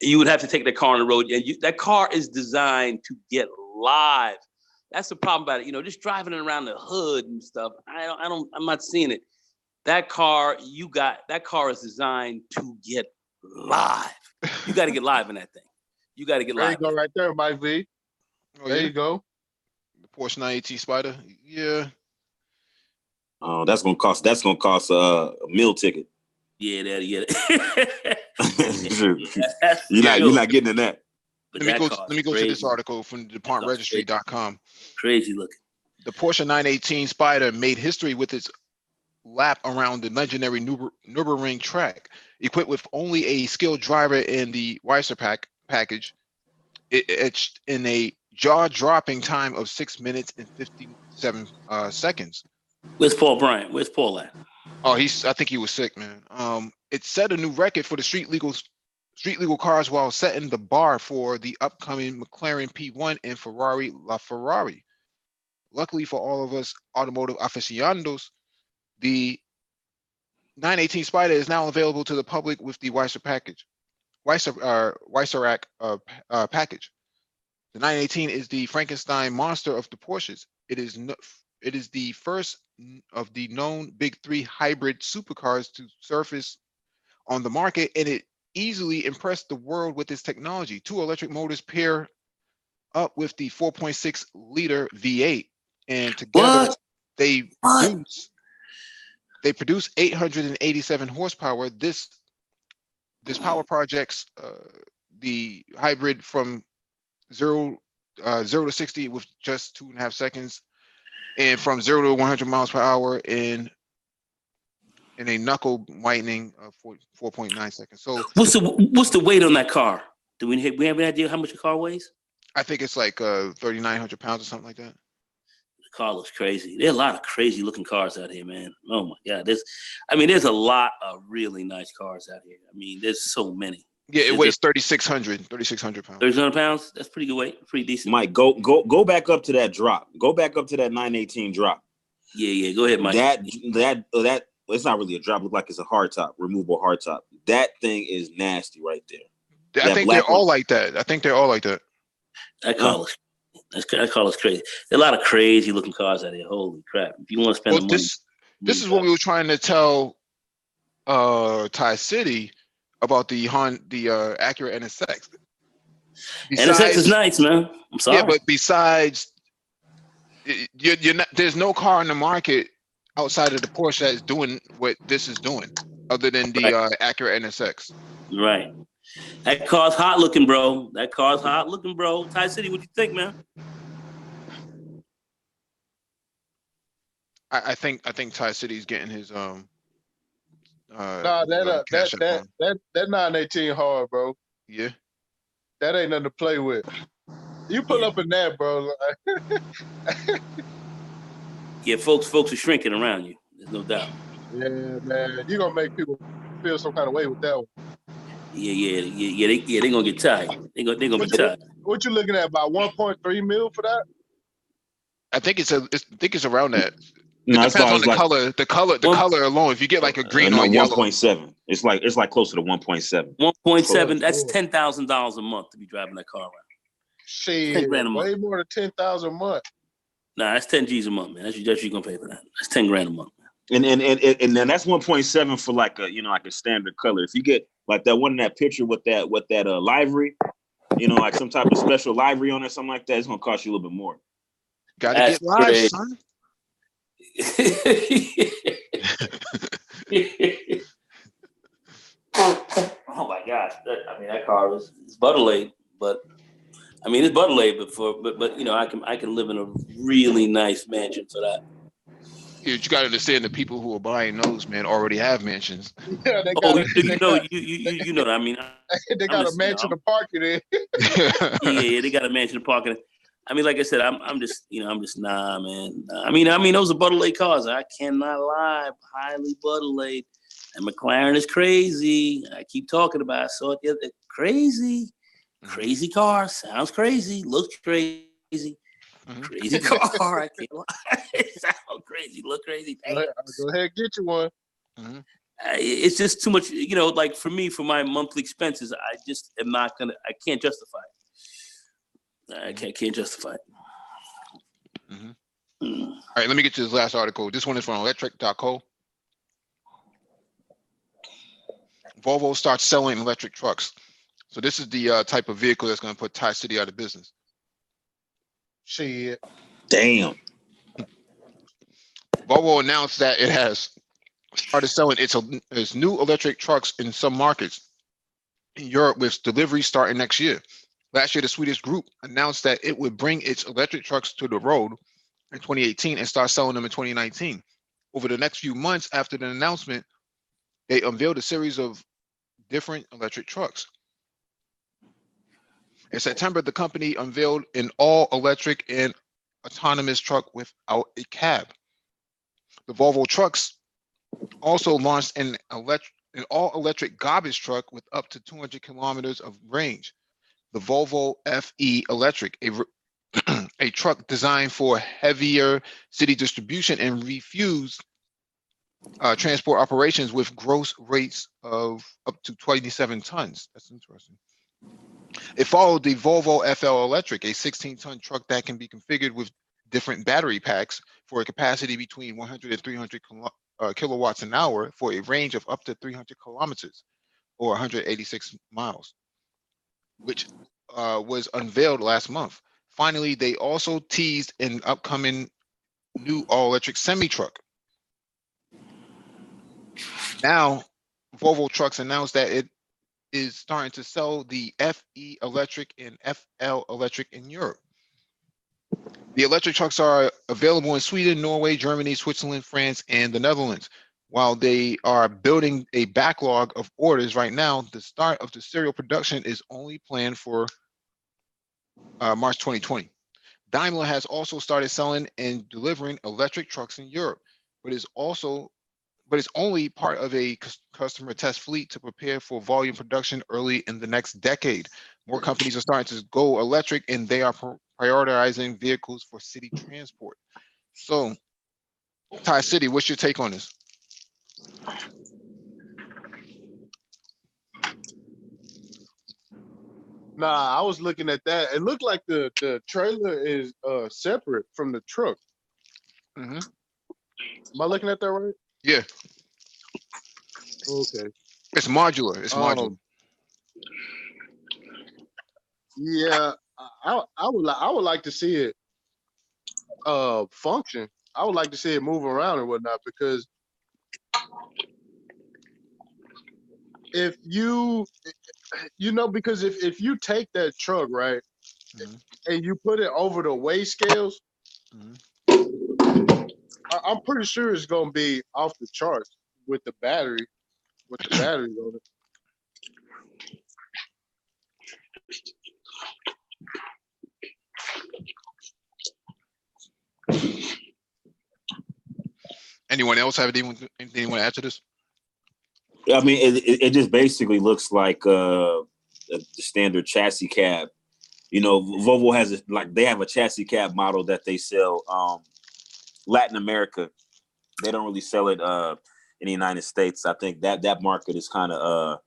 You would have to take that car on the road, and that car is designed to get live. That's the problem about it. Just driving it around the hood and stuff. I'm not seeing it. That car is designed to get live. You got to get live in that thing. You got to get live. There you go, right there, Mike V. There you go. The Porsche 918 Spider. Yeah. Oh, that's gonna cost a meal ticket. Yeah, You're not getting in that. Let me go to this article from DuPontRegistry.com. Crazy looking. The Porsche 918 Spider made history with its lap around the legendary Nürburgring track. Equipped with only a skilled driver in the Weiser package, it's in a jaw-dropping time of 6 minutes and 57 seconds. Where's Paul Bryant? Where's Paul at? Oh, I think he was sick, man. It set a new record for the street legal cars while setting the bar for the upcoming McLaren P1 and Ferrari LaFerrari. Luckily for all of us automotive aficionados, the 918 Spider is now available to the public with the Weiser package. Weisserack package. The 918 is the Frankenstein monster of the Porsches. It is the first of the known big three hybrid supercars to surface on the market, and it easily impressed the world with its technology. Two electric motors pair up with the 4.6 liter V8, and together they produce 887 horsepower. This power projects the hybrid from 0 to 60 with just 2.5 seconds, and from 0 to 100 miles per hour in a knuckle whitening of 4.9 seconds. So what's the weight on that car? Do we have an idea how much a car weighs? I think it's like 3,900 pounds or something like that. The car looks crazy. There are a lot of crazy looking cars out here, man. Oh my God. There's a lot of really nice cars out here. I mean, there's so many. Yeah, it weighs 3,600 pounds. 3,600 pounds? That's pretty good weight. Pretty decent. Mike, go back up to that drop. Go back up to that 918 drop. Yeah. Go ahead, Mike. That it's not really a drop. It looks like it's a hard top, removable hard top. That thing is nasty right there. I think they're all like that. That car looks crazy. There are a lot of crazy looking cars out here. Holy crap. If you want to spend the money. This is what we were trying to tell Thai City about the Acura NSX. NSX is nice, man. I'm sorry. Yeah, but besides, you're not, there's no car in the market outside of the Porsche that's doing what this is doing, other than the Acura NSX. Right. That car's hot looking, bro. Thai City, what you think, man? I think Thai City's getting his Nah, that 918 hard, bro. Yeah. That ain't nothing to play with. You pull up in that, bro. Yeah, folks are shrinking around you. There's no doubt. Yeah, man. You're gonna make people feel some kind of way with that one. Yeah. They're gonna get tired. They're gonna be tired. What you looking at? About 1.3 mil for that? I think it's around that. No, it depends on the color. The color alone. If you get like a green or yellow, 1.7. It's like closer to 1.7. 1.7. That's $10,000 a month to be driving that car around. Shit, way more than 10,000 a month. Nah, that's 10 G's a month, man. That's what you gonna pay for that. That's 10 grand a month. And then that's 1.7 for like a standard color. If you get like that one in that picture with that livery, like some type of special livery on it, something like that, it's gonna cost you a little bit more. Gotta get live, son. Oh my gosh! That car is butter laid, but it's butter laid, but I can live in a really nice mansion for that. Yeah, you gotta understand the people who are buying those, man, already have mansions. Yeah, they got you know what I mean. They got a mansion to park it in. Yeah, they got a mansion to park it in. Like I said, I'm just nah, man. Those are butter laid cars. I cannot lie, highly butter laid. And McLaren is crazy. I keep talking about it. I saw it the other day. Crazy car. Sounds crazy. Looks crazy. Crazy car. I can't lie. It sounds crazy. Look crazy. Go ahead, get you one. It's just too much. Like for me, for my monthly expenses, I just am not gonna. I can't justify it. I can't justify it. All right, let me get to this last article. This one is from electric.co. Volvo starts selling electric trucks. So this is the type of vehicle that's going to put Thai City out of business. Shit. Damn. Volvo announced that it has started selling its new electric trucks in some markets in Europe, with delivery starting next year. Last year, the Swedish group announced that it would bring its electric trucks to the road in 2018 and start selling them in 2019. Over the next few months after the announcement, they unveiled a series of different electric trucks. In September, the company unveiled an all-electric and autonomous truck without a cab. The Volvo trucks also launched an all-electric garbage truck with up to 200 kilometers of range. The Volvo FE Electric, a truck designed for heavier city distribution and refuse transport operations with gross rates of up to 27 tons. That's interesting. It followed the Volvo FL Electric, a 16-ton truck that can be configured with different battery packs for a capacity between 100 and 300 kilowatts an hour for a range of up to 300 kilometers or 186 miles, which was unveiled last month. Finally, they also teased an upcoming new all-electric semi-truck. Now, Volvo Trucks announced that it is starting to sell the FE electric and FL electric in Europe. The electric trucks are available in Sweden, Norway, Germany, Switzerland, France, and the Netherlands. While they are building a backlog of orders right now, the start of the serial production is only planned for March 2020. Daimler has also started selling and delivering electric trucks in Europe, but is only part of a customer test fleet to prepare for volume production early in the next decade. More companies are starting to go electric, and they are prioritizing vehicles for city transport. So, Ty City, what's your take on this? Nah, I was looking at that. It looked like the trailer is separate from the truck. Mm-hmm. Am I looking at that right? Yeah, Okay. it's modular. It's modular. Yeah, I would like to see it function. I would like to see it move around and whatnot, because if because if you take that truck, right, Mhm. and you put it over the weigh scales, Mhm. I'm pretty sure it's gonna be off the charts with the batteries on it. Anyone else have anything you want to add to this? I mean, it just basically looks like the standard chassis cab. You know, Volvo has they have a chassis cab model that they sell Latin America. They don't really sell it in the United States. I think that market is kind of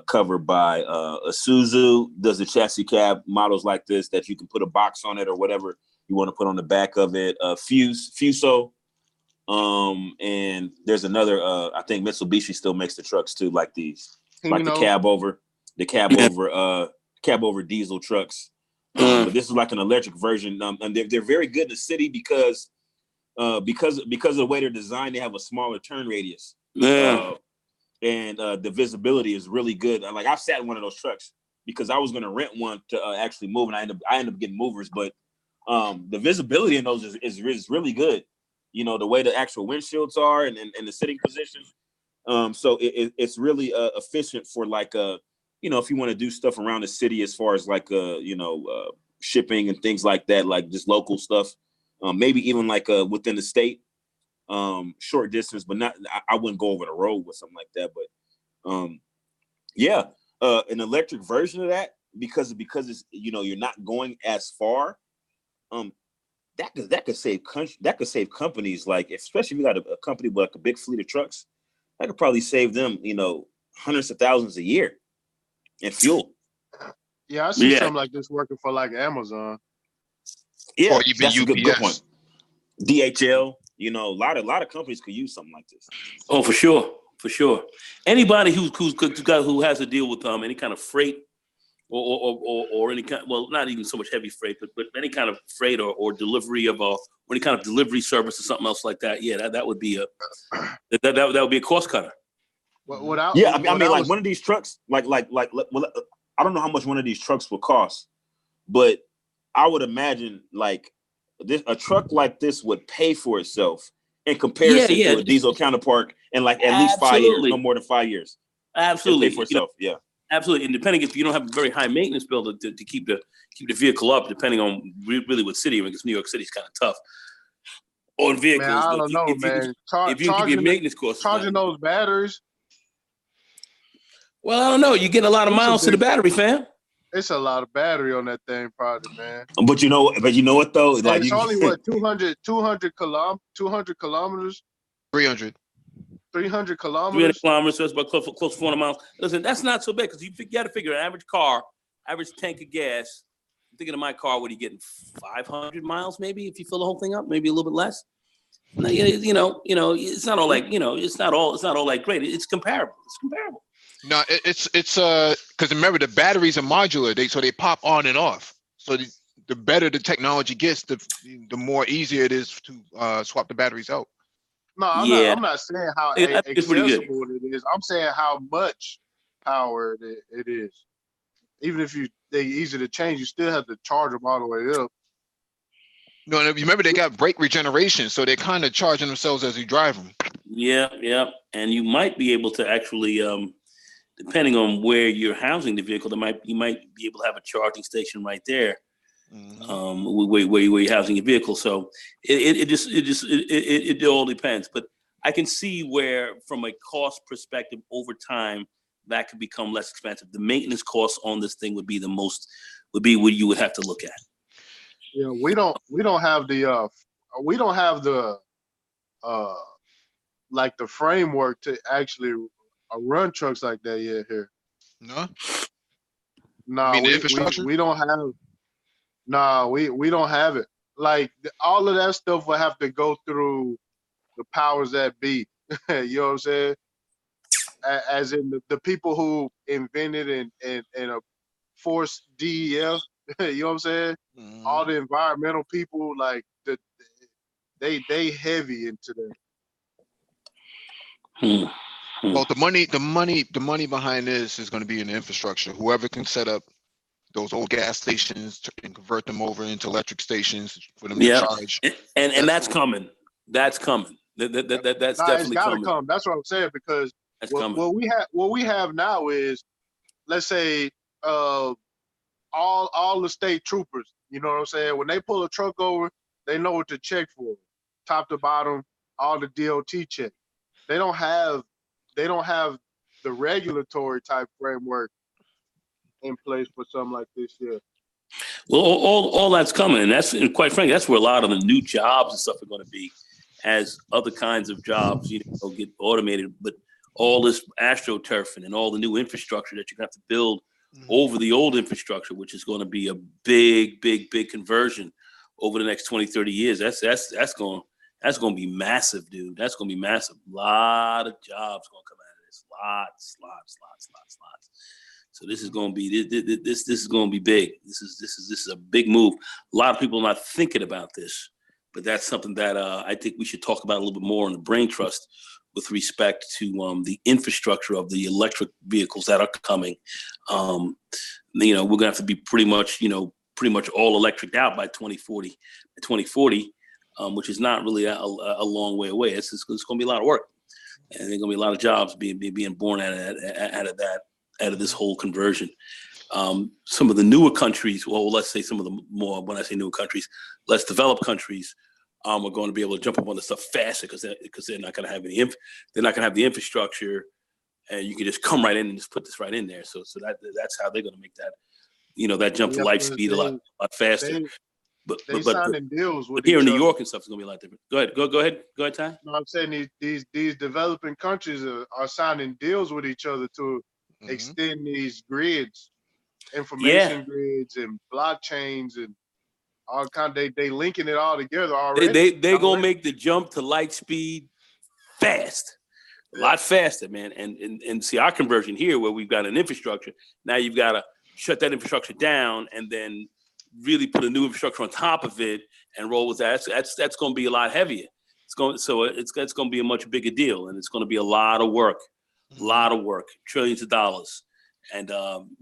covered by Isuzu. Does the chassis cab models like this that you can put a box on it or whatever you want to put on the back of it. Fuso. And there's another. I think Mitsubishi still makes the trucks too, like these, like the cab over diesel trucks. But this is like an electric version, and they're very good in the city because of the way they're designed. They have a smaller turn radius. Yeah. And the visibility is really good. Like I've sat in one of those trucks because I was going to rent one to actually move, and I ended up getting movers. But the visibility in those is really good. You know, the way the actual windshields are and the sitting position. So it's really efficient for like if you want to do stuff around the city as far as like shipping and things like that, like just local stuff. Maybe even like within the state. Short distance, but not. I wouldn't go over the road with something like that. But an electric version of that because it's you're not going as far. That could save companies, like especially if you got a company with like a big fleet of trucks. That could probably save them hundreds of thousands a year in fuel. Yeah, I see something like this working for like Amazon. Yeah, or even that's UPS. A good point. DHL. A lot of companies could use something like this. Oh, for sure. Anybody who has to deal with any kind of freight or any kind, well, not even so much heavy freight, but any kind of freight or delivery of any kind of delivery service or something else like that. Yeah, that would be that would be a cost cutter. Like one of these trucks, like I don't know how much one of these trucks will cost, but I would imagine like a truck like this would pay for itself in comparison to a diesel counterpart in like at least 5 years, no more than 5 years. Absolutely, it'll pay for itself. Yeah. Absolutely, and depending if you don't have a very high maintenance bill to keep the vehicle up, depending on really what city, because New York City is kind of tough on vehicles. Man, I don't know, man. If you keep your maintenance costs, charging those batteries. Well, I don't know. You get a lot of miles to the battery, fam. It's a lot of battery on that thing, probably, man. But you know what though? Like it's only what 200 kilometers. 300. 300 kilometers. 300 kilometers, so it's about close to 400 miles. Listen, that's not so bad because you got to figure an average car, average tank of gas. I'm thinking of my car. What are you getting? 500 miles, maybe, if you fill the whole thing up, maybe a little bit less. It's not all like it's not all like great. It's comparable. No, it's because remember the batteries are modular. They pop on and off. So the better the technology gets, the more easier it is to swap the batteries out. No, I'm not saying how accessible it is. I'm saying how much power it is. Even if they easy to change, you still have to charge them all the way up. No, and you remember they got brake regeneration, so they're kind of charging themselves as you drive them. Yeah. And you might be able to actually, depending on where you're housing the vehicle, you might be able to have a charging station right there, where you're housing your vehicle. So it all depends. But I can see where, from a cost perspective, over time, that could become less expensive. The maintenance costs on this thing would be what you would have to look at. Yeah, we don't have the like the framework to actually run trucks like that yet here. No, Nah, I mean the infrastructure. we don't have. Nah, we don't have it. Like all of that stuff will have to go through the powers that be. You know what I'm saying? As in the people who invented and forced DEF. You know what I'm saying? All the environmental people, like they heavy into that. Well, the money behind this is going to be in the infrastructure. Whoever can set up those old gas stations and convert them over into electric stations for them to charge. And that's coming. That's coming. That's definitely it's gotta coming. come. That's what I'm saying, because what we have now is, let's say, all the state troopers, you know what I'm saying? When they pull a truck over, they know what to check for, top to bottom, all the DOT check. They don't have the regulatory type framework in place for something like this here. Well, all that's coming, and quite frankly, that's where a lot of the new jobs and stuff are going to be, as other kinds of jobs, get automated. But all this astroturfing and all the new infrastructure that you're going to have to build over the old infrastructure, which is going to be a big conversion over the next 20, 30 years. That's going to be massive, dude. That's going to be massive. A lot of jobs going to come out of this. Lots. So this is going to be this is going to be big. This is a big move. A lot of people are not thinking about this, but that's something that I think we should talk about a little bit more in the Brain Trust with respect to the infrastructure of the electric vehicles that are coming. We're going to have to be pretty much all electric out by 2040. Which is not really a long way away. It's going to be a lot of work, and there's going to be a lot of jobs being born out of this whole conversion. Some of the newer countries, well, let's say some of the more, when I say newer countries, less developed countries, are going to be able to jump up on this stuff faster because they're not going to have they're not going to have the infrastructure, and you can just come right in and just put this right in there. So that's how they're going to make that that jump to light speed a lot faster. But signing deals with here in New York and stuff is going to be a lot different. Go ahead, Ty. No, I'm saying these developing countries are signing deals with each other to extend these grids, information grids and blockchains and all kind. They linking it all together already. They're going to make the jump to light speed fast, a lot faster, man. And see our conversion here, where we've got an infrastructure. Now you've got to shut that infrastructure down and then really put a new infrastructure on top of it and roll with that. That's going to be a lot heavier. It's going to be a much bigger deal, and it's going to be a lot of work, trillions of dollars, and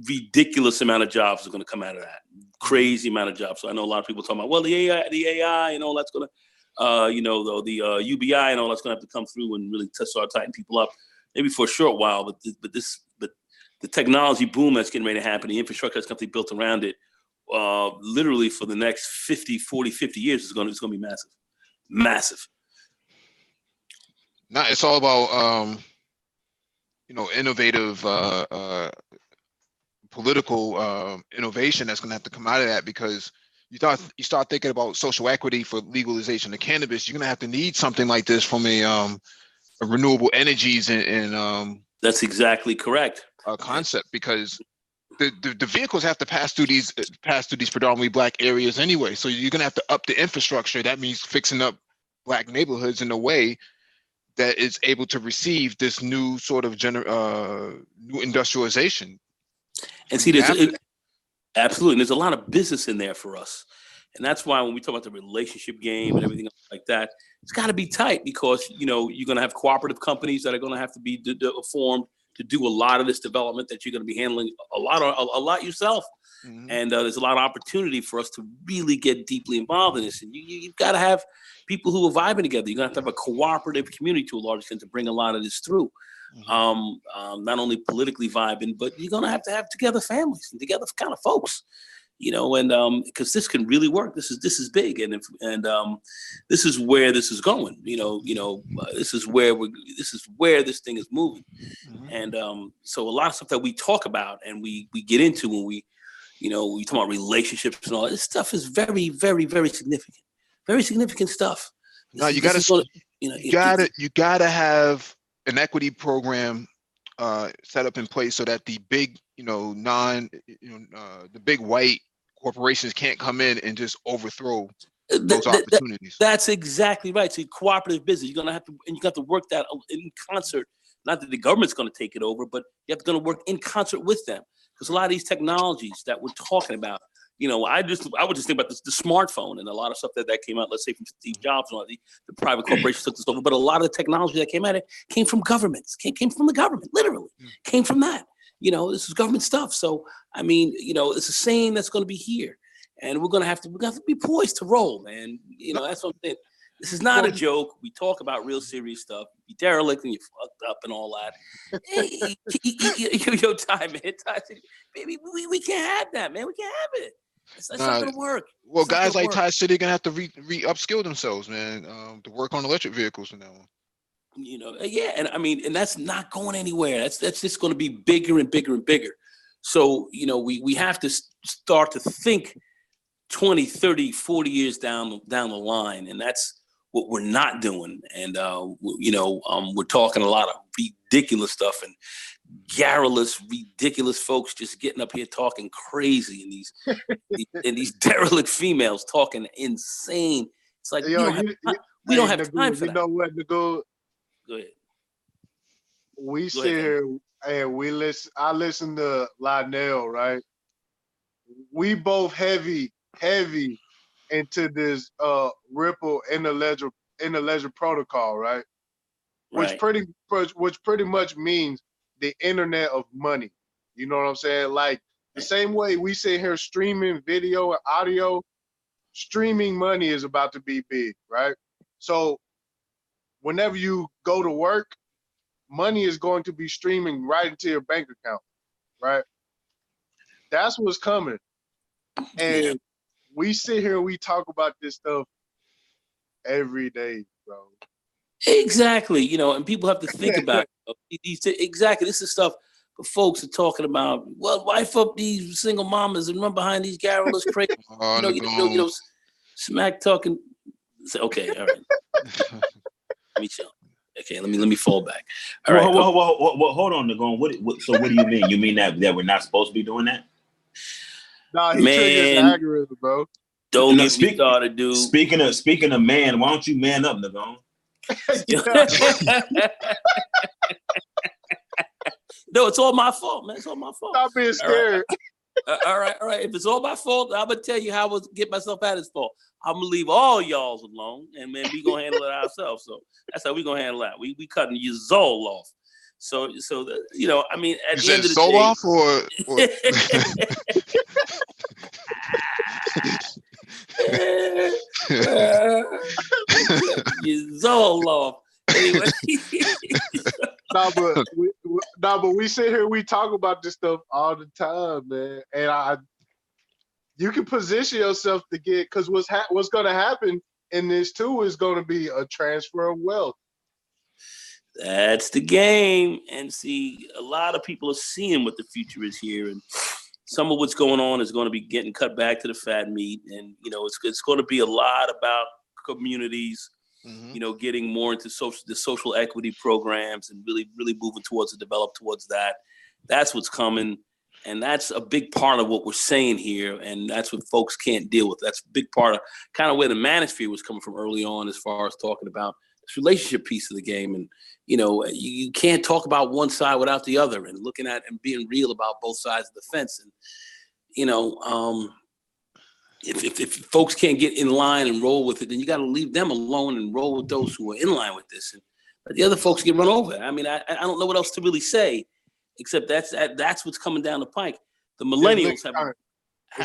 ridiculous amount of jobs are going to come out of that. Crazy amount of jobs. So I know a lot of people talking about, well, the AI, and all that's going to, the UBI and all that's going to have to come through and really start tightening people up, maybe for a short while. But the technology boom that's getting ready to happen, the infrastructure that's going to be built around it, literally for the next 50 years is going to be massive. Now it's all about innovative political innovation that's going to have to come out of that, because you start thinking about social equity for legalization of cannabis. You're going to have to need something like this from a renewable energies and that's exactly correct concept, because the vehicles have to pass through these predominantly black areas anyway. So you're gonna have to up the infrastructure. That means fixing up black neighborhoods in a way that is able to receive this new sort of new industrialization. And see, absolutely, and there's a lot of business in there for us, and that's why when we talk about the relationship game and everything like that, it's got to be tight, because you're gonna have cooperative companies that are gonna have to be formed to do a lot of this development that you're going to be handling a lot yourself. Mhm. And there's a lot of opportunity for us to really get deeply involved in this. And you've got to have people who are vibing together. You're going to have a cooperative community to a large extent to bring a lot of this through. Mhm. Not only politically vibing, but you're going to have together families and together kind of folks, and because this can really work. This is big, and this is where this is going. This is where this thing is moving. Mhm. And so a lot of stuff that we talk about and we get into when we talk about relationships and all this stuff is very, very, very significant stuff. No, you This is gotta, gonna- you gotta have an equity program set up in place so that the big, the big white corporations can't come in and just overthrow those opportunities. That's exactly right. So cooperative business, you're gonna have to, and you got to work that in concert. Not that the government's going to take it over, but you have to work in concert with them. Because a lot of these technologies that we're talking about, I would just think about the smartphone and a lot of stuff that came out, let's say from Steve Jobs and all the private corporations took this over. But a lot of the technology that came out of it came from governments, came from the government, literally, came from that. This is government stuff. So, it's the same that's going to be here. And we're going to have to be poised to roll, man. That's what I'm saying. This is not a joke. We talk about real serious stuff. You derelict and you fucked up and all that. Hey, yo, Ty, man. Baby, we can't have that, man. We can't have it. That's not going to work. Well, guys like Ty said, they're going to have to re-upskill themselves, man, to work on electric vehicles from now on. Yeah, and that's not going anywhere. That's just going to be bigger and bigger and bigger. So, we have to start to think 20, 30, 40 years down the line, and that's what we're not doing. And we're talking a lot of ridiculous stuff and garrulous, ridiculous folks just getting up here talking crazy, and these derelict females talking insane. It's like we don't have time for that. You know what, Nicole? Go ahead. We sit here and I listen to Lionel, right? We both heavy into this Ripple interledger protocol, right? Which pretty much means the internet of money. You know what I'm saying? Like the same way we sit here streaming video and audio, streaming money is about to be big, right? So whenever you go to work, money is going to be streaming right into your bank account, right? That's what's coming. And we sit here and we talk about this stuff every day, bro. Exactly. And people have to think about exactly. This is stuff for folks are talking about. Well, wife up these single mamas and run behind these garrulous crazy. Smack talking. Okay, all right. Let me chill. Okay, let me fall back. All right. Well, hold on, Nagone. So what do you mean? You mean that we're not supposed to be doing that? Nah, he triggers the algorithm, bro. Don't get me started, dude. Speaking of man, why don't you man up, Nagone? No, it's all my fault, man. It's all my fault. Stop being scared. All right. If it's all my fault, I'm gonna tell you how I would get myself out of this fault. I'm gonna leave all y'all's alone, and man, we gonna handle it ourselves. So that's how we gonna handle that. We cutting your soul off. So at the end of the soul day, off or your soul off. Anyway. but we sit here, we talk about this stuff all the time, man. And you can position yourself to get, because what's going to happen in this too is going to be a transfer of wealth. That's the game. And see, a lot of people are seeing what the future is here, and some of what's going on is going to be getting cut back to the fat meat, and it's going to be a lot about communities. Mm-hmm. Getting more into the social equity programs and really moving towards that. That's what's coming. And that's a big part of what we're saying here. And that's what folks can't deal with. That's a big part of kind of where the manosphere was coming from early on, as far as talking about this relationship piece of the game. And, you can't talk about one side without the other, and looking at and being real about both sides of the fence. And, if folks can't get in line and roll with it, then you got to leave them alone and roll with those who are in line with this, and let the other folks get run over. I mean, I don't know what else to really say. Except that's what's coming down the pike. The It's millennials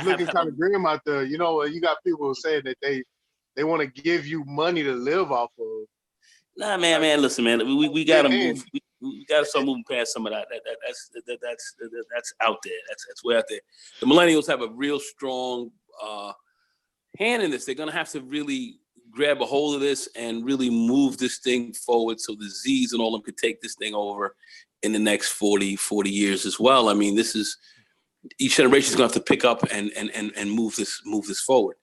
looking kind of grim out there. You know, you got people saying that they want to give you money to live off of. Nah, man. Listen, man. We gotta move. We gotta start moving past some of that. That's out there. That's way out there. The millennials have a real strong hand in this. They're gonna have to really grab a hold of this and really move this thing forward, so the Z's and all of them could take this thing over in the next 40 years as well. I mean, this is each generation is gonna have to pick up and move this forward.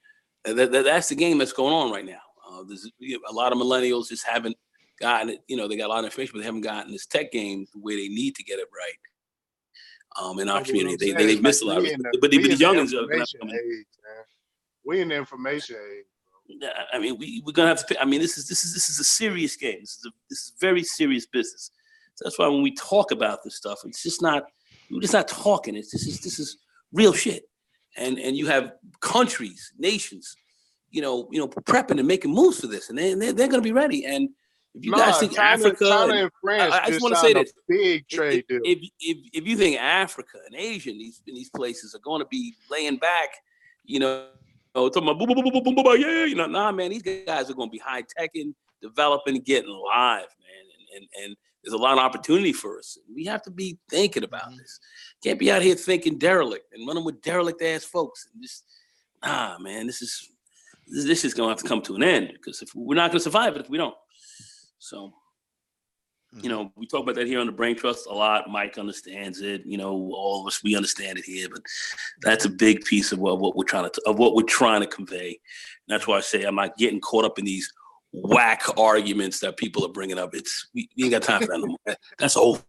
That's the game that's going on right now. There's a lot of millennials just haven't gotten it. You know, they got a lot of information, but they haven't gotten this tech game the way they need to get it right. In our community, they missed a lot of it. But the youngins are going to come in. We in the information age. I mean, we're gonna have to. I mean, this is a serious game. This is very serious business. So that's why when we talk about this stuff, it's just not. We're just not talking. This is real shit. And you have countries, nations, you know, prepping and making moves for this, and they're going to be ready. And if you guys think China and France, I just want to say that big trade deal. If you think Africa and Asia and these places are going to be laying back, you know, talking about boom, boom, boom, boom, boom, boom, yeah, you know, nah, man, these guys are going to be high teching, developing, getting live, man, and there's a lot of opportunity for us. We have to be thinking about this. Can't be out here thinking derelict and running with derelict ass folks. And just, man, this is going to have to come to an end, because if we're not going to survive it if we don't. So, you know, we talk about that here on the Brain Trust a lot. Mike understands it. You know, all of us, we understand it here. But that's a big piece of what we're trying to convey. And that's why I say I'm not getting caught up in these whack arguments that people are bringing up. We ain't got time for that no more. That's over.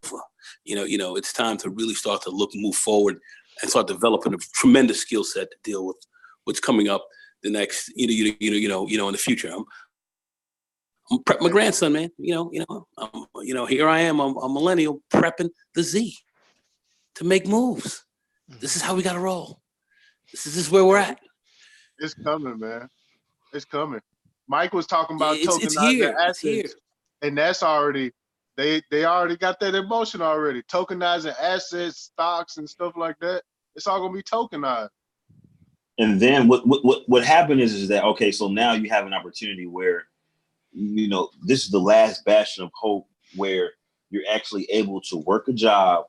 You know, it's time to really start to move forward and start developing a tremendous skill set to deal with what's coming up the next, in the future. I'm prepping my grandson, man. Here I am. I'm a millennial prepping the Z to make moves. This is how we got to roll. This is where we're at. It's coming, man. It's coming. Mike was talking about tokenizing assets, and that's already they already got that emotion already. Tokenizing assets, stocks, and stuff like that. It's all gonna be tokenized. And then what happened is that, okay, so now you have an opportunity where, you know, this is the last bastion of hope where you're actually able to work a job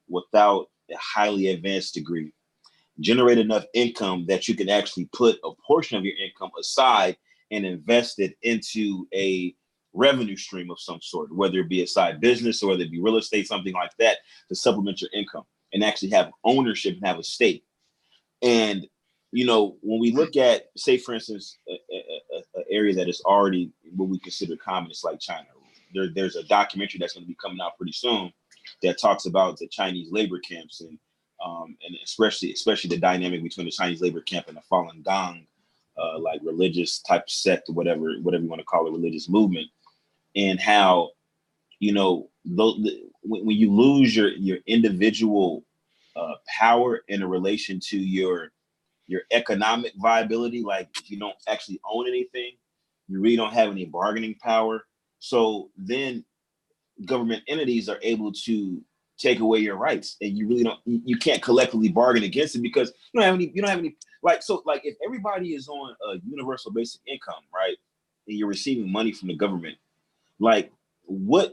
without a highly advanced degree, generate enough income that you can actually put a portion of your income aside and invest it into a revenue stream of some sort, whether it be a side business or whether it be real estate, something like that, to supplement your income and actually have ownership and have a stake. And, you know, when we look at, say, for instance, an area that is already what we consider communist like China, there's a documentary that's going to be coming out pretty soon that talks about the Chinese labor camps and especially the dynamic between the Chinese labor camp and the Falun Gong, like religious type sect or whatever you want to call it, religious movement, and how, you know, when you lose your individual power in relation to your economic viability, like if you don't actually own anything, you really don't have any bargaining power. So then government entities are able to take away your rights, and you can't collectively bargain against it because you don't have any like, so like if everybody is on a universal basic income, right, and you're receiving money from the government, like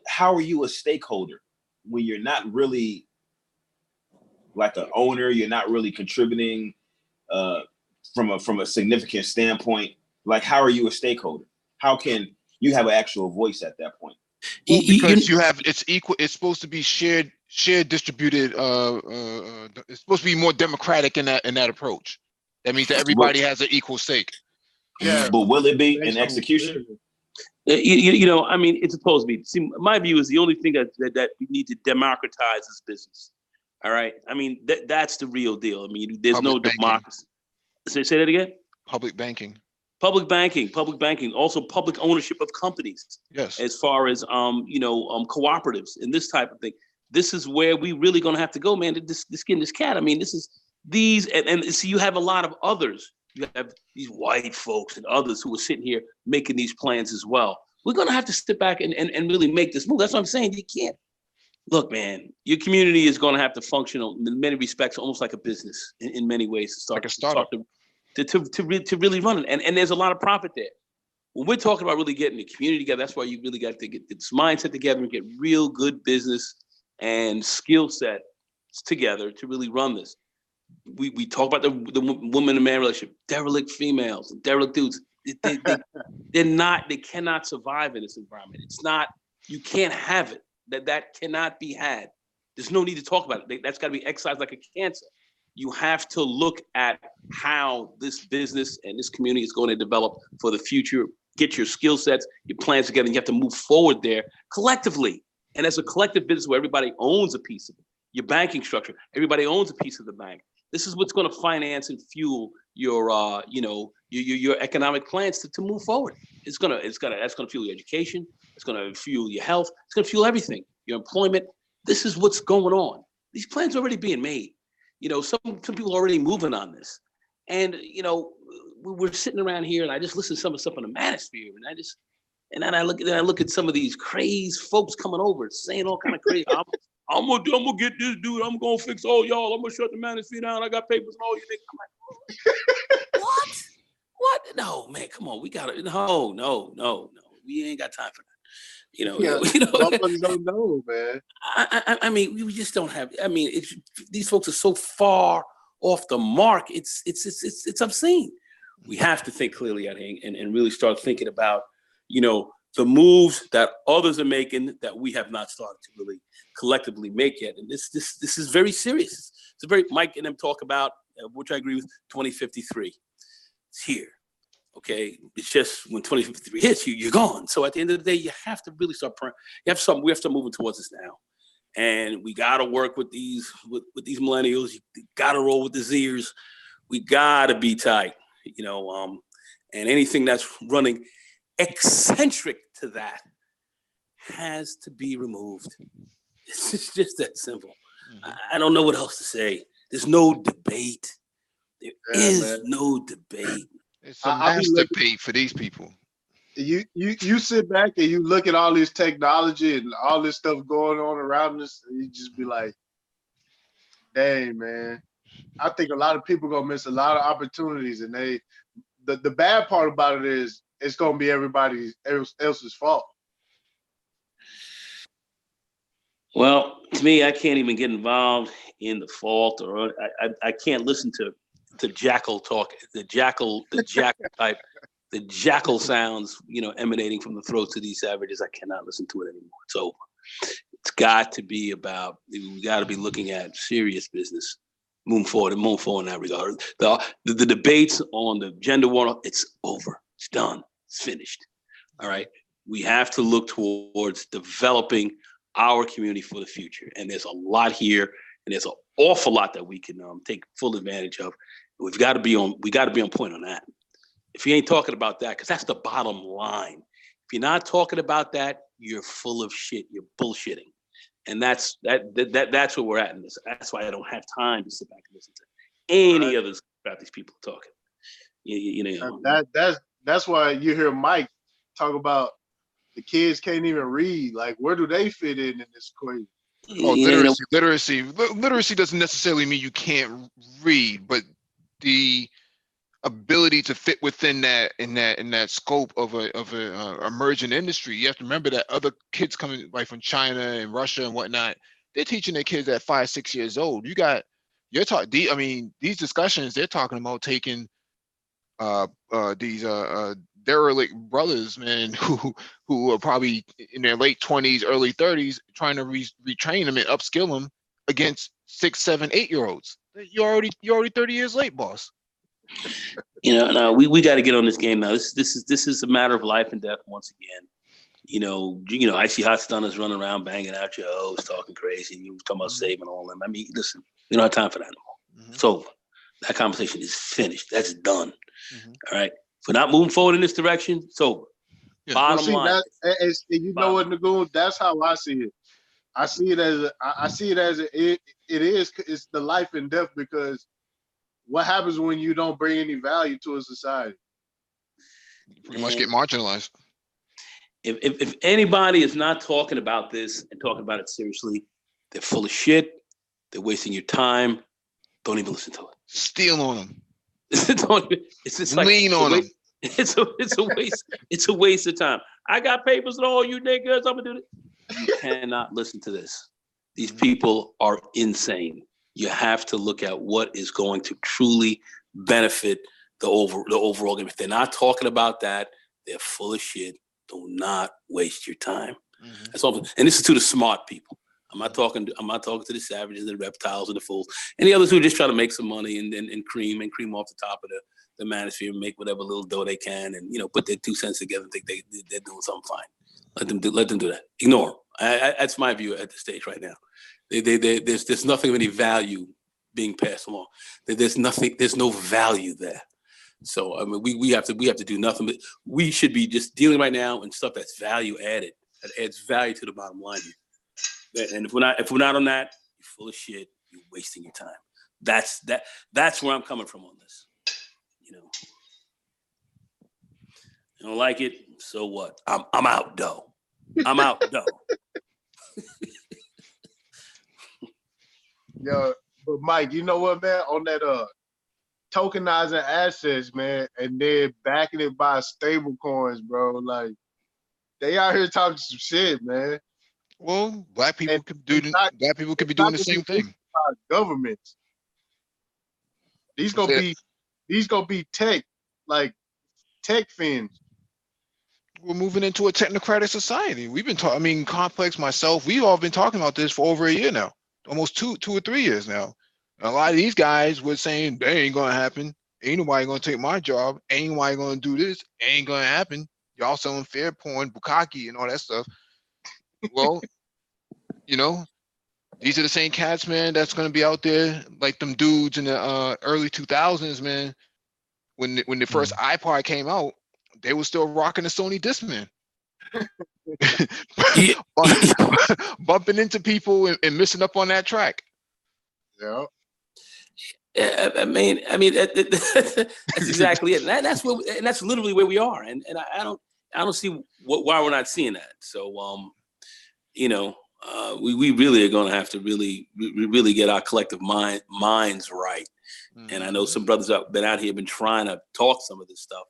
how are you a stakeholder when you're not really like an owner, you're not really contributing from a significant standpoint? Like, how are you a stakeholder? How can you have an actual voice at that point? Well, because it's equal. It's supposed to be shared distributed. It's supposed to be more democratic in that approach. That means that everybody has an equal stake. Yeah, but will it be in execution? You know, I mean, it's supposed to be. See, my view is the only thing that we need to democratize is business. All right. I mean, that's the real deal. I mean, there's no democracy. Say that again. Public banking. Public banking, also public ownership of companies. Yes. As far as cooperatives and this type of thing. This is where we really gonna have to go, man. This skin this cat. I mean, this is these and see, you have a lot of others. You have these white folks and others who are sitting here making these plans as well. We're gonna have to sit back and really make this move. That's what I'm saying. You can't. look, man, your community is going to have to function in many respects, almost like a business in many ways to Like a start startup. to really run it. And there's a lot of profit there. When we're talking about really getting the community together, that's why you really got to get this mindset together and get real good business and skill set together to really run this. We talk about the woman and man relationship, derelict females and derelict dudes. They cannot survive in this environment. It's not, you can't have it. That cannot be had. There's no need to talk about it. That's got to be excised like a cancer. You have to look at how this business and this community is going to develop for the future. Get your skill sets, your plans together, and you have to move forward there collectively. And as a collective business where everybody owns a piece of it, your banking structure, everybody owns a piece of the bank. This is what's going to finance and fuel your economic plans to move forward. That's going to fuel your education. It's going to fuel your health. It's going to fuel everything. Your employment. This is what's going on. These plans are already being made. Some people are already moving on this, and we're sitting around here, and I just listen to some of the stuff on the manosphere, and then I look at some of these crazy folks coming over saying all kind of crazy. I'm gonna get this dude. I'm gonna fix all y'all. I'm gonna shut the manosphere down. I got papers and all you niggas. I'm like, what? No, man, come on. We gotta. No. We ain't got time for that. Motherfuckers don't know, man. I mean, we just don't have. I mean, these folks are so far off the mark. It's obscene. We have to think clearly out here and really start thinking about, the moves that others are making that we have not started to really collectively make yet. And this is very serious. It's a very Mike and them talk about, which I agree with. 2053. It's here. Okay, it's just when 2053 hits you, you're gone. So at the end of the day, you have to really start praying. We have to start moving towards this now, and we got to work with these millennials. You got to roll with the Zers. We got to be tight, and anything that's running eccentric to that has to be removed. It's just that simple. Mm-hmm. I don't know what else to say. There's no debate. There is no debate. It's a masterpiece for these people. You sit back and you look at all this technology and all this stuff going on around us, and you just be like, dang, man. I think a lot of people gonna miss a lot of opportunities, and the bad part about it is it's gonna be everybody else's fault. Well, to me, I can't even get involved in the fault, or I can't listen to jackal talk, the jackal type, the jackal sounds, emanating from the throats of these savages. I cannot listen to it anymore. So it's got to be about, we got to be looking at serious business, moving forward in that regard. The debates on the gender war, it's over. It's done. It's finished. All right. We have to look towards developing our community for the future. And there's a lot here, and there's an awful lot that we can take full advantage of. We got to be on point on that. If you ain't talking about that, because that's the bottom line. If you're not talking about that, you're full of shit. You're bullshitting, and that's where we're at in this. That's why I don't have time to sit back and listen to any others about these people talking. That's why you hear Mike talk about the kids can't even read. Like, where do they fit in this equation? Oh, literacy doesn't necessarily mean you can't read, but the ability to fit within that in that scope of a emerging industry. You have to remember that other kids coming like from China and Russia and whatnot, they're teaching their kids at 5-6 years old. These discussions, they're talking about taking these derelict brothers, man, who are probably in their late 20s, early 30s, trying to retrain them and upskill them against 6, 7, 8-year-olds. You're already 30 years late, boss. No, we got to get on this game now. This is a matter of life and death once again. Icy Hot Stunners running around banging out your hoes, talking crazy. You talking about saving all them. I mean, listen, we don't have time for that anymore. Mm-hmm. It's over. That conversation is finished. That's done. Mm-hmm. All right. If we're not moving forward in this direction, it's over. Yeah. Bottom line. What, Nagoon? That's how I see it. I see it as it's the life and death, because what happens when you don't bring any value to a society? You pretty much get marginalized. If anybody is not talking about this and talking about it seriously, they're full of shit. They're wasting your time. Don't even listen to it. Steal on them. It's just like Lean on them. It's a waste. It's a waste of time. I got papers and all you niggas. I'm gonna do it. You cannot listen to this. These people are insane. You have to look at what is going to truly benefit the overall game. If they're not talking about that, they're full of shit. Do not waste your time. Mm-hmm. That's all. And this is to the smart people. I'm not talking to the savages, the reptiles, and the fools, and the others who are just trying to make some money and cream off the top of the manosphere and make whatever little dough they can, and put their 2 cents together and think they're doing something fine. Let them do that. Ignore them. That's my view at this stage right now. There's nothing of any value being passed along. There's no value there. So I mean, we have to do nothing. But we should be just dealing right now in stuff that's value added, that adds value to the bottom line. And if we're not on that, you're full of shit. You're wasting your time. That's where I'm coming from on this. You don't like it, so what? I'm out, though. I'm out, though. Yo, but Mike, you know what, man? On that tokenizing assets, man, and then backing it by stable coins, bro. Like, they out here talking some shit, man. Well, black people could be doing the same thing. Governments. These gonna be tech fins. We're moving into a technocratic society. We've been talking. I mean, Complex, myself, we've all been talking about this for over a year now, almost two or 3 years now. And a lot of these guys were saying, "That ain't gonna happen. Ain't nobody gonna take my job. Ain't nobody gonna do this. Ain't gonna happen. Y'all selling fair porn, bukkake, and all that stuff." Well, these are the same cats, man, that's going to be out there like them dudes in the early 2000s, man. When the first iPod came out, they were still rocking the Sony Discman. Bumping into people and missing up on that track. Yeah. I mean, that's exactly it. And that's literally where we are. And I don't see why we're not seeing that. So, we really are going to have to really get our collective minds right. Mm-hmm. And I know some brothers have been out here, been trying to talk some of this stuff.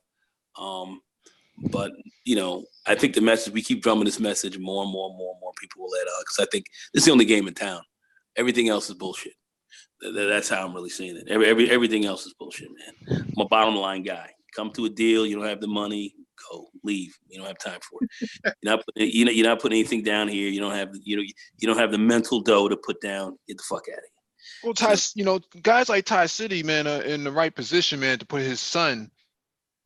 But I think the message, we keep drumming this message, more and more people will let out. Because I think this is the only game in town. Everything else is bullshit. That's how I'm really seeing it. Everything else is bullshit, man. I'm a bottom line guy. Come to a deal, you don't have the money, go, leave. You don't have time for it. You're not putting anything down here. You don't have the mental dough to put down. Get the fuck out of here. Well, guys like Ty City, man, are in the right position, man, to put his son.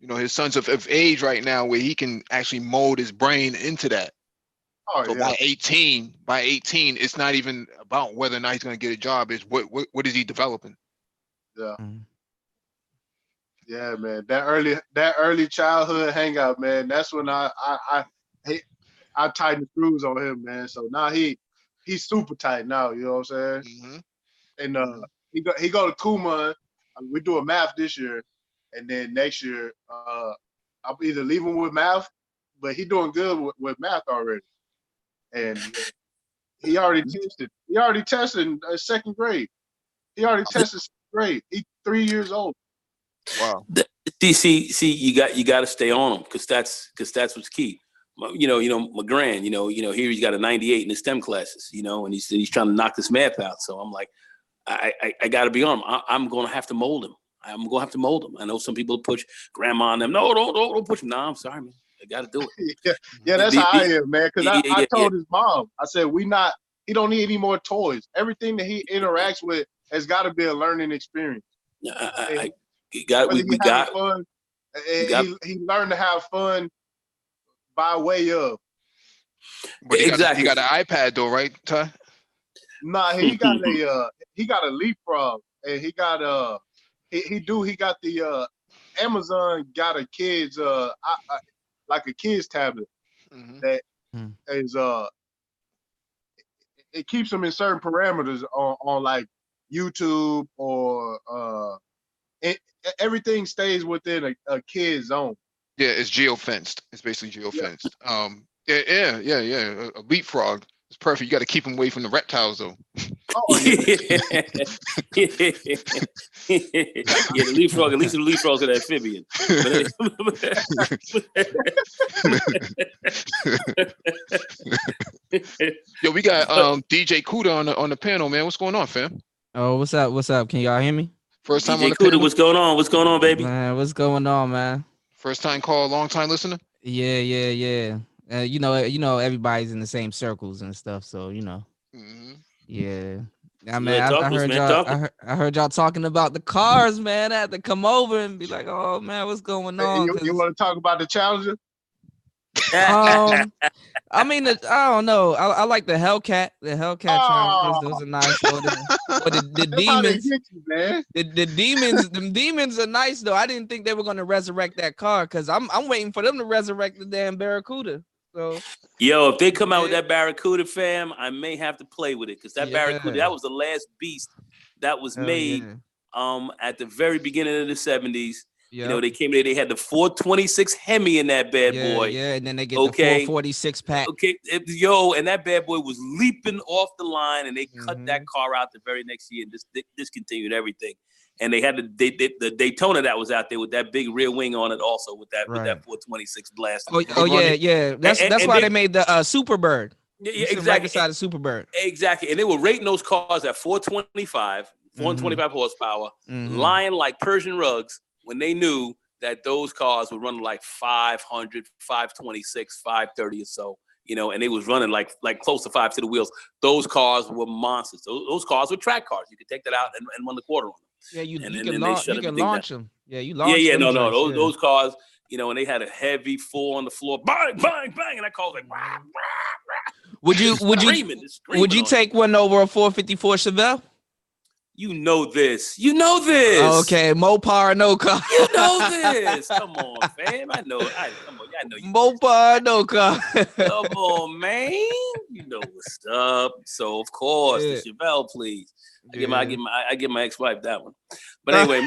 His son's of age right now where he can actually mold his brain into that. Oh, so yeah. By 18, it's not even about whether or not he's going to get a job. It's what is he developing? Yeah. Mm-hmm. Yeah, man. That early childhood hangout, man. That's when I tighten the screws on him, man. So now he's super tight now. You know what I'm saying? Mm-hmm. And he go to Kuma. We do a math this year, and then next year I'll either leave him with math, but he doing good with math already. And he already tested. He already tested in second grade. He already tested second grade. He's 3 years old. Wow. See, you got to stay on him because that's what's key. My grand, here he's got a 98 in his STEM classes, and he's trying to knock this math out. So I'm like, I got to be on him. I'm going to have to mold him. I know some people push grandma on them. No, don't push him. No, I'm sorry, man. I got to do it. Yeah, that's how I am, man. Because I told his mom, I said, he don't need any more toys. Everything that he interacts with has got to be a learning experience. We got fun. He learned to have fun by way of. But he got an iPad though, right, Ty? Nah, he got a Leapfrog, and he got the Amazon got a kid's like a kid's tablet that is it keeps them in certain parameters on like YouTube or everything stays within a kid's zone. Yeah, it's geofenced. It's basically geofenced. Yeah. A leapfrog. It's perfect. You got to keep them away from the reptiles, though. Oh yeah. Yeah, the leapfrog. At least the leapfrog's an amphibian. Yo, we got DJ Kuda on the panel, man. What's going on, fam? Oh, what's up? What's up? Can y'all hear me? First time on DJ the Kuda, panel. what's going on? What's going on, baby? Man, what's going on, man? First time call, long time listener. Yeah. You know, everybody's in the same circles and stuff, so you know. Mm-hmm. Yeah. Yeah, Go man. ahead, talk I to us, heard man. y'all. Talk. I heard y'all talking about the cars, man. I had to come over and be like, "Oh man, what's going on?" You want to talk about the Challenger? I mean, I don't know. I like the Hellcat. The Hellcat Challengers. Those are nice. Or the That's how they demons. get you, man. The demons. The demons are nice though. I didn't think they were gonna resurrect that car because I'm waiting for them to resurrect the damn Barracuda. So Yo, if they come out with that Barracuda, fam, I may have to play with it because that Yeah. Barracuda, that was the last beast that was hell made yeah. at the very beginning of the 70s. You know, Yep. they came there, they had the 426 Hemi in that bad boy. Yeah, and then they get Okay. the 446 pack. Okay, and that bad boy was leaping off the line, and they cut that car out the very next year and just discontinued everything. And they had the Daytona that was out there with that big rear wing on it, also with that 426 blast. Oh yeah. That's why they made the Superbird. Yeah, Right exactly. beside the Superbird. Exactly, and they were rating those cars at 425 horsepower, lying like Persian rugs when they knew that those cars were running like 500, 526, 530 or so. You know, and they was running like close to 5 to the wheels. Those cars were monsters. Those cars were track cars. You could take that out and run the quarter on them. Yeah, you And can launch them. Yeah, you launch Yeah, them. no. Those cars, you know, and they had a heavy 4 on the floor, bang, bang, bang, and that car was like, rah, rah, rah. Would you take one over a 454 Chevelle? You know this. You know this. Okay, Mopar, no car. You know this. Come on, fam. I know. Come on. I know you. Mopar, no car. Come on, man. You know what's up. So of course, the Chevelle, please. I give my ex-wife that one. But anyway,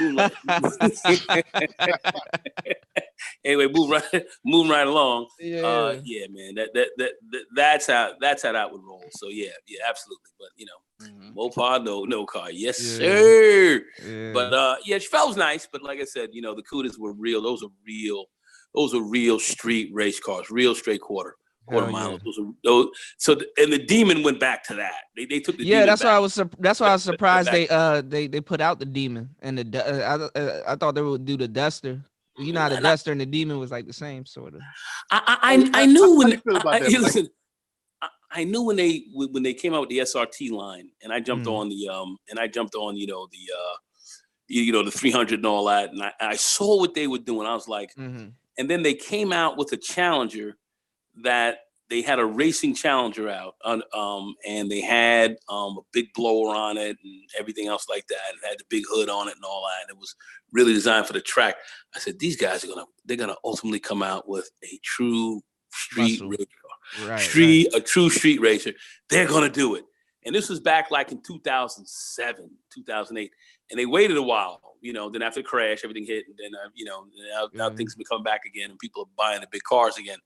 moving right along. Yeah. Yeah, man. That's how that would roll. So yeah, absolutely. But you know. Mopar, no car. Yes, sir. Yeah. But Chevelle was nice. But like I said, you know, the Cudas were real. Those are real street race cars, real straight quarter miles. Yeah. So the Demon went back to that. They took the Demon that's back. why I was surprised they put out the Demon and I thought they would do the Duster. You know how the Duster and the Demon was like the same sort of. I knew when listen. I knew when they came out with the SRT line, and I jumped on the the 300 and all that, and I saw what they were doing. I was like, and then they came out with a Challenger that they had a racing Challenger out, and they had a big blower on it and everything else like that. It had the big hood on it and all that. And it was really designed for the track. I said, these guys they're gonna ultimately come out with a true street race car. A true street racer. They're gonna do it. And this was back like in 2007, 2008. And they waited a while, you know, then after the crash, everything hit, and then now things have been coming back again and people are buying the big cars again.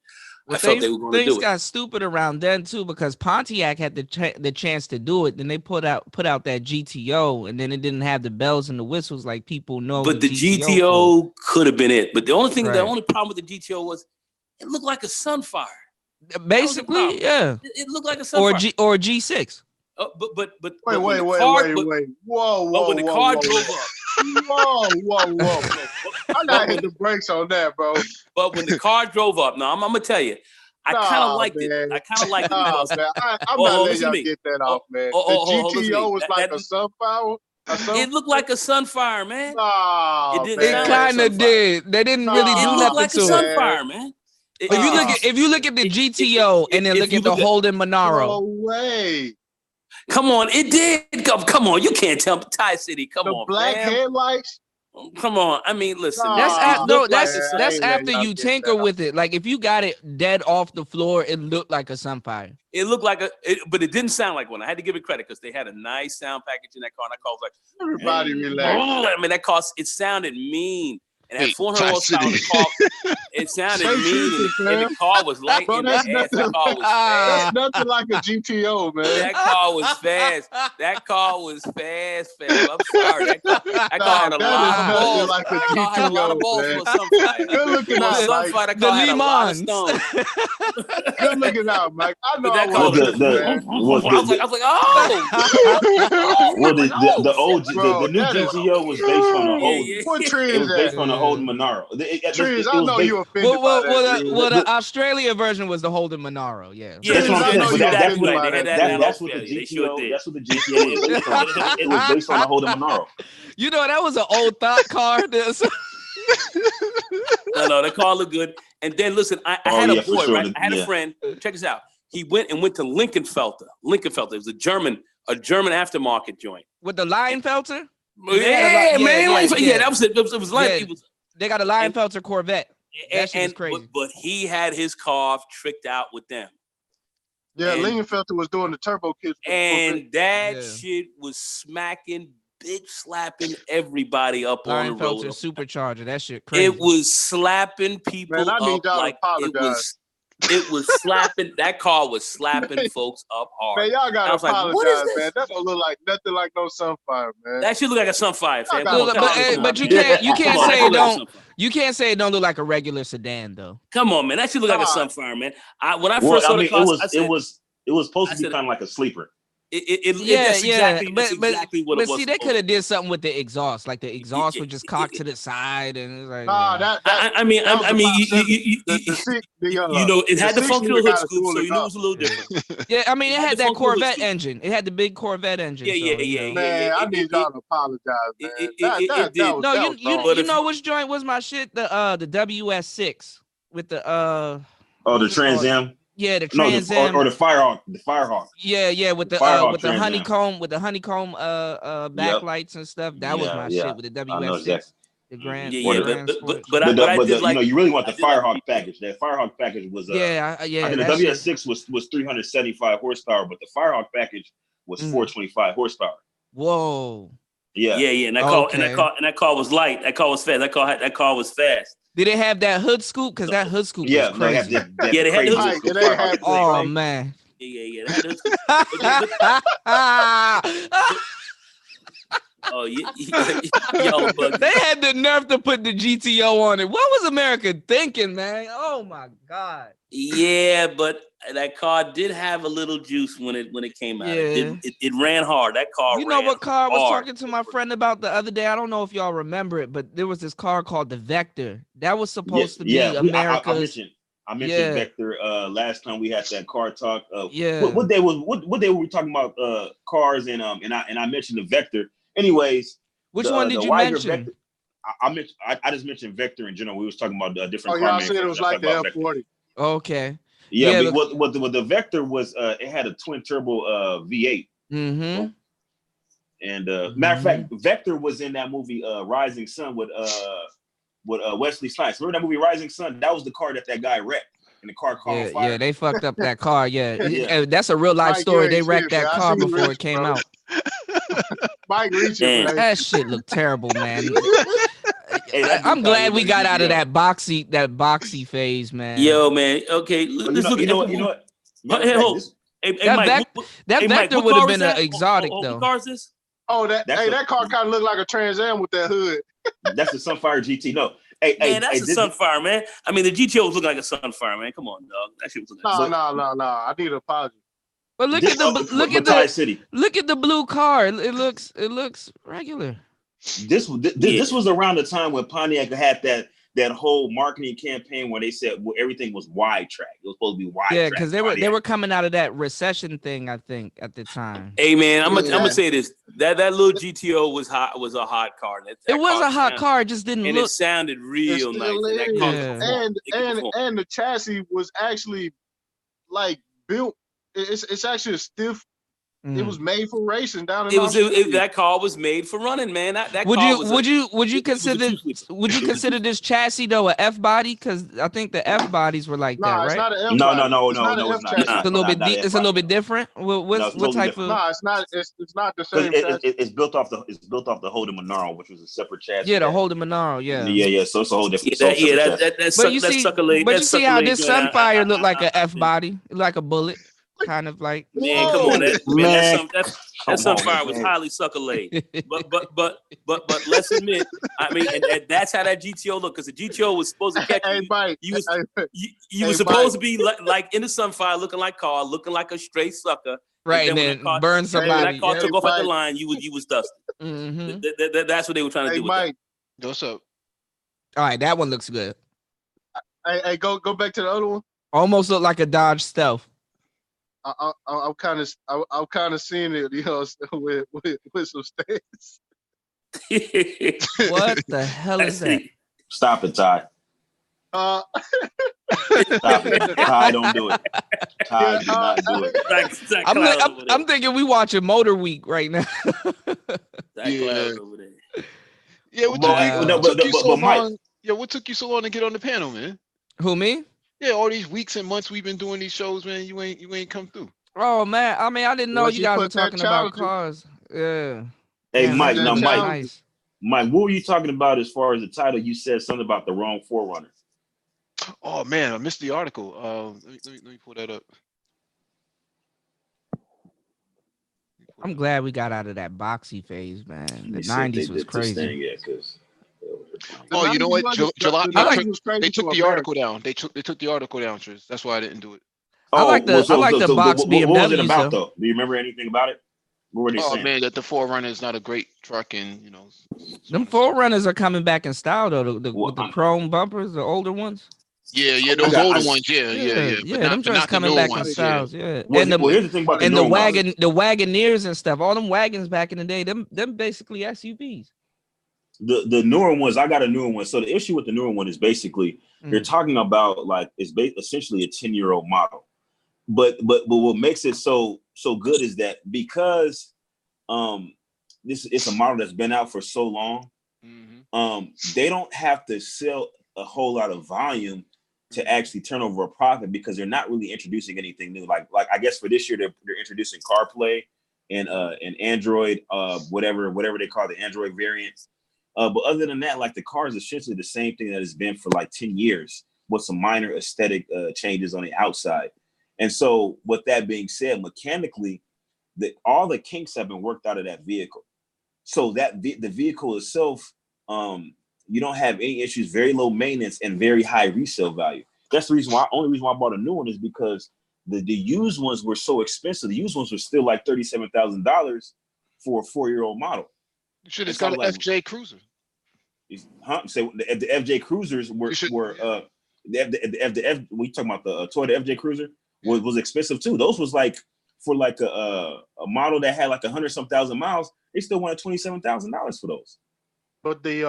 I felt they were going to do it. Things got stupid around then too, because Pontiac had the chance to do it. Then they put out that GTO, and then it didn't have the bells and the whistles like people know. But the GTO could have been it. But the only problem with the GTO was it looked like a Sunfire. Basically, yeah. It looked like a Sunfire. Or a G6. Wait. Whoa. But when the car drove up. Whoa. I gotta hit the brakes on that, bro. But when the car drove up, now I'm gonna tell you, I kind of liked it. I kind of liked it because I'm not letting y'all get that off, man. The GTO was like a Sunfire. It looked like a Sunfire, man. It kind of did. They didn't really do nothing like to a it. Sunfire, man. If you look at the GTO and then look at the Holden Monaro. No way. Come on, it did. Come on, you can't tell Tie City. Come on, the black headlights. Come on, I mean, listen. That's after you tinker with it. Like if you got it dead off the floor, it looked like a Sunfire. It looked like but it didn't sound like one. I had to give it credit because they had a nice sound package in that car. And that car was like, everybody relax. I mean, that car, it sounded mean. And that Hey, 400 Tie horsepower, City. the car, it sounded Stay mean, true, and the fam. car was light Bro, in the that's ass. That nothing. car was That's fast. nothing like a GTO, man. That car was fast. That car was fast, fam. I'm sorry. That car had a That lot is of nothing balls. like a That car had a lot of GTO, balls man. for a Sunfire. Good looking For a out, Mike. Sunfire, that The car had a lot of Limons. stones. Good looking out, Mike. I know But I that car was was Well, looking, just, man. I was like, oh, oh, well, like, oh, the shit. old Bro, the new that is. GTO was based on a Holden. What tree It is was that? based on a Holden Monaro. Trees, It I was know based. you offended by that. Trees. Well, the Australia version was the Holden Monaro. Yeah. Yeah, That's what I'm I saying. know But you that's offended what right. by They had that. that in that's what the Australia. They sure GTO. did. That's what the GTO was based on. It was based on a Holden Monaro. You know, that was an old thought car. No, the car looked good. And then listen, I Oh had yeah, a for boy, sure. right? I had a friend. Check this out. He went to Lincolnfelter. Lincolnfelter. It was a German aftermarket joint. With the Lionfelter? Yeah, man. Yeah, that was it. It was like Yeah. it was. They got a Lionfelter Corvette. That shit was crazy. But he had his car tricked out with them. Yeah, And- Lingenfelter was doing the turbo kits. And that Yeah. shit was smacking, bitch slapping everybody up on the road. Lionfelter supercharger. That shit crazy. It was slapping people Man, I need up y'all to like apologize. it was slapping. That car was slapping folks up hard. Man, y'all gotta I was like, apologize, what is this? man. That don't look like nothing like no Sunfire, man. That shit look like a Sunfire, fam. Y'all Come gotta on, but you man. can't Come on, say that it shit look like a don't. Sunfire. You can't say it don't look like a regular sedan though. Come on, man. That shit look like a Nah. Sunfire, man. When I Well, first saw I mean, the car, I said, it was supposed I to be said- kind of like a sleeper. that's exactly But what it was. see, they supposed could to have did something with the exhaust. Like the exhaust would just cock to the side, and it's like, Nah, yeah. that be. that was I mean, the it had the 60 functional hood got a scoop, dual so you knew it was exhaust. a little different. Yeah, I mean, it It had had the that functional hood Corvette scoop. engine. It had the big Corvette engine. Yeah, so, yeah, you know. Man, I need y'all to apologize, man. It did. No, that was wrong. But you if know you- which joint was my shit? The WS6 with the Oh, the what's it called? Trans Am. Yeah, the No, Trans Am. or the Firehawk. The Firehawk. Yeah, with the Firehawk Trans Am. honeycomb backlights and stuff. That was my shit with the I know WS6. exactly. The Grand. Yeah, the but Grand Sports. I did like. You really want the I did like Firehawk the- package. That Firehawk package was yeah, I think the that shit. WS6 was 375 horsepower, but the Firehawk package was 425 horsepower. Whoa. Yeah. Yeah, and Okay. that car was light. That car was fast. That car was fast. Did it have that hood scoop? Because that hood scoop Yeah, was no, crazy. Yeah, they had crazy the- hood scoop Right, they Firehawk. had- Oh man. Yeah. Oh, y'all bugging. They had the nerve to put the GTO on it. What was America thinking, man? Oh my god. Yeah, but that car did have a little juice when it came out. Yeah. It ran hard. That car. You know ran what car I was hard. talking to my friend about the other day? I don't know if y'all remember it, but there was this car called the Vector. That was supposed to be America's. I mentioned Vector last time we had that car talk. Yeah. What day were we talking about cars and I mentioned the Vector. Anyways, Which one did you mention? Vector, I just mentioned Vector in general. We was talking about different Oh, car y'all said it was like the manufacturers. F40. Okay. Yeah, Yeah, but what the Vector was, it had a twin turbo V8. Mm-hmm. And matter of fact, Vector was in that movie Rising Sun with Wesley Snipes. Remember that movie Rising Sun? That was the car that guy wrecked, and the car caught on fire. Yeah, they fucked up that car. Yeah. Yeah. That's a real life Mike, story. you They ain't wrecked shit, that man. I car see you before it rich, came bro. out. Mike reaching Damn. for that. That shit looked terrible, man. Hey, that I'm dude glad probably we got was out of GTO. that boxy phase, man. Yo, man. Okay, let's look. You know what? Hey, hold. Hey, That Mike. That hey, Mike, Vector what would have car been is an that? exotic What though. car is this? Oh, that That's that car kind of looked like a Trans Am with that hood. That's the Sunfire GT. No, Man, that's a Sunfire, man. I mean, the GTO was looking like a Sunfire, man. Come on, dog. That shit was looking like No. I need an apology. But look at the Tie City. look at the blue car. It looks regular. This was around the time when Pontiac had that whole marketing campaign where they said everything was wide track. It was supposed to be wide. Yeah, track because they were coming out of that recession thing, I think, at the time. Hey, man, I'm gonna say this. That little GTO was a hot car. It was a hot car. It just didn't and look. it sounded real It nice. still And that is. car Yeah. could perform. And the chassis was actually like built. It's actually a stiff It was made for racing down in It was Australia. that car was made for running, man. That Would car you was would a, you would you it was a consider two-sleeper. would you consider this chassis though a F body? Because I think the F bodies were like that, Nah, it's right? not an F No, body. no, It's no, not no, an it's F not. chassis. It's not. It's a little bit not it's a little bit different. No, What's it's what totally type different. of? Nah, it's not. It's not the Because same chassis. it's built off the Holden Monaro, which was a separate chassis. Yeah, the that- Holden Monaro. Yeah. yeah. So it's a whole different. Yeah, separate chassis. But you that see, sucker lady. but That you see sucker how lady this joint, Sunfire looked like a F I- body, like a bullet, kind of like. Man, come on, that man, Man, that come on, Sunfire was man. highly sucker laid. But let's admit, I mean, and that's how that GTO looked, because the GTO was supposed to catch Hey, you. Mike. You was Hey, you was supposed to be like in the Sunfire, looking like car, looking like a straight sucker. Right, and when then that car, burn when somebody. that car Yeah. took off at the Mike. line, you was dusted. Mhm. That's what they were trying to Hey, do with Mike. What's up? All right, that one looks good. Hey, go back to the other one. Almost looked like a Dodge Stealth. I'm kind of seeing it, you know, with some stats. that. What the hell is that? Stop it, Ty. Uh, Stop it. Ty, don't do it. Ty, do not do it. I'm thinking we watching Motor Week right now. Yeah. Over there. Yeah, what Wow. took you so Mike. long? Yeah, what took you so long to get on the panel, man? Who, me? Yeah, all these weeks and months we've been doing these shows, man. You ain't come through. Oh man, I mean, I didn't know Once you you guys were put that talking about challenge- cars. Yeah. Hey, Man, Mike. that's Now, really Mike. nice. Mike, what were you talking about as far as the title? You said something about the wrong 4Runner. Oh man, I missed the article. Let me pull that up. I'm glad we got out of that boxy phase, man. The They said they '90s was did this thing, crazy. yeah, because. Oh, you know what? July. I like. They took the article down. They took the article down, Tris. That's why I didn't do it. I like the box what was it BMWs, about though. though? Do you remember anything about it? What were they Oh saying? man, that the 4Runner is not a great truck, and you know. Them 4Runners are coming back in style though. With the Well, chrome bumpers, the older ones. Yeah, those older ones. Yeah. Them joints coming back in styles. Yeah, Well, and here's the thing about the newer ones. the Wagoneers and stuff. All them wagons back in the day, them basically SUVs. The newer ones, I got a newer one. So the issue with the newer one is basically they're talking about like it's essentially a 10-year-old model. But what makes it so good is that because it's a model that's been out for so long, they don't have to sell a whole lot of volume to actually turn over a profit because they're not really introducing anything new. Like I guess for this year they're introducing CarPlay and Android, whatever they call the Android variant. But other than that, like the car is essentially the same thing that it's been for like 10 years with some minor aesthetic changes on the outside. And so with that being said, mechanically, all the kinks have been worked out of that vehicle. So that the vehicle itself, you don't have any issues, very low maintenance and very high resale value. That's the reason why. Only reason why I bought a new one is because the used ones were so expensive. The used ones were still like $37,000 for a 4-year-old model. You should have got an FJ Cruiser. So the FJ Cruisers were we talking about the Toyota FJ Cruiser was expensive too. Those was like for like a model that had like 100-some thousand miles. They still wanted $27,000 for those. But the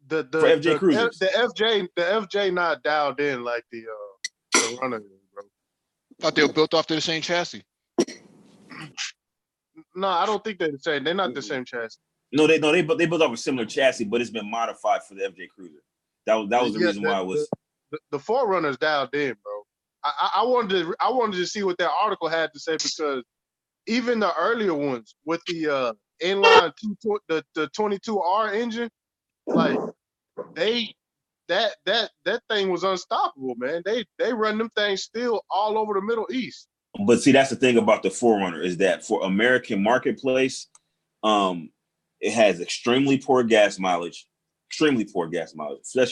for FJ Cruisers, the FJ not dialed in like the Runner, bro. Thought they were built off the same chassis. No, I don't think they're the same. They're not the same chassis. No, they built off a similar chassis, but it's been modified for the FJ Cruiser. That was the reason why it was. The 4Runner's dialed in, bro. I wanted to see what that article had to say because even the earlier ones with the inline the 22R engine, like that thing was unstoppable, man. They run them things still all over the Middle East. But see, that's the thing about the 4Runner is that for American marketplace, it has extremely poor gas mileage, especially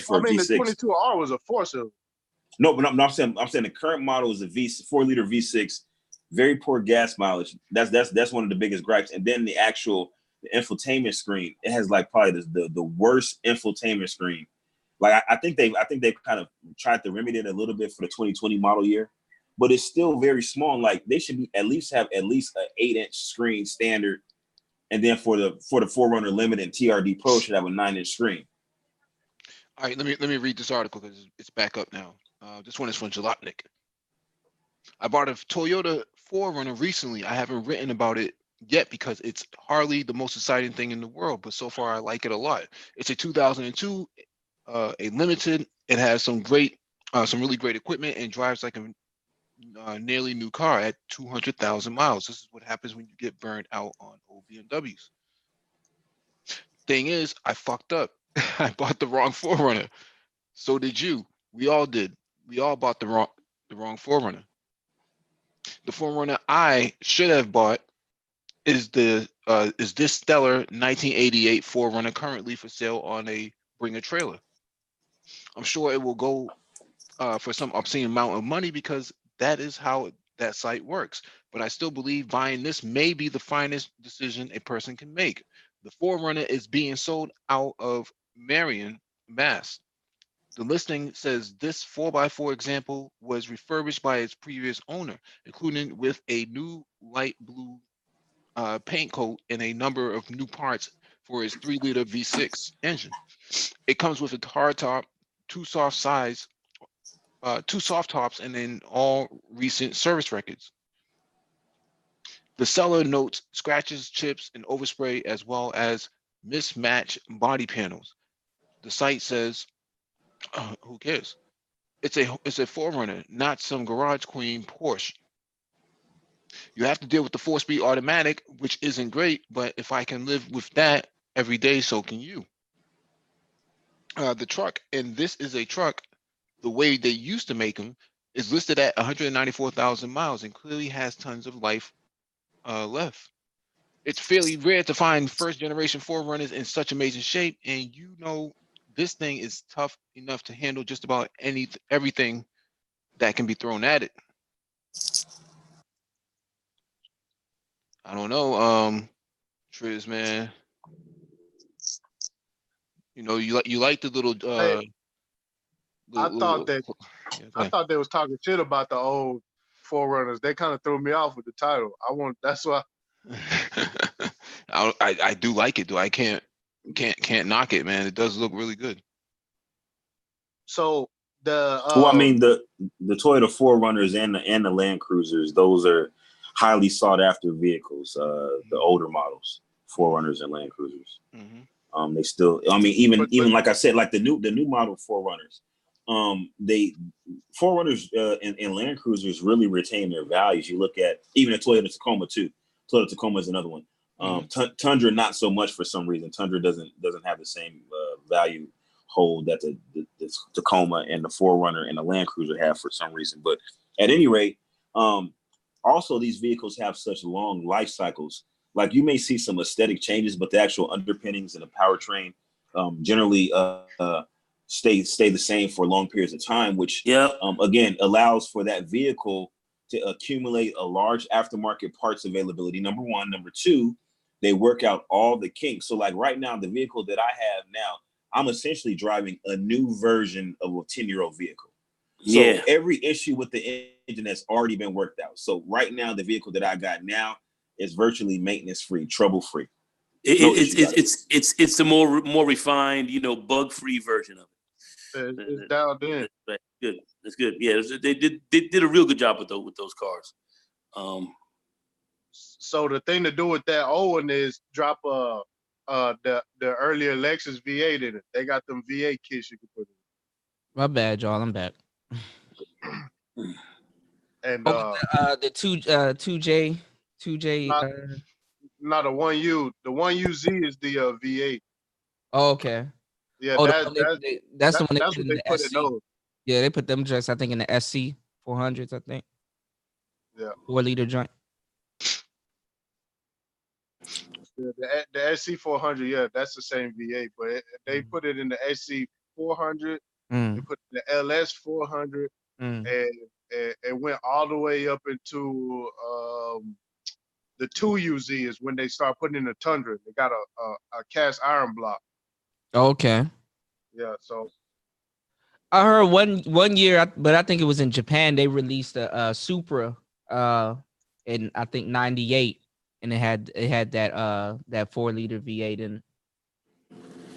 for a V6. The 22R was a 4-cylinder. No, but I'm saying the current model is a 4-liter V6, very poor gas mileage. That's one of the biggest gripes. And then the infotainment screen, it has like probably the worst infotainment screen. Like I think they've kind of tried to remedy it a little bit for the 2020 model year, but it's still very small. Like they should have an 8-inch screen standard, and then for the 4Runner Limited and TRD Pro should have a 9-inch screen. All right, let me read this article because it's back up now. This one is from Jalopnik. I bought a Toyota 4Runner recently. I haven't written about it yet because it's hardly the most exciting thing in the world, but so far I like it a lot. It's a 2002, a limited. It has some really great equipment and drives like a nearly new car at 200,000 miles. This is what happens when you get burned out on old BMWs. Thing is, I fucked up. I bought the wrong 4Runner. So did you. We all did. We all bought the wrong 4Runner. The 4Runner I should have bought is this stellar 1988 4Runner currently for sale on a Bring a Trailer. I'm sure it will go for some obscene amount of money because that is how that site works. But I still believe buying this may be the finest decision a person can make. The 4Runner is being sold out of Marion, Mass. The listing says this 4x4 example was refurbished by its previous owner, including with a new light blue paint coat and a number of new parts for its 3-liter V6 engine. It comes with a hard top, two soft tops, and then all recent service records. The seller notes scratches, chips, and overspray, as well as mismatched body panels. The site says, "Who cares? It's a 4Runner, not some garage queen Porsche. You have to deal with the 4-speed automatic, which isn't great, but if I can live with that every day, so can you." The truck, and this is a truck, the way they used to make them, is listed at 194,000 miles and clearly has tons of life left. It's fairly rare to find first generation 4Runners in such amazing shape, and this thing is tough enough to handle just about everything that can be thrown at it. I don't know, Triz, man. You like the little Hey, I thought little, that yeah, I thought they was talking shit about the old Forerunners. They kind of threw me off with the title. That's why. I do like it, though. I can't knock it, man. It does look really good. So the Well, I mean the Toyota 4Runners and the Land Cruisers, those are highly sought after vehicles. The older models, 4Runners and Land Cruisers. Mm-hmm. They still, I mean, even but like I said, like the new model 4Runners, they 4Runners and Land Cruisers really retain their values. You look at even a Toyota Tacoma too. Toyota Tacoma is another one. Tundra not so much for some reason. Tundra doesn't have the same value hold that the Tacoma and the 4Runner and the Land Cruiser have for some reason. But at any rate, also these vehicles have such long life cycles. Like you may see some aesthetic changes, but the actual underpinnings and the powertrain generally stay the same for long periods of time, which again allows for that vehicle to accumulate a large aftermarket parts availability. Number one. Number two, they work out all the kinks. So like right now, the vehicle that I have now, I'm essentially driving a new version of a 10-year-old vehicle. So every issue with the engine has already been worked out. So right now, the vehicle that I got now is virtually maintenance free, trouble free. It's a more refined, bug free version of it. it's dialed in. Good. That's good. Yeah, they did a real good job with those cars. So the thing to do with that old one is drop the earlier Lexus V8 in it. They got them V8 kits you can put in. My bad, y'all. I'm back. And The 2J. not the 1U. The 1UZ is the V8. Oh, okay. Yeah, Oh, that's the one they that's put what in they the put in SC. those. Yeah, they put them just I think in the SC 400s. I think. Yeah. 4-liter joint. Yeah, the SC 400, yeah, that's the same V8, but they put it in the SC 400. They put the LS 400, and it went all the way up into the 2UZ is when they start putting in the Tundra. They got a cast iron block. Okay. Yeah, so I heard one year, but I think it was in Japan. They released a Supra in I think '98, and it had that 4-liter V8 in.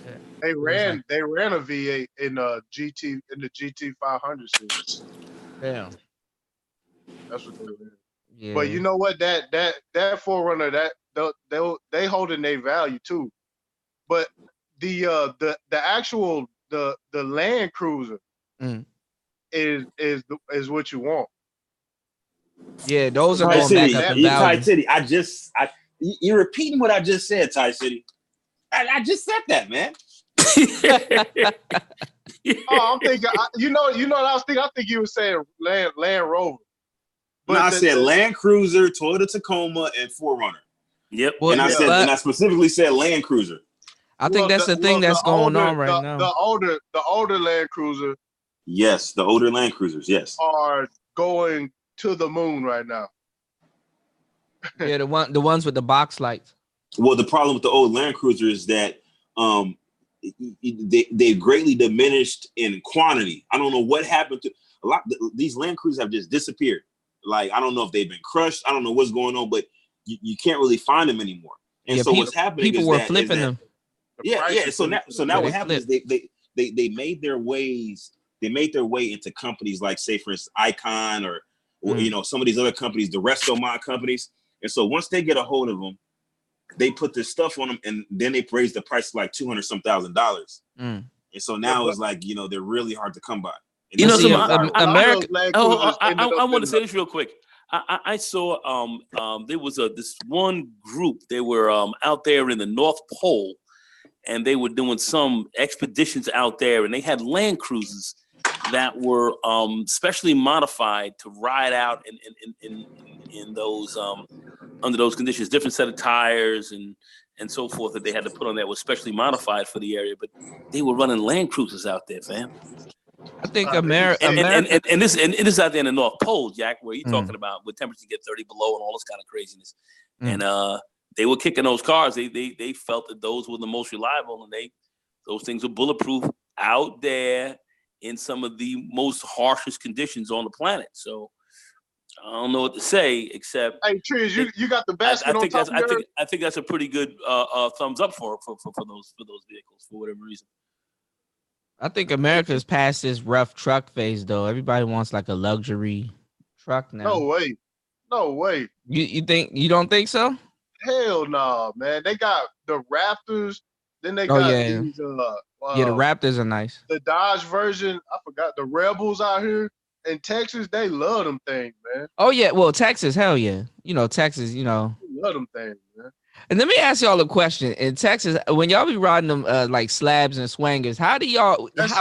Yeah. they ran a V8 in the GT 500 series. Yeah. That's what they ran. Yeah. But you know what? That 4Runner, they holding their value too. But the actual the Land Cruiser Mm. is what you want. Yeah, those are Ty going City, back up in Ty value. City. You're repeating what I just said, Ty City. I just said that, man. Oh, I'm thinking. You know what I was thinking. I think you were saying Land Rover. No, I said Land Cruiser, Toyota Tacoma, and 4Runner. Yep. Well, And I said, and I specifically said Land Cruiser. I think that's the thing that's going on right now. The older Land Cruiser. Yes, the older Land Cruisers. Yes, are going to the moon right now. Yeah, the ones with the box lights. Well, the problem with the old Land Cruiser is that they've greatly diminished in quantity. I don't know what happened to a lot. These Land Cruisers have just disappeared. Like, I don't know if they've been crushed. I don't know what's going on, but you can't really find them anymore. And Yeah, so what's happening people is were that, flipping them. Yeah. So now what happened is they made their ways. They made their way into companies like, say, for instance, Icon or some of these other companies, the Resto Mod companies. And so once they get a hold of them, they put this stuff on them, and then they raise the price to like $200,000. And so now it's like, they're really hard to come by. And America. I want to say this real quick. I saw there was this one group. They were out there in the North Pole, and they were doing some expeditions out there, and they had Land Cruisers that were specially modified to ride out in those under those conditions, different set of tires and so forth that they had to put on that was specially modified for the area. But they were running Land Cruisers out there, fam. I think America and this is out there in the North Pole, Jack, where you're talking about where temperatures get 30 below and all this kind of craziness. And they were kicking those cars. They felt that those were the most reliable, and those things were bulletproof out there in some of the most harshest conditions on the planet. So I don't know what to say except. Hey, Triz, you got the basket on top of your. I think that's a pretty good thumbs up for those vehicles for whatever reason. I think America's past this rough truck phase, though. Everybody wants like a luxury truck now. No way. You don't think so? Hell no, man. They got the Raptors. Then they got these. The Raptors are nice. The Dodge version, I forgot. The Rebels out here in Texas, they love them things, man. Oh yeah, well Texas, hell yeah. Texas, They love them things, man. And let me ask y'all a question. In Texas, when y'all be riding them like slabs and swangers, how do y'all? That's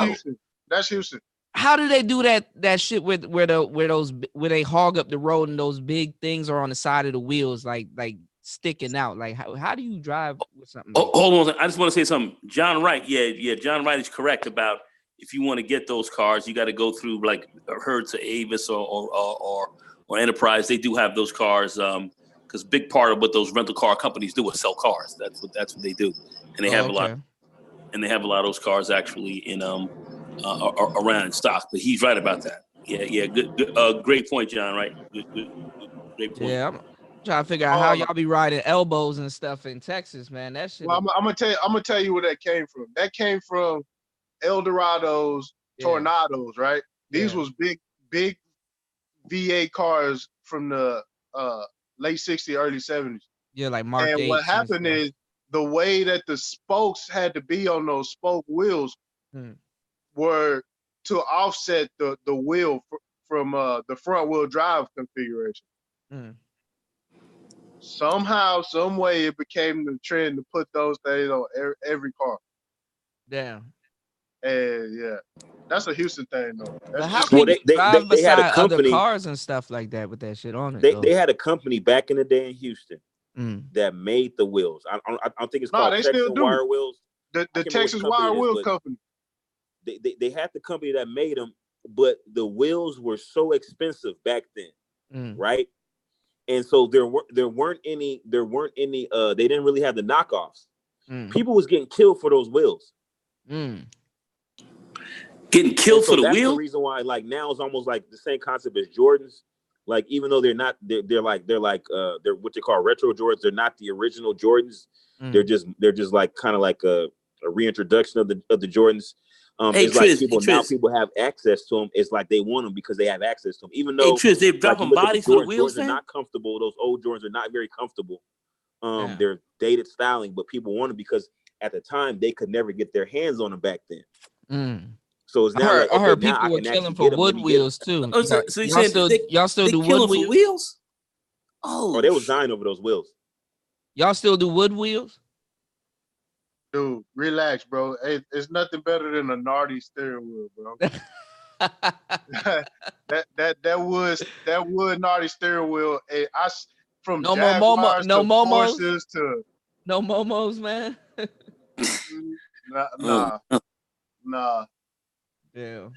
Houston. How do they do that shit where they hog up the road and those big things are on the side of the wheels like sticking out? Like how do you drive with something? Hold on, I just want to say something. John Wright, John Wright is correct about if you want to get those cars, you got to go through like Hertz or Avis or Enterprise. They do have those cars. Because big part of what those rental car companies do is sell cars. That's what they do, and they have a lot. And they have a lot of those cars actually in around in stock. But he's right about that. Yeah, good, great point, John. Right, good, great point. Yeah, I'm trying to figure out how y'all be riding elbows and stuff in Texas, man. That shit. Well, I'm gonna tell you where that came from. That came from Eldorados, Tornados, right? These was big VA cars from the late 60s, early 70s. Yeah, like Mark. And what happened is the way that the spokes had to be on those spoke wheels were to offset the wheel from the front wheel drive configuration. Somehow, some way, it became the trend to put those things on every car. Damn. And that's a Houston thing, though. They had a company, other cars and stuff like that with that shit on it. They had a company back in the day in Houston that made the wheels. I don't think it's called Texas Wire Wheels. The Texas Wire Wheel Company. They had the company that made them, but the wheels were so expensive back then, right? And so there weren't any. They didn't really have the knockoffs. People was getting killed for those wheels. Getting killed for the wheel. That's the reason why, like, now it's almost like the same concept as Jordans. Like, even though they're what they call retro Jordans. They're not the original Jordans. They're just like kind of like a reintroduction of the Jordans. Hey, It's like Triz, people have access to them. It's like they want them because they have access to them. Even hey, though Triz, they're like you dropping look at the bodies for the Jordans, wheels, Jordans are man. not comfortable. Those old Jordans are not very comfortable. Yeah. They're dated styling, but people want them because at the time they could never get their hands on them back then. Mm. So it's I now heard, like, I okay, heard now people I were can killing actually for get them. wood Let me get them. wheels too. Oh, so you're saying Y'all still they do wood killing for wheels? wheels? Oh, they was dying over those wheels. Y'all still do wood wheels? Dude, relax, bro. Hey, it's nothing better than a Nardi steering wheel, bro. that wood Nardi steering wheel. From No more Jaguars no to momos, Porsches to no momos, man. nah. Yeah.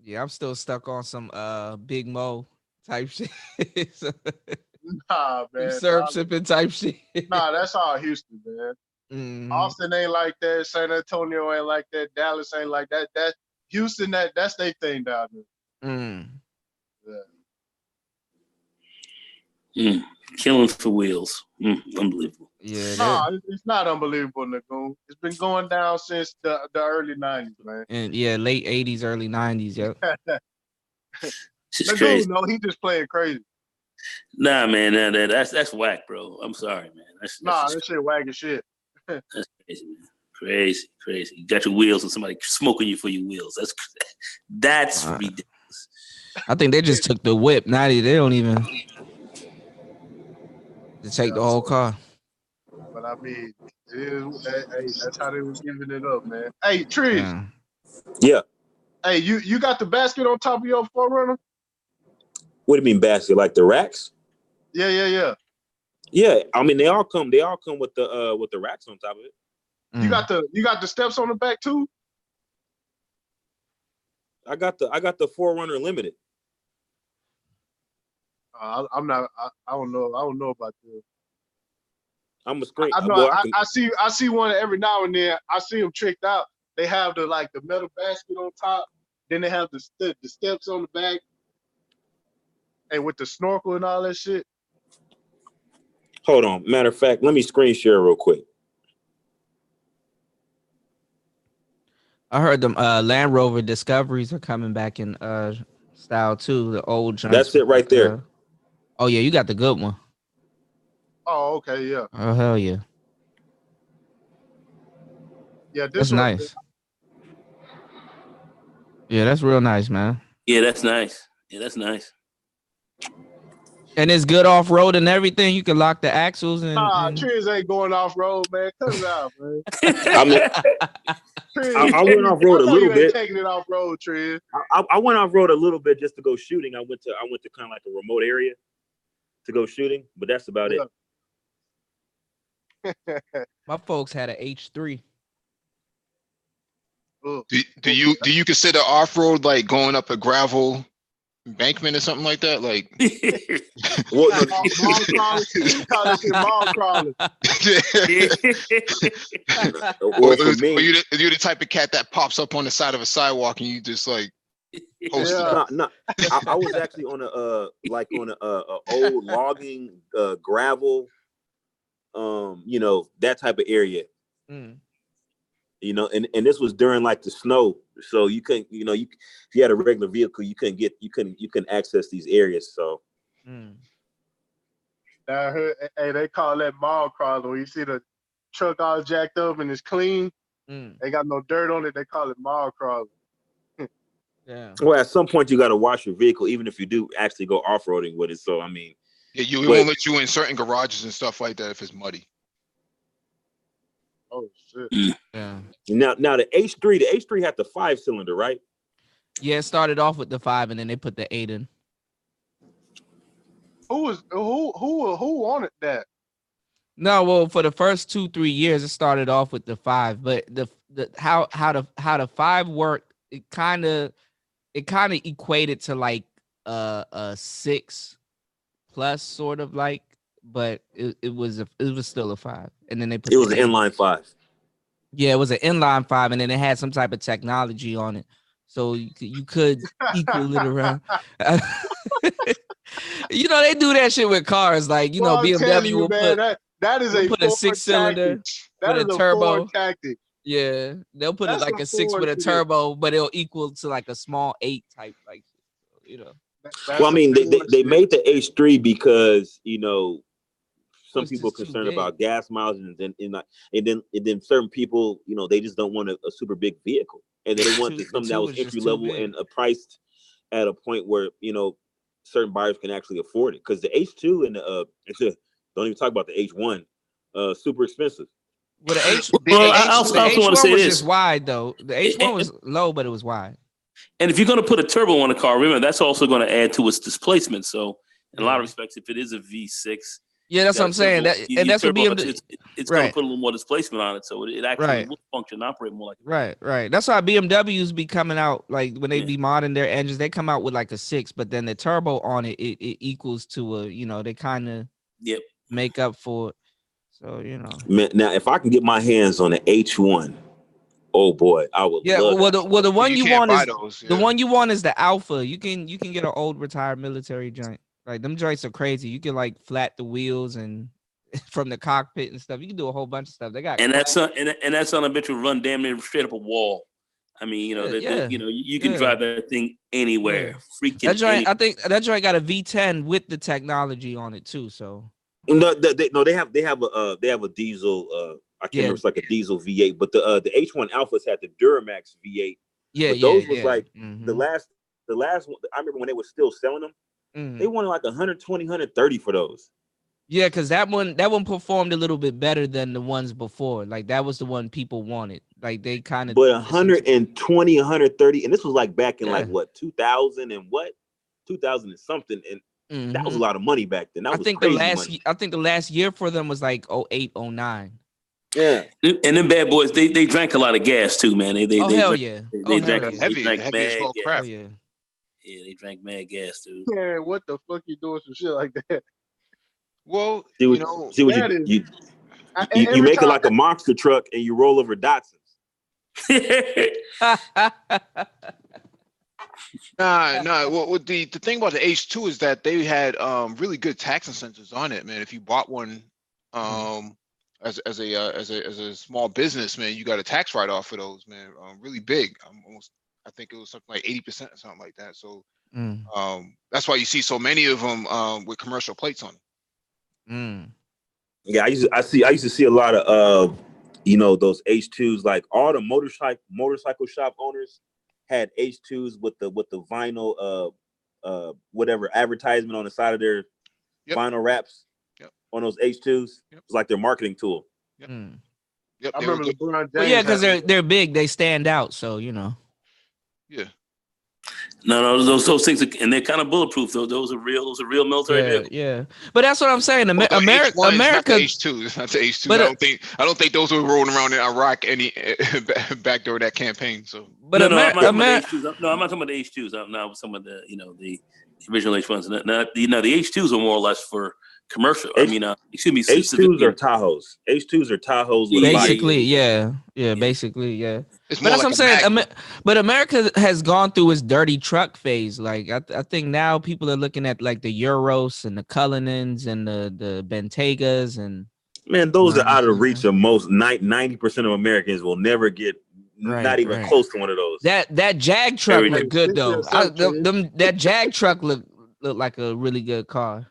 Yeah, I'm still stuck on some Big Mo type shit. Nah, Some man. syrup sipping type shit. Nah, that's all Houston, man. Mhm. Austin ain't like that. San Antonio ain't like that. Dallas ain't like that. That Houston, that's their thing down there. Mm. Yeah. Killing for wheels. Unbelievable. Yeah, Nah, it's not unbelievable, Nagoon. It's been going down since the early 90s, man. and yeah, late 80s, early 90s, yep. It's crazy. Nagoon, no, he just playing crazy. Nah, man, that's whack, bro. I'm sorry, man. That's That shit wagging shit. that's crazy, man. Crazy. You got your wheels and somebody smoking you for your wheels. That's ridiculous. I think they just took the whip. Now they don't even take the whole car. But I mean, hey, that's how they was giving it up, man. Hey, Trees. Yeah. Hey, you got the basket on top of your 4Runner? What do you mean basket? Like the racks? Yeah. Yeah. I mean, they all come with the racks on top of it. You got the steps on the back too? I got the 4Runner Limited. I'm not. I don't know. I don't know about this. I'm a screen. I know. I see one every now and then. I see them tricked out. They have the metal basket on top. Then they have the steps on the back, and with the snorkel and all that shit. Hold on. Matter of fact, let me screen share real quick. I heard them Land Rover Discoveries are coming back in style too. The old joints. That's it right there. Oh yeah, you got the good one. Oh, okay, yeah. Oh hell yeah. Yeah, That's nice. Yeah, that's real nice, man. Yeah, that's nice. And it's good off road and everything. You can lock the axles and. Trees ain't going off road, man. Cut it out, man. I mean, I went off road a little bit. Taking it off road, Trees. I went off road a little bit just to go shooting. I went to kind of like a remote area to go shooting, but that's about it. My folks had an H3. Do you consider off road like going up a gravel embankment or something like that? Like, Well, mall crawling. You call that shit mall crawling. Well, for me, or you're the type of cat that pops up on the side of a sidewalk and you just like post it up. No. I was actually on a old logging gravel, that type of area. And this was during like the snow, so you couldn't, if you had a regular vehicle, you couldn't access these areas. So, I heard, hey, they call that mall crawler. When you see the truck all jacked up and it's clean, they got no dirt on it. They call it mall crawler. Yeah. Well, at some point you got to wash your vehicle, even if you do actually go off roading with it. So, I mean, yeah, it won't let you in certain garages and stuff like that if it's muddy. Oh shit! Yeah. Now the H3 had the 5-cylinder, right? Yeah, it started off with the 5, and then they put the 8 in. Who wanted that? No, well, for the first 2-3 years, it started off with the 5, but the how the 5 worked, it kind of equated to like a 6 plus sort of like, but it was still a 5, and then they put it was an inline 5. Yeah, it was an inline 5, and then it had some type of technology on it, so you could equal it around. They do that shit with cars, like BMW will put that is put a 6-cylinder with a turbo tactic. Yeah, they'll put it That's like what a 6 with Ford a did. turbo, but it'll equal to like a small 8 type, like, you know. That's Well, I mean, what Ford they did. made the H3 because some It's people are just too concerned big. about gas miles, and then certain people, they just don't want a super big vehicle, and then they want The something that two was is just entry too level big. and priced at a point where certain buyers can actually afford it. Because the H2 and don't even talk about the H1, super expensive. Well, the H The Well, I H1 also, the I also want to H1 say was this. just wide though. The H1 And, was low, but it was wide. and if you're going to put a turbo on a car, remember that's also going to add to its displacement. So, in a lot Yeah. of respects, if it is a V6, Yeah, that's what I'm saying. That and that's what turbo, BMW. it's going to Right, put a little more displacement on it, so it actually right, will function, operate more like. right. That's why BMWs be coming out like when they Yeah. be modding their engines, they come out with like a 6, but then the turbo on it equals to they kind of Yep. make up for it. So Man, now, if I can get my hands on an H1, oh boy, I would Yeah, love well, that. the one you you can't want buy is those. the Yeah. one you want is the Alpha. You can get an old retired military joint. Like them joints are crazy. You can like flat the wheels and from the cockpit and stuff. You can do a whole bunch of stuff. They got And that's on a bitch will run damn near straight up a wall. I mean, yeah, you can drive that thing anywhere, freaking that joint. anywhere. I think that joint got a V10 with the technology on it too. So No, they have a diesel. I can't yeah, remember. It's like a diesel V8, but the H1 Alphas had the Duramax V8. yeah, But those was yeah. like the last one. I remember when they were still selling them. They wanted like 120, 130 for those. Yeah, because that one performed a little bit better than the ones before. Like that was the one people wanted. Like they kind of But 120, 130, and this was like back in Yeah. like what 2000 and what 2000 and something, and that was a lot of money back then. That was crazy money. I think the last year for them was like 08, 09. Yeah. And them bad boys, they drank a lot of gas too, man. They hell drank, yeah. they Oh, drank, hell yeah. they drank Heavy as mad well gas. Oh crap. yeah. Yeah, they drank mad gas too. Man, what the fuck you doing some shit like that? Well, See what That is you every make it time. like a monster truck and you roll over Datsuns. Nah. Well, the thing about the H2 is that they had really good tax incentives on it, man. If you bought one as a small business, man, you got a tax write off for those, man. Really big. I think it was something like 80% or something like that. So that's why you see so many of them with commercial plates on them. Yeah, I used to see a lot of those H2s. Like all the motorcycle shop owners had H2s with the vinyl whatever advertisement on the side of their vinyl wraps on those H2s. It's like their marketing tool. Yep, I remember LeBron James. Well, yeah, because they're big, they stand out. So Yeah. No, those things, and they're kind of bulletproof. Those are real military vehicles. Yeah. But that's what I'm saying. Well, the America, H1s, not the H2s. It's not the H2s. But, I don't think those were rolling around in Iraq back during that campaign. So, but I'm not talking about the H2s. No, I'm not talking about the H2s. I'm not some of the the original H1s. The H2s are more or less for commercial. Excuse me. H2s are Tahoes. H2s are Tahoes with basically, bodies. Basically, yeah. it's But more that's like what I'm saying. Magnum. But America has gone through its dirty truck phase. Like I think now people are looking at like the Euros and the Cullinans and the Bentegas and man, those are out of reach of most 90% of Americans will never get not even close to one of those. That Jag truck looked good though. That Jag truck looked like a really good car.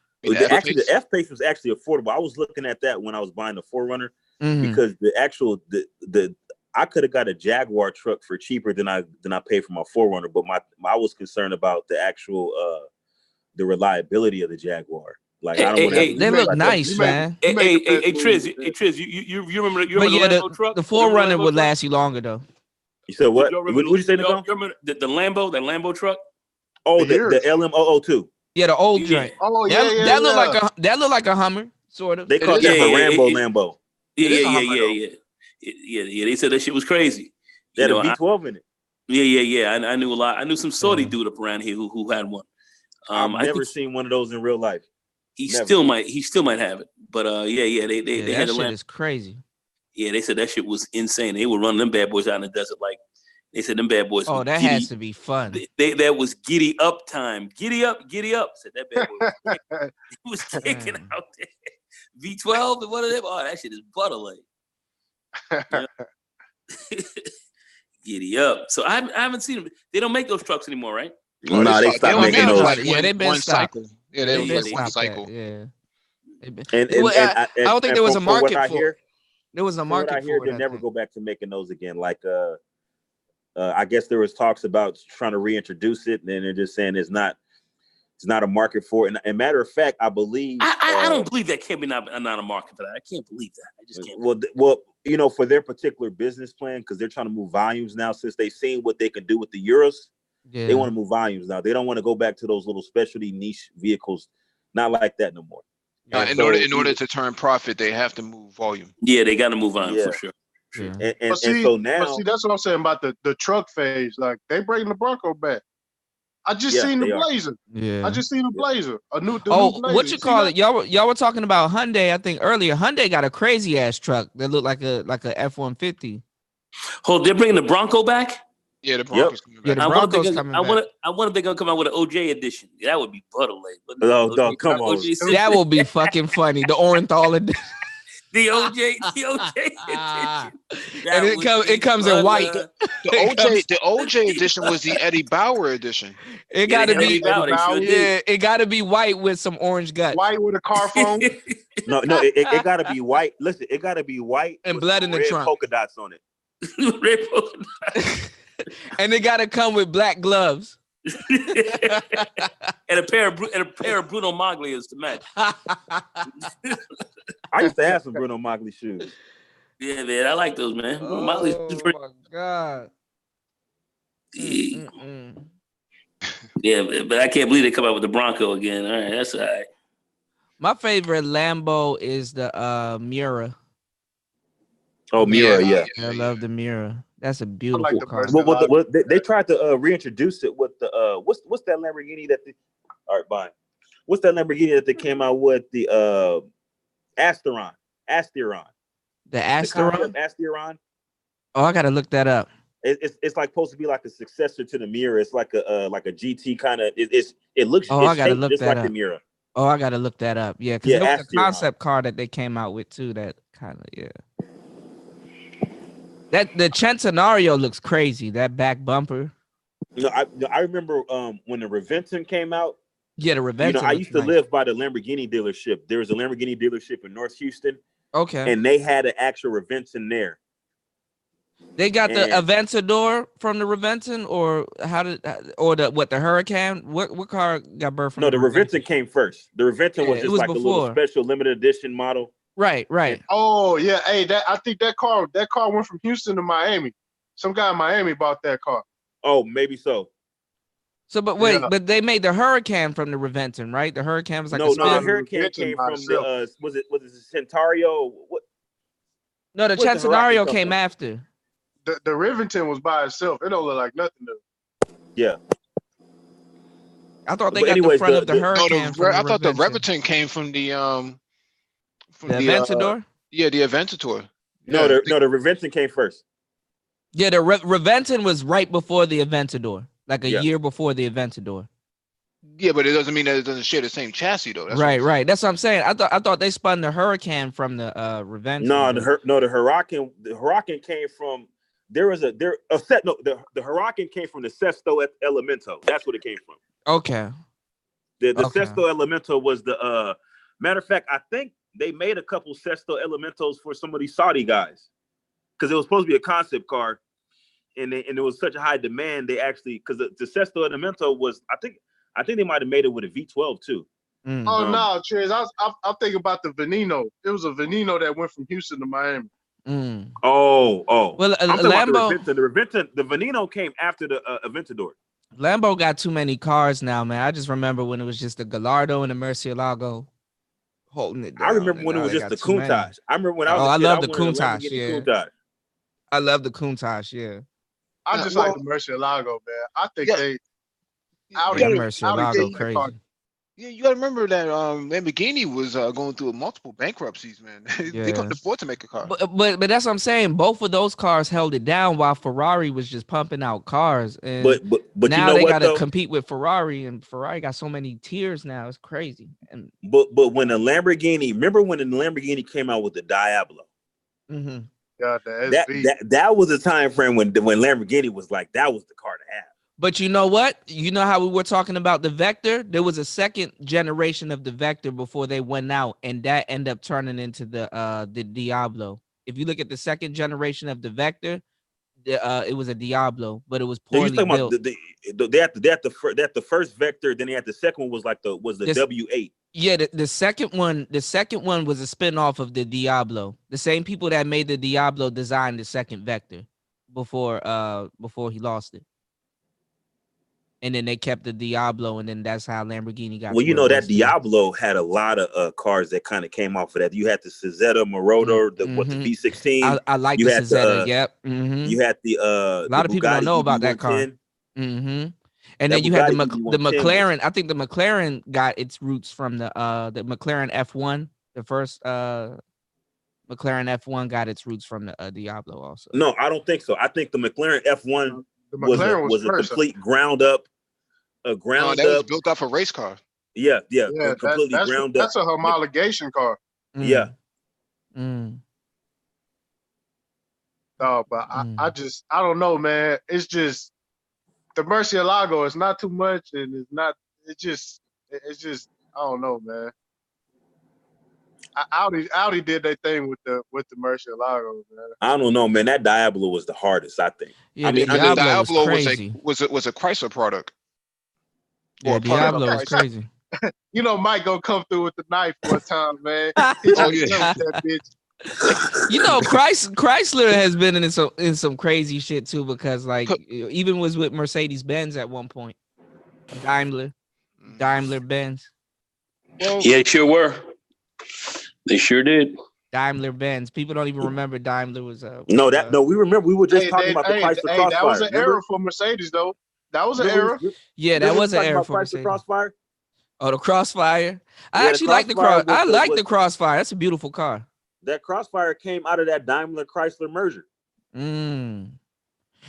Actually, the F-Pace was actually affordable. I was looking at that when I was buying the 4Runner because the I could have got a Jaguar truck for cheaper than I paid for my 4Runner, but I was concerned about the actual the reliability of the Jaguar. Like I don't want to. They look nice, man. Hey, Triz, you remember the Lambo truck? The 4Runner would last you longer though. You said what? What did you say, Nicole? You remember the Lambo truck? Oh, the LM002. Yeah, the old joint. Oh that looked like a Hummer, sort of. They called that Lambo. Yeah. They said that shit was crazy. They had a V12 in it. Yeah. I knew a lot. I knew some Saudi dude up around here who had one. I've never seen one of those in real life. He still might have it. But they had that a shit is crazy. Yeah, they said that shit was insane. They were running them bad boys out in the desert like they said them bad boys. Oh, that has to be fun. That was giddy up time. Giddy up. Said that bad boy was taking out there. V12 and one of them. Oh, that shit is butter like. Yeah. Giddy up. So I haven't seen them. They don't make those trucks anymore, right? Oh, No, they they stopped only making make those. like Yeah, they been one stopped. cycle. Yeah, they They only been like one stopped that. cycle. Yeah. And I don't think there was a from what market I for it. hear, There was a from what I market hear, for they'll it. I never think. go back to making those again. Like I guess there was talks about trying to reintroduce it, and then they're just saying it's not a market for it. And matter of fact, I believe I don't believe that can't be not a market for that. I can't believe that. I just can't. Well, you know, for their particular business plan, because they're trying to move volumes now, since they've seen what they can do with the Euros, Yeah. they want to move volumes now. They don't want to go back to those little specialty niche vehicles, not like that no more. In order to turn profit, they have to move volume. Yeah, they got to move on for sure. Yeah. And so now, that's what I'm saying about the truck phase. Like they bringing the Bronco back. I just seen the Blazer. Yeah. I just seen a Blazer. The new Blazer. What you call it? Y'all were talking about Hyundai, I think earlier. Hyundai got a crazy ass truck that looked like a F-150. Oh, they're bringing the Bronco back? Yeah, the Broncos coming back. Yeah, the Broncos coming back. I wonder if they're gonna come out with an OJ edition. That would be butter late. No, come on. That will be fucking funny. The Orenthal edition. The OJ edition. And it comes in white. The OJ edition was the Eddie Bauer edition. It gotta be Bauer. it gotta be white with some orange guts. White with a car phone. No, it gotta be white. Listen, it gotta be white and with blood in the red trunk. polka dots on it. Red polka dots. And it gotta come with black gloves. and a pair of Bruno Maglias to match. I used to have some Bruno Magli shoes. Yeah, man, I like those, man. Oh my god. Yeah, but I can't believe they come out with the Bronco again. All right, that's all right. My favorite Lambo is the Miura. Oh, Miura, yeah. I love the Miura. That's a beautiful like the car. Well, they tried to reintroduce it with the what's that Lamborghini that all right, bye. What's that Lamborghini that they came out with? The Asteron. The Asteron? Asteron. Oh, I gotta look that up. It's like supposed to be like a successor to the Miura. It's like a GT kind of. It looks. Oh, I gotta look just that like up. the Miura. Oh, I gotta look that up. Yeah, because it was a Asteron. concept car that they came out with too. That kind of That the Centenario looks crazy. That back bumper. No, I remember when the Reventon came out. Yeah, the Reventon. You know, I used to live by the Lamborghini dealership. There was a Lamborghini dealership in North Houston. Okay. And they had an actual Reventon there. They got the Aventador from the Reventon, or the Hurricane? What car got birthed from? No, the Reventon came first. The Reventon was just like a little special limited edition model. Right. Oh yeah, hey, I think that car went from Houston to Miami. Some guy in Miami bought that car. Oh, maybe so. So, but wait, but they made the Hurricane from the Reventon, right? The Hurricane was like no, the Hurricane came from the was it Centario? What? No, the Centenario came after. The Rivington was by itself. It don't look like nothing new. Yeah. I thought they got the front of the Hurricane. I thought the Reventon came from the Aventador. The Aventador. No, the Reventon came first. Yeah, the Reventon was right before the Aventador, like a year before the Aventador. Yeah, but it doesn't mean that it doesn't share the same chassis though. That's right. That's what I'm saying. I thought they spun the Hurricane from the Reventon. The Hurricane. The Hurricane came from. The Hurricane came from the Sesto Elemento. That's what it came from. Okay. The Sesto Elemento was the matter of fact, I think they made a couple Sesto Elementos for some of these Saudi guys. Because it was supposed to be a concept car. And it was such a high demand, they actually because the Sesto Elemento was, I think they might have made it with a V12 too. Oh no, Trez, I'm thinking about the Veneno. It was a Veneno that went from Houston to Miami. Oh. Well, I'm talking Lambo, about the Reventon. The Veneno came after the Aventador. Lambo got too many cars now, man. I just remember when it was just the Gallardo and the Murcielago holding it down. I remember when it was just the Countach. I remember when I was I a kid, love the Countach. Yeah. I love the Countach. Yeah. I just like the Murcielago, man. I think Murcielago crazy. Yeah, you gotta remember that Lamborghini was going through multiple bankruptcies, man. They couldn't afford to make a car. But that's what I'm saying. Both of those cars held it down while Ferrari was just pumping out cars. And but now you know they what, gotta compete with Ferrari, and Ferrari got so many tiers now. It's crazy. And but when the Lamborghini, remember when the Lamborghini came out with the Diablo? Mm-hmm. got the SV. That was a time frame when Lamborghini was like, that was the car to have. But you know what? You know how we were talking about the Vector? There was a second generation of the Vector before they went out, and that ended up turning into the Diablo. If you look at the second generation of the Vector, it was a Diablo, but it was So you poorly talking built. about they had the first Vector, then they had the second one was the W8. Yeah, the second one was a spinoff of the Diablo. The same people that made the Diablo designed the second Vector before he lost it. And then they kept the Diablo, and then that's how Lamborghini got. Well, you know that Diablo had a lot of cars that kind of came off of that. You had the Cesetta Marauder, the V16. I like the Cesetta. Yep. Mm-hmm. You had the a lot of people don't know about that car. Mm-hmm. And then you had the McLaren. I think the McLaren got its roots from the McLaren F1. The first McLaren F1 got its roots from the Diablo also. No, I don't think so. I think the McLaren F1 was a complete ground up. That was built off a race car. Yeah, completely ground up. That's a homologation car. Yeah. No, but I don't know, man. It's just the Murcielago is not too much, and it's just I don't know, man. Audi did their thing with the Murcielago, man. I don't know, man. That Diablo was the hardest, I think. Yeah, the Diablo was a Chrysler product. Yeah, Diablo was crazy. You know, Mike gonna come through with the knife one time, man. That bitch. You know, Chrysler has been in some crazy shit too, because like even was with Mercedes-Benz at one point. Daimler Benz. Well, yeah, they sure were. They sure did. Daimler Benz. People don't even remember Daimler was No, we remember. We were just talking about the Chrysler Crossfire. That was an era for Mercedes, though. That was an era. Yeah, that was an era for Mercedes. Crossfire. Oh, the Crossfire. I actually like the Crossfire. I like the Crossfire. That's a beautiful car. That Crossfire came out of that Daimler Chrysler merger.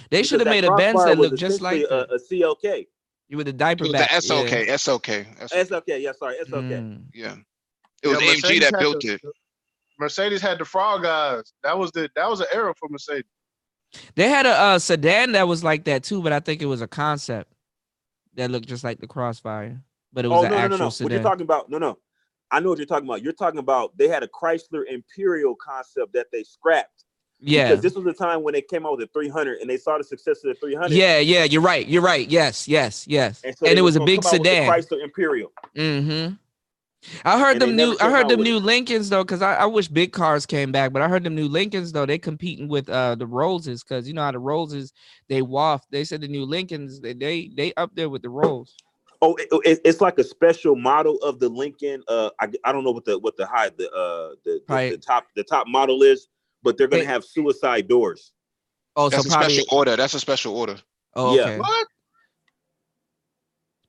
They should have made a Benz that looked just like a CLK. You with the diaper back. The SLK. Yeah, SLK. Yeah, sorry, SLK. Yeah. It was AMG that built it. Mercedes had the Frog Eyes. That was an era for Mercedes. They had a sedan that was like that too, but I think it was a concept that looked just like the Crossfire, but it was an actual sedan. What you're talking about? No. I know what you're talking about. You're talking about they had a Chrysler Imperial concept that they scrapped. Yeah, because this was the time when they came out with the 300 and they saw the success of the 300. Yeah, you're right. Yes. And it was a big sedan. Chrysler Imperial. I heard them new Lincolns though, because I wish big cars came back, but I heard them new Lincolns though, they competing with the Rollses, because you know how the Rollses they waft. They said the new Lincolns they up there with the Rolls. Oh, it's like a special model of the Lincoln. I don't know what the top model is, but they're gonna have suicide doors. Oh, that's so a special order. That's a special order. Oh, okay. Yeah. What?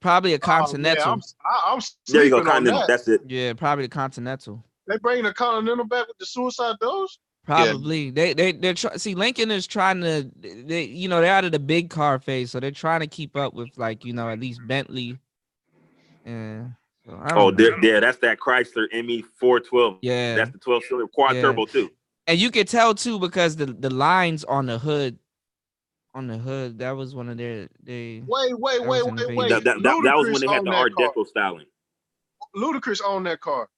Probably a Continental. I'm there you go, Continental. That's it. Yeah, probably the Continental. They bringing the Continental back with the suicide doors? Probably. Yeah. They're see, Lincoln is trying to they're out of the big car phase, so they're trying to keep up with at least Bentley. Yeah. So that's that Chrysler ME 412. Yeah. That's the 12-cylinder quad turbo too. And you can tell too because the lines on the hood. That was one of their. Wait. That was when they had the Art Deco styling. Ludacris owned that car.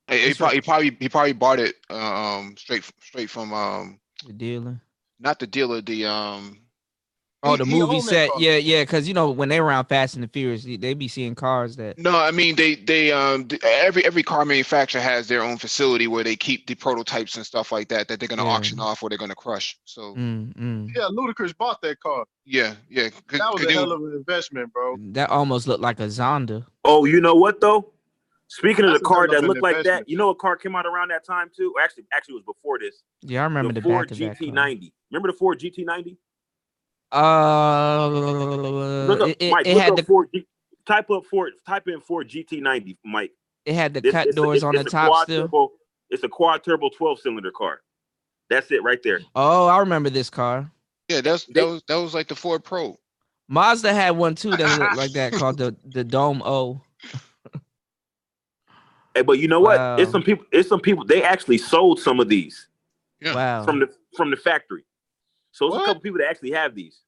He probably bought it straight from the dealer. Not the dealer, the movie set. Yeah, because when they were around Fast and the Furious, they be seeing cars that. No, I mean they every car manufacturer has their own facility where they keep the prototypes and stuff like that they're gonna auction off or they're gonna crush. So yeah, Ludacris bought that car. Yeah. That was a hell of an investment, bro. That almost looked like a Zonda. Oh, you know what though? Speaking of the car that looked like that, a car came out around that time too. Or actually, it was before this. Yeah, I remember the Ford GT90. Remember the Ford GT90? It had the Ford. Type in Ford GT90, Mike. It had the cut doors on the top still. It's a quad turbo 12-cylinder car. That's it right there. Oh, I remember this car. Yeah, that was like the Ford Pro. Mazda had one too that looked like that called the Dome O. Hey, but you know what? It's some people. They actually sold some of these. Yeah. Wow. from the factory. So there's a What? couple people that actually have these.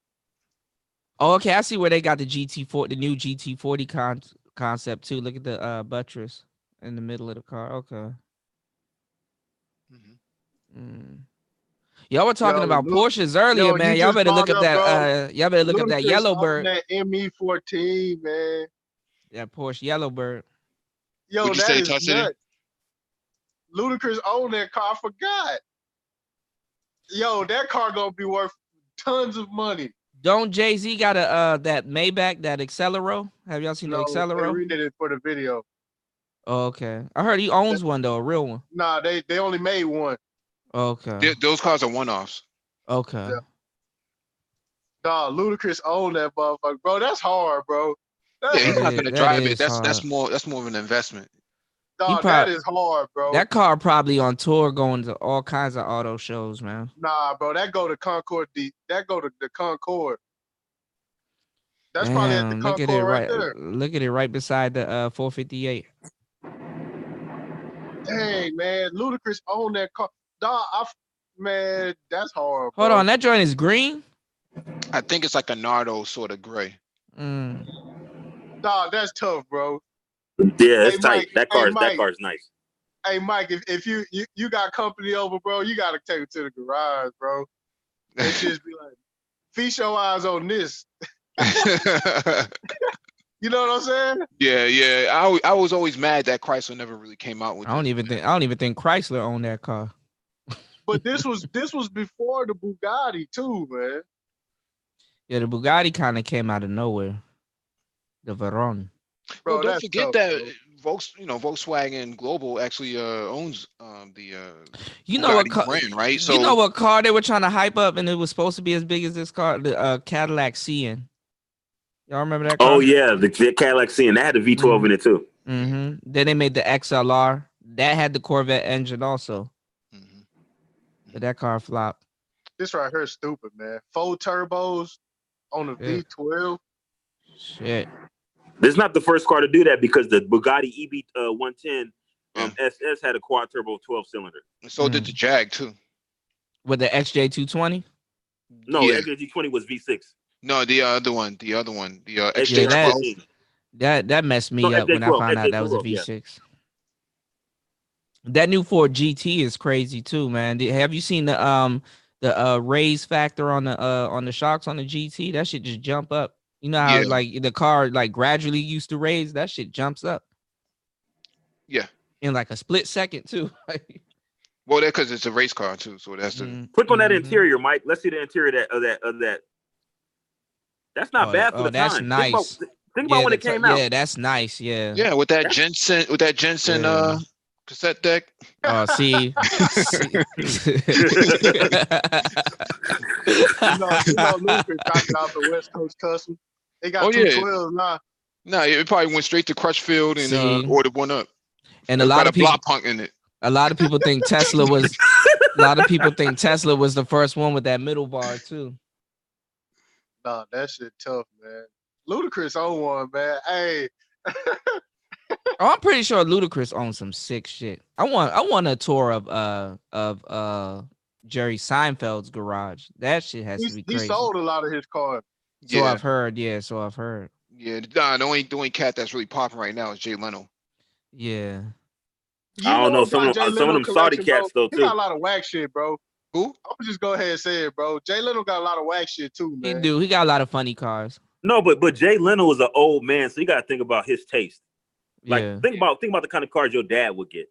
Oh, okay. I see where they got the GT4, the new GT40 concept too. Look at the buttress in the middle of the car. Okay. Mhm. Mm. Y'all were talking Yo, about Porsches earlier, yo, man. you Y'all just better look brought up up, bro. that. Y'all better look up that Ludacris own Yellowbird. that ME14, man. That Porsche Yellowbird. Yo, What'd you that say, is Todd City? nuts. Ludacris own that car. I forgot. Yo, that car gonna be worth tons of money. Don't Jay-Z got a that Maybach, that Accelero? Have y'all seen the No, they Accelero? redid it for the video. Oh, okay. I heard he owns one though, a real one. Nah, they only made one. Okay. Those cars are one-offs. Okay. Yeah. Nah, Ludacris own that motherfucker, bro. That's hard, bro. Yeah, he's That not is, gonna that drive it. is That's hard. more of an investment. He Dog, that is hard, bro. That car probably on tour going to all kinds of auto shows, man. Nah, bro, that go to Concord. That go to the Concord. That's probably at the Damn, look at it Concord right right. there. Look at it right beside the 458. Dang, man, Ludacris own that car. Dog, man, that's hard, bro. Hold on, that joint is green. I think it's like a Nardo sort of gray. Mm. Dog, that's tough, bro. Yeah, it's Hey, tight. Mike, hey, That Mike. car's nice. Hey, Mike, if you got company over, bro, you gotta take it to the garage, bro. And just be like, feast your eyes on this. You know what I'm saying? Yeah. I was always mad that Chrysler never really came out with. I don't even think Chrysler owned that car. But this was before the Bugatti too, man. Yeah, the Bugatti kind of came out of nowhere. The Veyron. Bro, Well, don't that's forget tough, that bro. Volkswagen Global actually owns the You know what Bugatti car? brand, right? You So know what car they were trying to hype up, and it was supposed to be as big as this car, the Cadillac Cian. Y'all remember that car? Oh yeah, the Cadillac Cian that had the V12 in it too. Mm-hmm. Then they made the XLR that had the Corvette engine also, Mhm. but that car flopped. This right here is stupid, man. 4 turbos on a Yeah. V12. Shit. This is not the first car to do that because the Bugatti EB 110 Yeah. SS had a quad turbo 12-cylinder. So did the Jag too. With the XJ220. No, Yeah. the XJ20 was V6. No, the other one, the XJ12. That messed me No, up when I XJ12, found out that was a XJ12, yeah. V6. That new Ford GT is crazy too, man. Have you seen the raise factor on the shocks on the GT? That shit just jump up. You know how Yeah. like the car like gradually used to raise? That shit jumps up. Yeah. In like a split second too. Well, that because it's a race car too, so that's the. Click on that Mhm. interior, Mike. Let's see the interior of that. That's not bad for the that's time. nice. Think about when it came out. Yeah, that's nice. Yeah. Yeah, with that Jensen Yeah. cassette deck. Oh, see. You know, Ludacris knocking out the West Coast Custom. They got Oh, yeah. 212s now. No, it probably went straight to Crutchfield and See? ordered one up. And It a lot got of a block people punk in it. A lot of people think Tesla was the first one with that middle bar too. Nah, that shit tough, man. Ludacris own one, man. Hey. Oh, I'm pretty sure Ludacris owns some sick shit. I want a tour of Jerry Seinfeld's garage. That shit has to be He crazy. sold a lot of his cars. So Yeah. I've heard. Yeah, so I've heard. Yeah, nah, the only cat that's really popping right now is Jay Leno. Yeah. I don't know. Some of Jay them Leno Saudi collection, cats bro. though He too. got a lot of whack shit, bro. Who? I'm gonna just go ahead and say it, bro. Jay Leno got a lot of whack shit too, He man. do. He got a lot of funny cars. No, but Jay Leno was an old man, so you got to think about his taste. Like Yeah. think about the kind of cars your dad would get.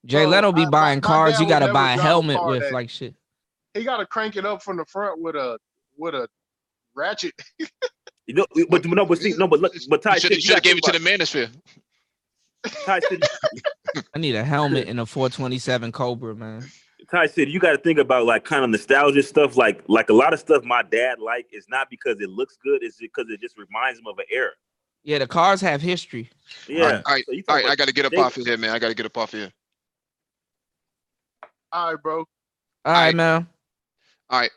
Jay Leno be buying my cars dad you would gotta never buy a drive a helmet car with, that- like shit. He got to crank it up from the front with a ratchet. You know, but Ty Should have gave it to the manosphere. Ty City. I need a helmet and a 427 Cobra, man. Ty City, you got to think about like kind of nostalgia stuff. Like a lot of stuff my dad like is not because it looks good, it's because it just reminds him of an era. Yeah, the cars have history. Yeah. All right, So you all talk right. I got to get up Jay- off of here, man. I got to get up off here. All right, bro. All right, man. All right.